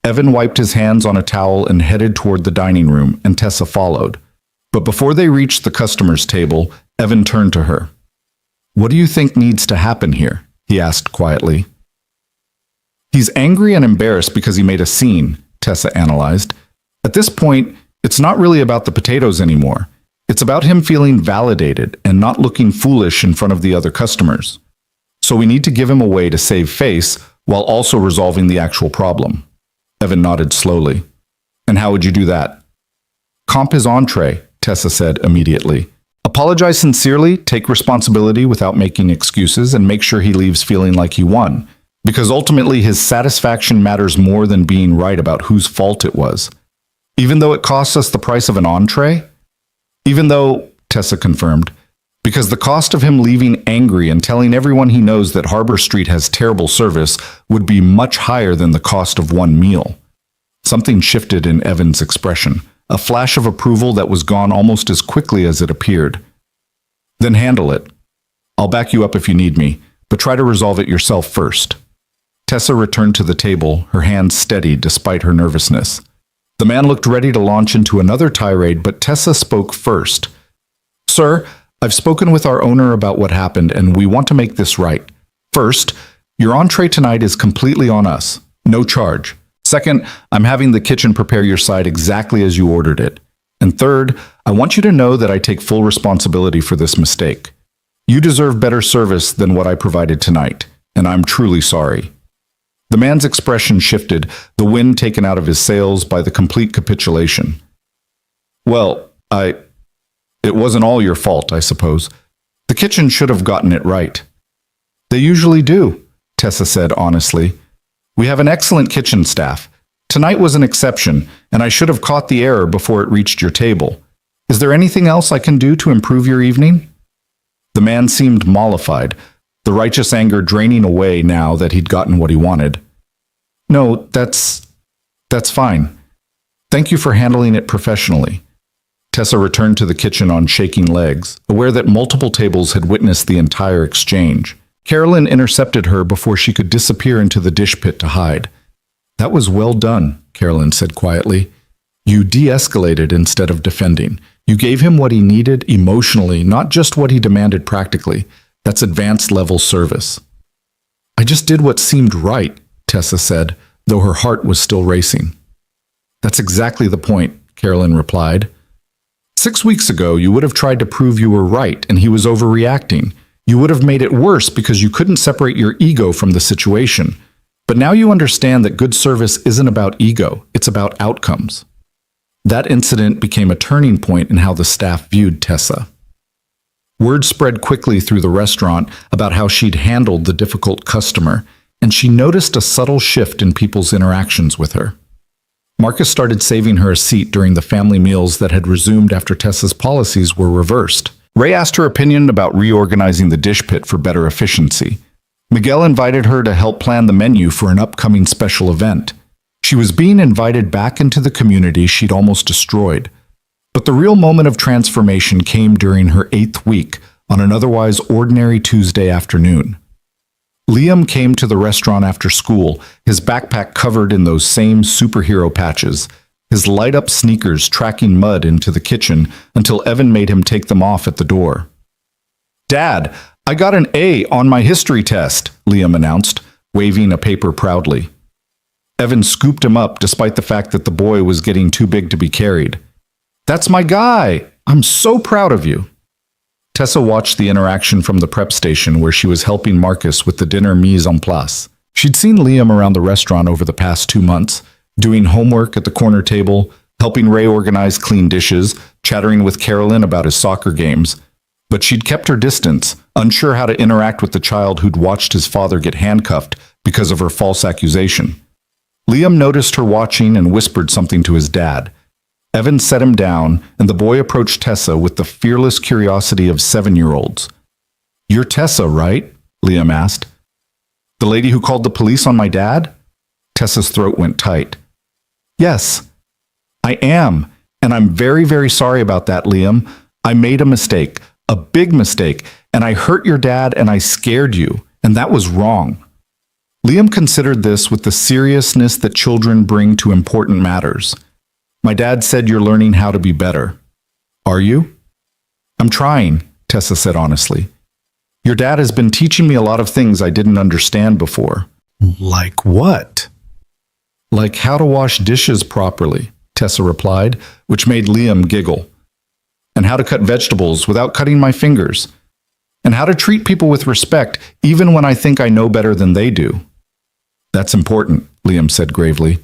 Evan wiped his hands on a towel and headed toward the dining room, and Tessa followed. But before they reached the customer's table, Evan turned to her. What do you think needs to happen here? He asked quietly. He's angry and embarrassed because he made a scene, Tessa analyzed. At this point, it's not really about the potatoes anymore. It's about him feeling validated and not looking foolish in front of the other customers. So we need to give him a way to save face while also resolving the actual problem. Evan nodded slowly. And how would you do that? Comp his entree, Tessa said immediately. Apologize sincerely, take responsibility without making excuses, and make sure he leaves feeling like he won. Because ultimately his satisfaction matters more than being right about whose fault it was. Even though it costs us the price of an entree? Even though, Tessa confirmed, because the cost of him leaving angry and telling everyone he knows that Harbor Street has terrible service would be much higher than the cost of one meal. Something shifted in Evan's expression, a flash of approval that was gone almost as quickly as it appeared. Then handle it. I'll back you up if you need me, but try to resolve it yourself first. Tessa returned to the table, her hands steady despite her nervousness. The man looked ready to launch into another tirade, but Tessa spoke first. Sir, I've spoken with our owner about what happened, and we want to make this right. First, your entree tonight is completely on us. No charge. Second, I'm having the kitchen prepare your side exactly as you ordered it. And third, I want you to know that I take full responsibility for this mistake. You deserve better service than what I provided tonight, and I'm truly sorry. The man's expression shifted, the wind taken out of his sails by the complete capitulation. Well, it wasn't all your fault, I suppose. The kitchen should have gotten it right. They usually do, Tessa said honestly. We have an excellent kitchen staff. Tonight was an exception, and I should have caught the error before it reached your table. Is there anything else I can do to improve your evening? The man seemed mollified, the righteous anger draining away now that he'd gotten what he wanted. No, that's fine. Thank you for handling it professionally. Tessa returned to the kitchen on shaking legs, aware that multiple tables had witnessed the entire exchange. Carolyn intercepted her before she could disappear into the dish pit to hide. That was well done, Carolyn said quietly. You de-escalated instead of defending. You gave him what he needed emotionally, not just what he demanded practically. That's advanced level service. I just did what seemed right, Tessa said, though her heart was still racing. That's exactly the point, Carolyn replied. 6 weeks ago, you would have tried to prove you were right and he was overreacting. You would have made it worse because you couldn't separate your ego from the situation. But now you understand that good service isn't about ego, it's about outcomes. That incident became a turning point in how the staff viewed Tessa. Word spread quickly through the restaurant about how she'd handled the difficult customer, and she noticed a subtle shift in people's interactions with her. Marcus started saving her a seat during the family meals that had resumed after Tessa's policies were reversed. Ray asked her opinion about reorganizing the dish pit for better efficiency. Miguel invited her to help plan the menu for an upcoming special event. She was being invited back into the community she'd almost destroyed. But the real moment of transformation came during her 8th week, on an otherwise ordinary Tuesday afternoon. Liam came to the restaurant after school, his backpack covered in those same superhero patches, his light-up sneakers tracking mud into the kitchen until Evan made him take them off at the door. Dad, I got an A on my history test, Liam announced, waving a paper proudly. Evan scooped him up despite the fact that the boy was getting too big to be carried. That's my guy! I'm so proud of you! Tessa watched the interaction from the prep station where she was helping Marcus with the dinner mise en place. She'd seen Liam around the restaurant over the past 2 months, doing homework at the corner table, helping Ray organize clean dishes, chattering with Carolyn about his soccer games. But she'd kept her distance, unsure how to interact with the child who'd watched his father get handcuffed because of her false accusation. Liam noticed her watching and whispered something to his dad. Evan set him down, and the boy approached Tessa with the fearless curiosity of 7-year-olds. "You're Tessa, right?" Liam asked. "The lady who called the police on my dad?" Tessa's throat went tight. "Yes, I am, and I'm very, very sorry about that, Liam. I made a mistake, a big mistake, and I hurt your dad and I scared you, and that was wrong." Liam considered this with the seriousness that children bring to important matters. "My dad said you're learning how to be better. Are you?" "I'm trying," Tessa said honestly. "Your dad has been teaching me a lot of things I didn't understand before." "Like what?" "Like how to wash dishes properly," Tessa replied, which made Liam giggle. "And how to cut vegetables without cutting my fingers. And how to treat people with respect even when I think I know better than they do." "That's important," Liam said gravely.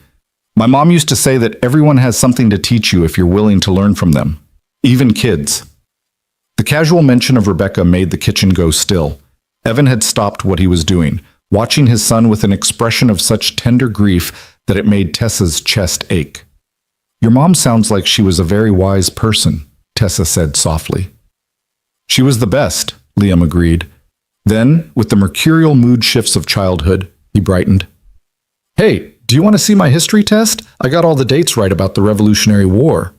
"My mom used to say that everyone has something to teach you if you're willing to learn from them, even kids." The casual mention of Rebecca made the kitchen go still. Evan had stopped what he was doing, watching his son with an expression of such tender grief that it made Tessa's chest ache. "Your mom sounds like she was a very wise person," Tessa said softly. "She was the best," Liam agreed. Then, with the mercurial mood shifts of childhood, he brightened. "Hey, do you want to see my history test? I got all the dates right about the Revolutionary War."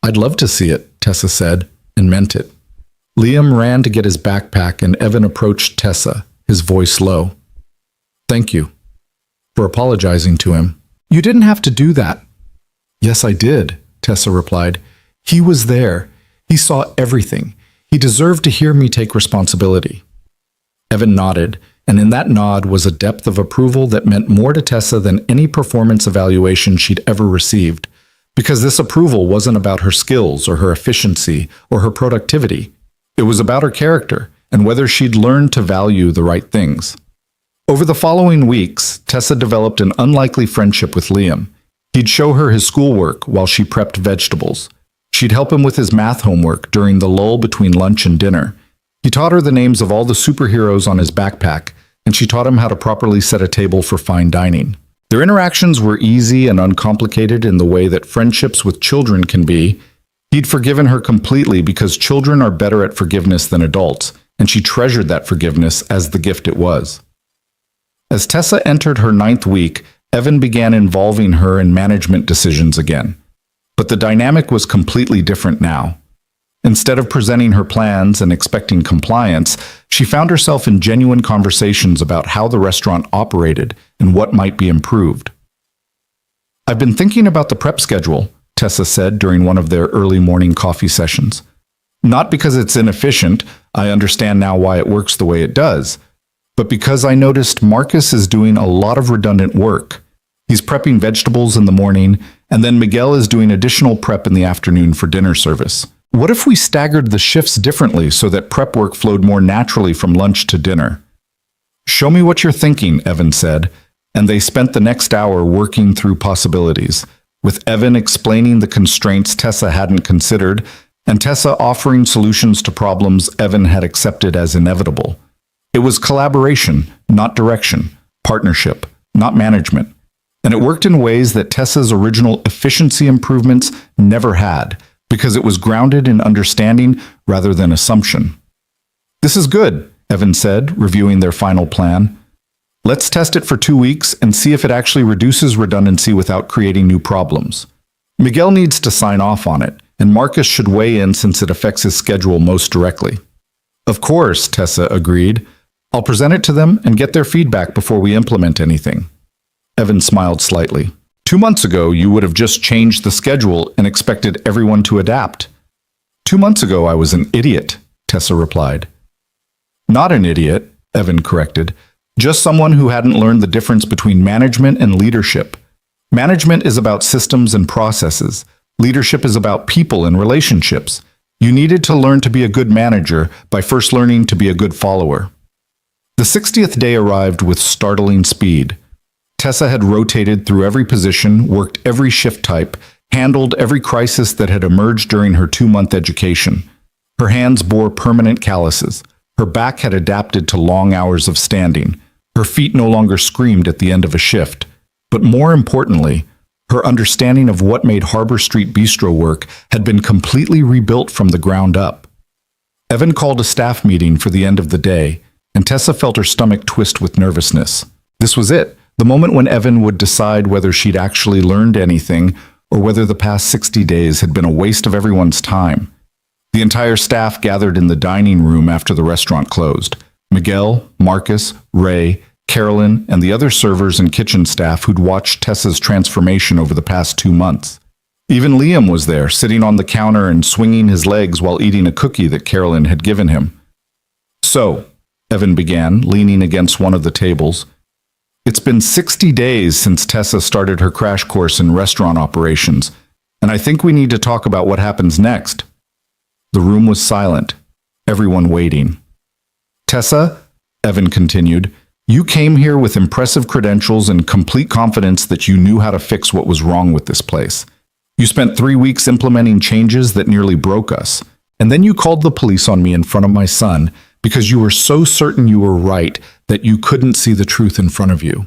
"I'd love to see it," Tessa said, and meant it. Liam ran to get his backpack, and Evan approached Tessa, his voice low. "Thank you for apologizing to him." "You didn't have to do that." "Yes, I did," Tessa replied. "He was there. He saw everything. He deserved to hear me take responsibility." Evan nodded, and in that nod was a depth of approval that meant more to Tessa than any performance evaluation she'd ever received, because this approval wasn't about her skills or her efficiency or her productivity. It was about her character and whether she'd learned to value the right things. Over the following weeks, Tessa developed an unlikely friendship with Liam. He'd show her his schoolwork while she prepped vegetables. She'd help him with his math homework during the lull between lunch and dinner. He taught her the names of all the superheroes on his backpack, and she taught him how to properly set a table for fine dining. Their interactions were easy and uncomplicated in the way that friendships with children can be. He'd forgiven her completely because children are better at forgiveness than adults, and she treasured that forgiveness as the gift it was. As Tessa entered her 9th week, Evan began involving her in management decisions again. But the dynamic was completely different now. Instead of presenting her plans and expecting compliance, she found herself in genuine conversations about how the restaurant operated and what might be improved. "I've been thinking about the prep schedule," Tessa said during one of their early morning coffee sessions. "Not because it's inefficient, I understand now why it works the way it does, but because I noticed Marcus is doing a lot of redundant work. He's prepping vegetables in the morning, and then Miguel is doing additional prep in the afternoon for dinner service. What if we staggered the shifts differently so that prep work flowed more naturally from lunch to dinner?" "Show me what you're thinking," Evan said, and they spent the next hour working through possibilities, with Evan explaining the constraints Tessa hadn't considered, and Tessa offering solutions to problems Evan had accepted as inevitable. It was collaboration, not direction, partnership, not management, and it worked in ways that Tessa's original efficiency improvements never had, because it was grounded in understanding rather than assumption. "This is good," Evan said, reviewing their final plan. "Let's test it for 2 weeks and see if it actually reduces redundancy without creating new problems. Miguel needs to sign off on it, and Marcus should weigh in since it affects his schedule most directly." "Of course," Tessa agreed. "I'll present it to them and get their feedback before we implement anything." Evan smiled slightly. 2 months ago, you would have just changed the schedule and expected everyone to adapt." 2 months ago, I was an idiot," Tessa replied. "Not an idiot," Evan corrected. "Just someone who hadn't learned the difference between management and leadership. Management is about systems and processes. Leadership is about people and relationships. You needed to learn to be a good manager by first learning to be a good follower." The 60th day arrived with startling speed. Tessa had rotated through every position, worked every shift type, handled every crisis that had emerged during her 2-month education. Her hands bore permanent calluses. Her back had adapted to long hours of standing. Her feet no longer screamed at the end of a shift. But more importantly, her understanding of what made Harbor Street Bistro work had been completely rebuilt from the ground up. Evan called a staff meeting for the end of the day, and Tessa felt her stomach twist with nervousness. This was it, the moment when Evan would decide whether she'd actually learned anything or whether the past 60 days had been a waste of everyone's time. The entire staff gathered in the dining room after the restaurant closed. Miguel, Marcus, Ray, Carolyn, and the other servers and kitchen staff who'd watched Tessa's transformation over the past 2 months. Even Liam was there, sitting on the counter and swinging his legs while eating a cookie that Carolyn had given him. "So," Evan began, leaning against one of the tables, "it's been 60 days since Tessa started her crash course in restaurant operations, and I think we need to talk about what happens next." The room was silent, everyone waiting. "Tessa," Evan continued, "you came here with impressive credentials and complete confidence that you knew how to fix what was wrong with this place. You spent 3 weeks implementing changes that nearly broke us, and then you called the police on me in front of my son because you were so certain you were right that you couldn't see the truth in front of you."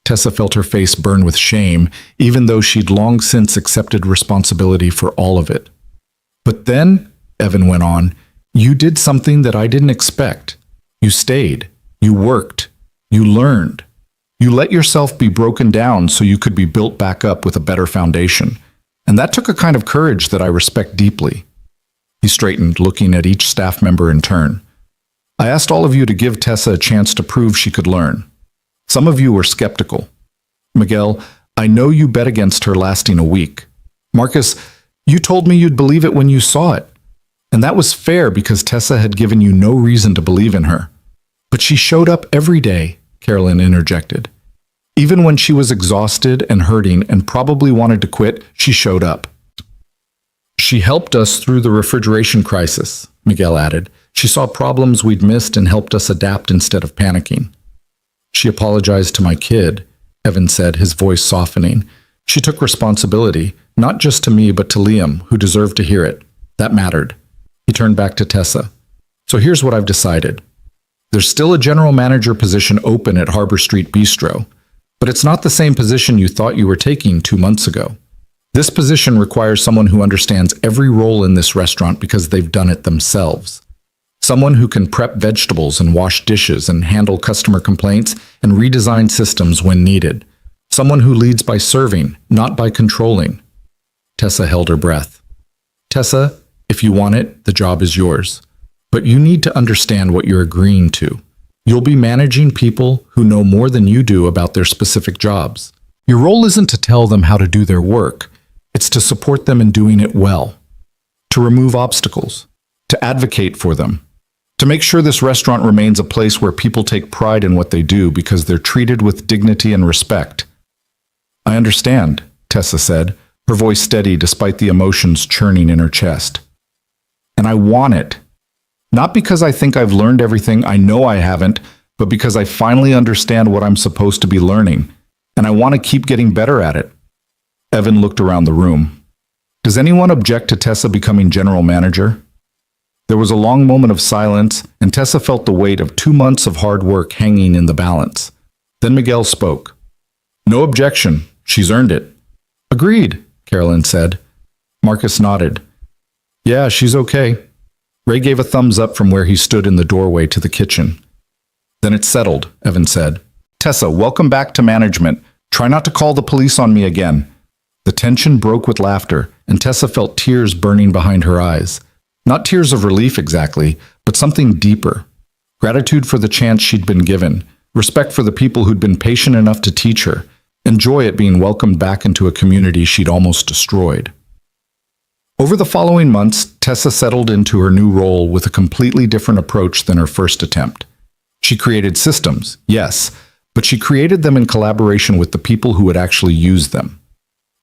Tessa felt her face burn with shame, even though she'd long since accepted responsibility for all of it. "But then," Evan went on, "you did something that I didn't expect. You stayed. You worked. You learned. You let yourself be broken down so you could be built back up with a better foundation. And that took a kind of courage that I respect deeply." He straightened, looking at each staff member in turn. "I asked all of you to give Tessa a chance to prove she could learn. Some of you were skeptical. Miguel, I know you bet against her lasting a week. Marcus, you told me you'd believe it when you saw it. And that was fair because Tessa had given you no reason to believe in her. But she showed up every day," Carolyn interjected. "Even when she was exhausted and hurting and probably wanted to quit, she showed up." "She helped us through the refrigeration crisis," Miguel added. "She saw problems we'd missed and helped us adapt instead of panicking." "She apologized to my kid," Evan said, his voice softening. "She took responsibility, not just to me but to Liam, who deserved to hear it. That mattered." He turned back to Tessa. "So here's what I've decided. There's still a general manager position open at Harbor Street Bistro, but it's not the same position you thought you were taking 2 months ago. This position requires someone who understands every role in this restaurant because they've done it themselves. Someone who can prep vegetables and wash dishes and handle customer complaints and redesign systems when needed. Someone who leads by serving, not by controlling." Tessa held her breath. "Tessa, if you want it, the job is yours. But you need to understand what you're agreeing to. You'll be managing people who know more than you do about their specific jobs. Your role isn't to tell them how to do their work. It's to support them in doing it well, to remove obstacles, to advocate for them, to make sure this restaurant remains a place where people take pride in what they do because they're treated with dignity and respect." "I understand," Tessa said, her voice steady despite the emotions churning in her chest. "And I want it. Not because I think I've learned everything, I know I haven't, but because I finally understand what I'm supposed to be learning, and I want to keep getting better at it." Evan looked around the room. "Does anyone object to Tessa becoming general manager?" There was a long moment of silence, and Tessa felt the weight of 2 months of hard work hanging in the balance. Then Miguel spoke. "No objection. She's earned it." "Agreed," Carolyn said. Marcus nodded. "Yeah, she's okay." Ray gave a thumbs up from where he stood in the doorway to the kitchen. "Then it's settled," Evan said. "Tessa, welcome back to management. Try not to call the police on me again." The tension broke with laughter, and Tessa felt tears burning behind her eyes. Not tears of relief exactly, but something deeper. Gratitude for the chance she'd been given, respect for the people who'd been patient enough to teach her, and joy at being welcomed back into a community she'd almost destroyed. Over the following months, Tessa settled into her new role with a completely different approach than her first attempt. She created systems, yes, but she created them in collaboration with the people who would actually use them.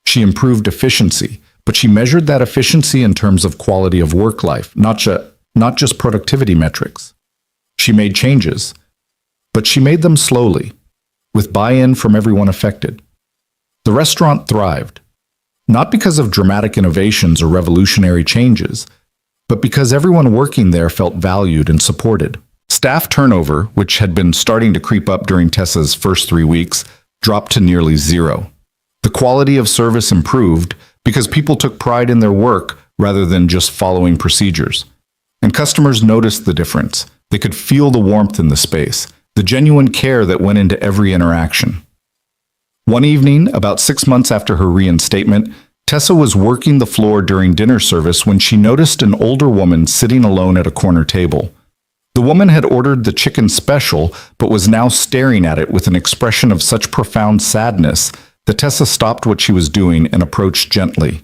She improved efficiency, but she measured that efficiency in terms of quality of work life, not just productivity metrics. She made changes, but she made them slowly, with buy-in from everyone affected. The restaurant thrived, not because of dramatic innovations or revolutionary changes, but because everyone working there felt valued and supported. Staff turnover, which had been starting to creep up during Tessa's first 3 weeks, dropped to nearly zero. The quality of service improved because people took pride in their work rather than just following procedures. And customers noticed the difference. They could feel the warmth in the space, the genuine care that went into every interaction. One evening, about 6 months after her reinstatement, Tessa was working the floor during dinner service when she noticed an older woman sitting alone at a corner table. The woman had ordered the chicken special, but was now staring at it with an expression of such profound sadness that Tessa stopped what she was doing and approached gently.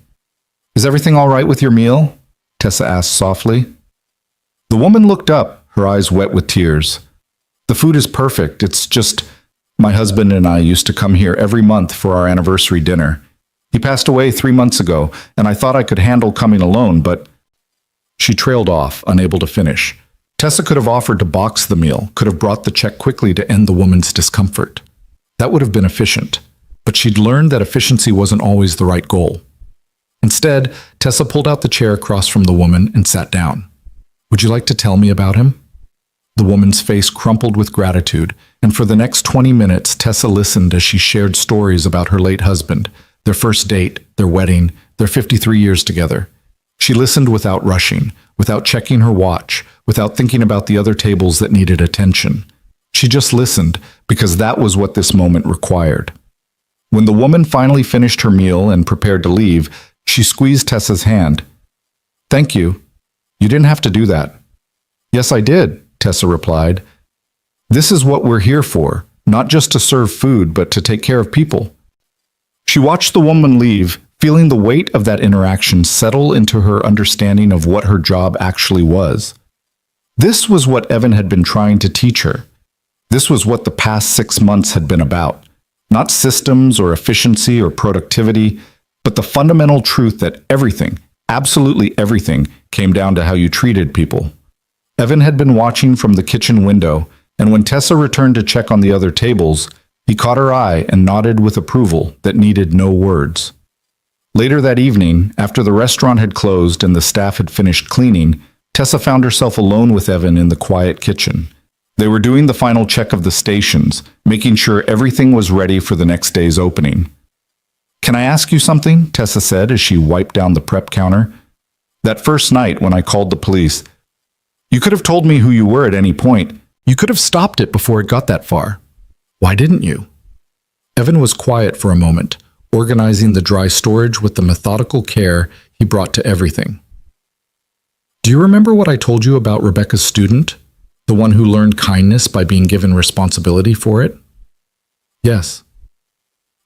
"Is everything all right with your meal?" Tessa asked softly. The woman looked up, her eyes wet with tears. "The food is perfect. It's just my husband and I used to come here every month for our anniversary dinner. He passed away 3 months ago, and I thought I could handle coming alone, but—" She trailed off, unable to finish. Tessa could have offered to box the meal, could have brought the check quickly to end the woman's discomfort. That would have been efficient, but she'd learned that efficiency wasn't always the right goal. Instead, Tessa pulled out the chair across from the woman and sat down. "Would you like to tell me about him?" The woman's face crumpled with gratitude, and for the next 20 minutes, Tessa listened as she shared stories about her late husband, their first date, their wedding, their 53 years together. She listened without rushing, without checking her watch, without thinking about the other tables that needed attention. She just listened because that was what this moment required. When the woman finally finished her meal and prepared to leave, she squeezed Tessa's hand. "Thank you. You didn't have to do that." "Yes, I did," Tessa replied. "This is what we're here for, not just to serve food, but to take care of people." She watched the woman leave, feeling the weight of that interaction settle into her understanding of what her job actually was. This was what Evan had been trying to teach her. This was what the past 6 months had been about. Not systems or efficiency or productivity, but the fundamental truth that everything, absolutely everything, came down to how you treated people. Evan had been watching from the kitchen window, and when Tessa returned to check on the other tables, he caught her eye and nodded with approval that needed no words. Later that evening, after the restaurant had closed and the staff had finished cleaning, Tessa found herself alone with Evan in the quiet kitchen. They were doing the final check of the stations, making sure everything was ready for the next day's opening. "Can I ask you something?" Tessa said as she wiped down the prep counter. "That first night when I called the police, you could have told me who you were at any point. You could have stopped it before it got that far. Why didn't you?" Evan was quiet for a moment, organizing the dry storage with the methodical care he brought to everything. "Do you remember what I told you about Rebecca's student? The one who learned kindness by being given responsibility for it?" "Yes."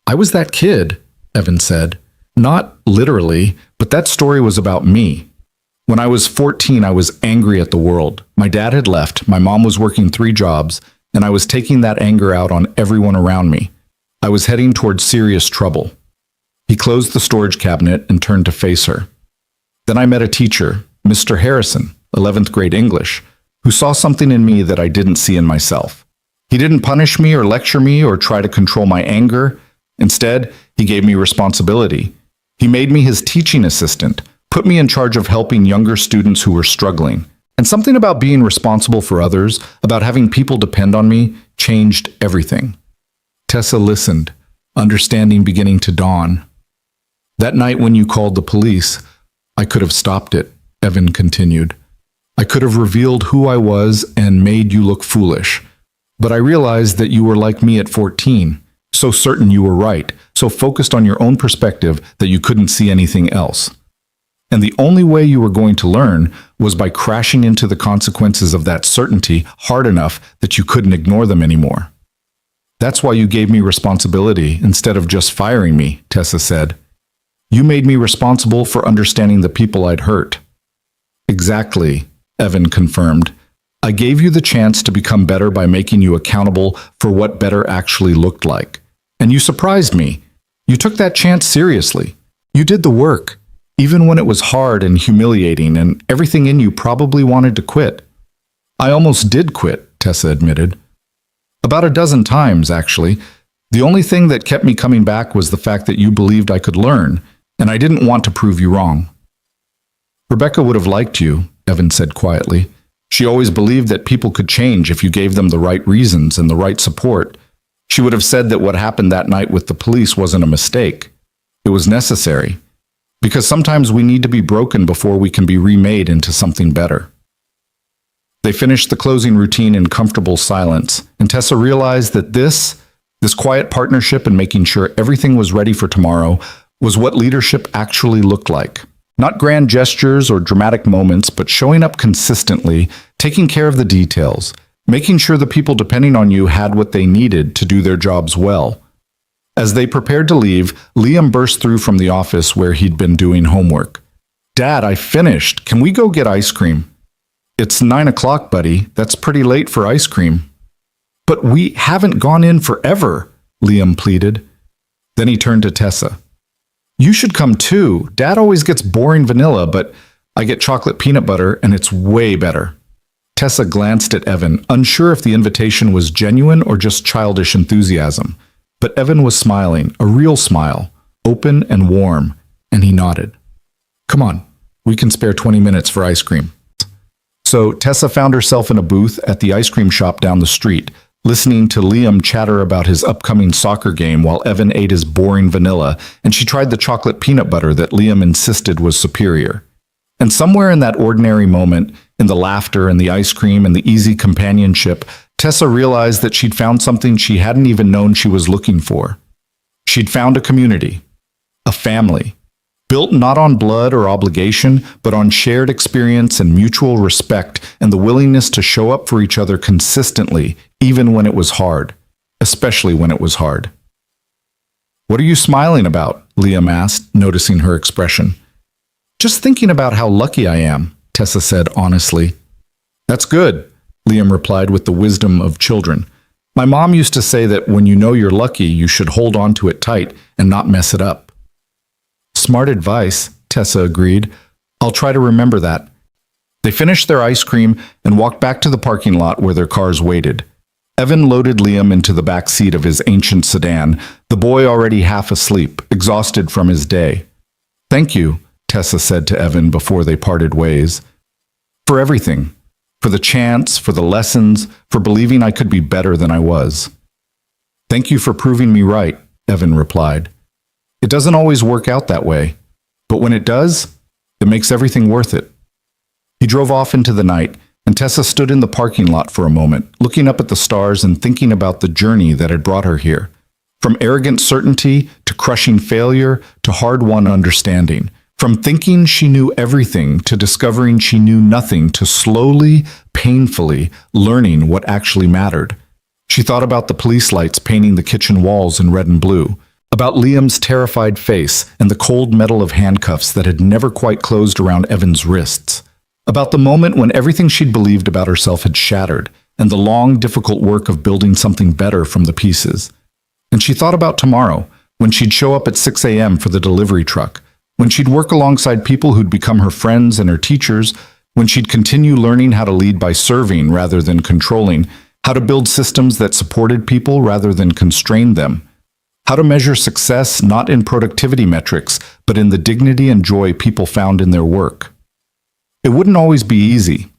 "I was that kid," Evan said. "Not literally, but that story was about me. When I was 14, I was angry at the world. My dad had left, my mom was working 3 jobs, and I was taking that anger out on everyone around me. I was heading towards serious trouble." He closed the storage cabinet and turned to face her. "Then I met a teacher, Mr. Harrison, 11th grade English, who saw something in me that I didn't see in myself. He didn't punish me or lecture me or try to control my anger. Instead, he gave me responsibility. He made me his teaching assistant, put me in charge of helping younger students who were struggling. And something about being responsible for others, about having people depend on me, changed everything." Tessa listened, understanding beginning to dawn. "That night when you called the police, I could have stopped it," Evan continued. "I could have revealed who I was and made you look foolish. But I realized that you were like me at 14, so certain you were right, so focused on your own perspective that you couldn't see anything else. And the only way you were going to learn was by crashing into the consequences of that certainty hard enough that you couldn't ignore them anymore. That's why you gave me responsibility instead of just firing me," Tessa said. "You made me responsible for understanding the people I'd hurt." "Exactly," Evan confirmed. "I gave you the chance to become better by making you accountable for what better actually looked like. And you surprised me. You took that chance seriously. You did the work, even when it was hard and humiliating and everything in you probably wanted to quit." "I almost did quit," Tessa admitted. About a dozen times, actually. The only thing that kept me coming back was the fact that you believed I could learn, and I didn't want to prove you wrong. Rebecca would have liked you, Evan said quietly. She always believed that people could change if you gave them the right reasons and the right support. She would have said that what happened that night with the police wasn't a mistake. It was necessary. Because sometimes we need to be broken before we can be remade into something better. They finished the closing routine in comfortable silence, and Tessa realized that this quiet partnership in making sure everything was ready for tomorrow was what leadership actually looked like. Not grand gestures or dramatic moments, but showing up consistently, taking care of the details, making sure the people depending on you had what they needed to do their jobs well. As they prepared to leave, Liam burst through from the office where he'd been doing homework. "Dad, I finished. Can we go get ice cream?" "It's 9 o'clock, buddy. That's pretty late for ice cream." "But we haven't gone in forever," Liam pleaded. Then he turned to Tessa. "You should come too. Dad always gets boring vanilla, but I get chocolate peanut butter and it's way better." Tessa glanced at Evan, unsure if the invitation was genuine or just childish enthusiasm. But Evan was smiling, a real smile, open and warm, and he nodded. "Come on, we can spare 20 minutes for ice cream." So Tessa found herself in a booth at the ice cream shop down the street, listening to Liam chatter about his upcoming soccer game while Evan ate his boring vanilla, and she tried the chocolate peanut butter that Liam insisted was superior. And somewhere in that ordinary moment, in the laughter and the ice cream and the easy companionship, Tessa realized that she'd found something she hadn't even known she was looking for. She'd found a community, a family, built not on blood or obligation, but on shared experience and mutual respect and the willingness to show up for each other consistently, even when it was hard, especially when it was hard. "What are you smiling about?" Liam asked, noticing her expression. "Just thinking about how lucky I am," Tessa said honestly. "That's good," Liam replied with the wisdom of children. "My mom used to say that when you know you're lucky, you should hold on to it tight and not mess it up." "Smart advice," Tessa agreed. "I'll try to remember that." They finished their ice cream and walked back to the parking lot where their cars waited. Evan loaded Liam into the back seat of his ancient sedan, the boy already half asleep, exhausted from his day. "Thank you," Tessa said to Evan before they parted ways. "For everything. For the chance, for the lessons, for believing I could be better than I was." "Thank you for proving me right," Evan replied. "It doesn't always work out that way, but when it does, it makes everything worth it." He drove off into the night, and Tessa stood in the parking lot for a moment, looking up at the stars and thinking about the journey that had brought her here. From arrogant certainty to crushing failure to hard-won understanding. From thinking she knew everything to discovering she knew nothing to slowly, painfully learning what actually mattered. She thought about the police lights painting the kitchen walls in red and blue, about Liam's terrified face and the cold metal of handcuffs that had never quite closed around Evan's wrists, about the moment when everything she'd believed about herself had shattered and the long, difficult work of building something better from the pieces. And she thought about tomorrow, when she'd show up at 6 a.m. for the delivery truck, when she'd work alongside people who'd become her friends and her teachers, when she'd continue learning how to lead by serving rather than controlling, how to build systems that supported people rather than constrained them, how to measure success not in productivity metrics, but in the dignity and joy people found in their work. It wouldn't always be easy.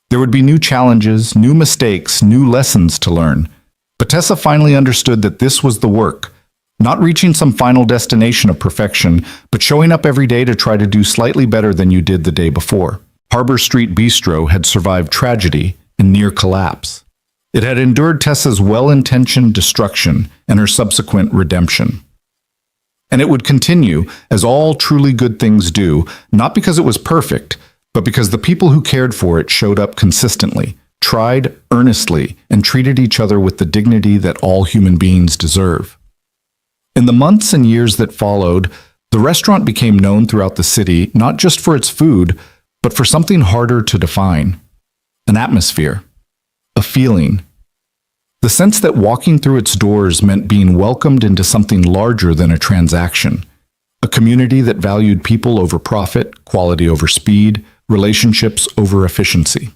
There would be new challenges, new mistakes, new lessons to learn. But Tessa finally understood that this was the work. Not reaching some final destination of perfection, but showing up every day to try to do slightly better than you did the day before. Harbor Street Bistro had survived tragedy and near collapse. It had endured Tessa's well-intentioned destruction and her subsequent redemption. And it would continue, as all truly good things do, not because it was perfect, but because the people who cared for it showed up consistently, tried earnestly, and treated each other with the dignity that all human beings deserve. In the months and years that followed, the restaurant became known throughout the city not just for its food, but for something harder to define. An atmosphere. A feeling. The sense that walking through its doors meant being welcomed into something larger than a transaction. A community that valued people over profit, quality over speed, relationships over efficiency.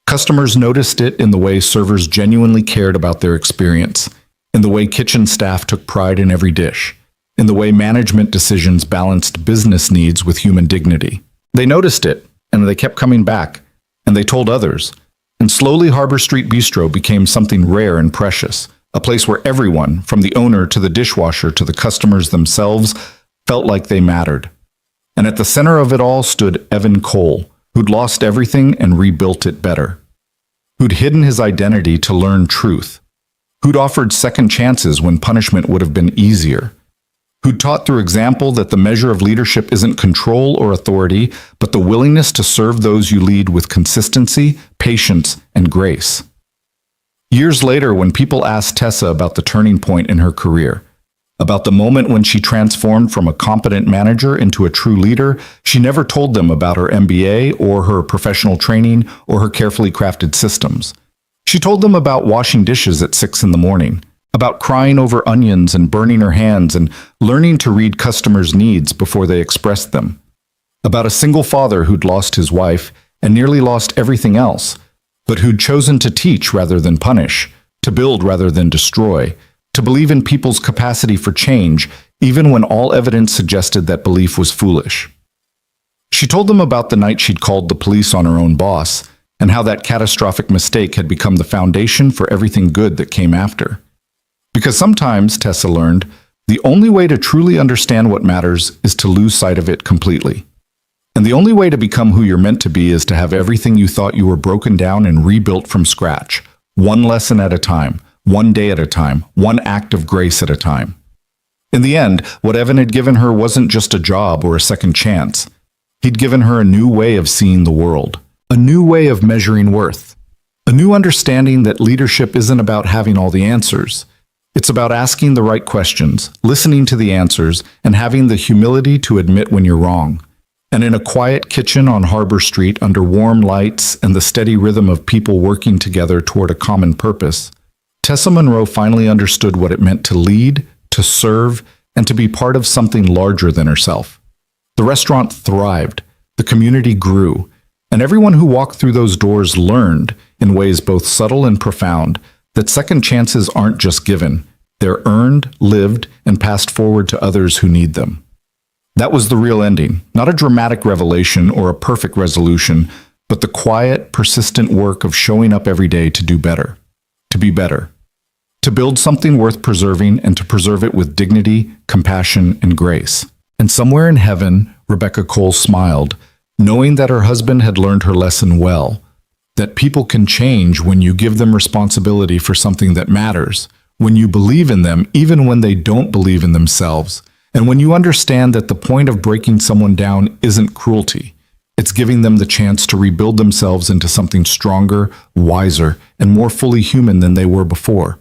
Customers noticed it in the way servers genuinely cared about their experience, in the way kitchen staff took pride in every dish, in the way management decisions balanced business needs with human dignity. They noticed it, and they kept coming back, and they told others. And slowly Harbor Street Bistro became something rare and precious, a place where everyone, from the owner to the dishwasher to the customers themselves, felt like they mattered. And at the center of it all stood Evan Cole, who'd lost everything and rebuilt it better, who'd hidden his identity to learn truth, who'd offered second chances when punishment would have been easier, who'd taught through example that the measure of leadership isn't control or authority, but the willingness to serve those you lead with consistency, patience, and grace. Years later, when people asked Tessa about the turning point in her career, about the moment when she transformed from a competent manager into a true leader, she never told them about her MBA or her professional training or her carefully crafted systems. She told them about washing dishes at 6 in the morning, about crying over onions and burning her hands and learning to read customers' needs before they expressed them, about a single father who'd lost his wife and nearly lost everything else, but who'd chosen to teach rather than punish, to build rather than destroy, to believe in people's capacity for change, even when all evidence suggested that belief was foolish. She told them about the night she'd called the police on her own boss, and how that catastrophic mistake had become the foundation for everything good that came after. Because sometimes, Tessa learned, the only way to truly understand what matters is to lose sight of it completely. And the only way to become who you're meant to be is to have everything you thought you were broken down and rebuilt from scratch, one lesson at a time, one day at a time, one act of grace at a time. In the end, what Evan had given her wasn't just a job or a second chance. He'd given her a new way of seeing the world, a new way of measuring worth, a new understanding that leadership isn't about having all the answers. It's about asking the right questions, listening to the answers, and having the humility to admit when you're wrong. And in a quiet kitchen on Harbor Street under warm lights and the steady rhythm of people working together toward a common purpose, Tessa Monroe finally understood what it meant to lead, to serve, and to be part of something larger than herself. The restaurant thrived, the community grew, and everyone who walked through those doors learned, in ways both subtle and profound, that second chances aren't just given, they're earned, lived, and passed forward to others who need them. That was the real ending, not a dramatic revelation or a perfect resolution, but the quiet, persistent work of showing up every day to do better, to be better, to build something worth preserving and to preserve it with dignity, compassion, and grace. And somewhere in heaven, Rebecca Cole smiled, knowing that her husband had learned her lesson well, that people can change when you give them responsibility for something that matters, when you believe in them even when they don't believe in themselves, and when you understand that the point of breaking someone down isn't cruelty. It's giving them the chance to rebuild themselves into something stronger, wiser, and more fully human than they were before.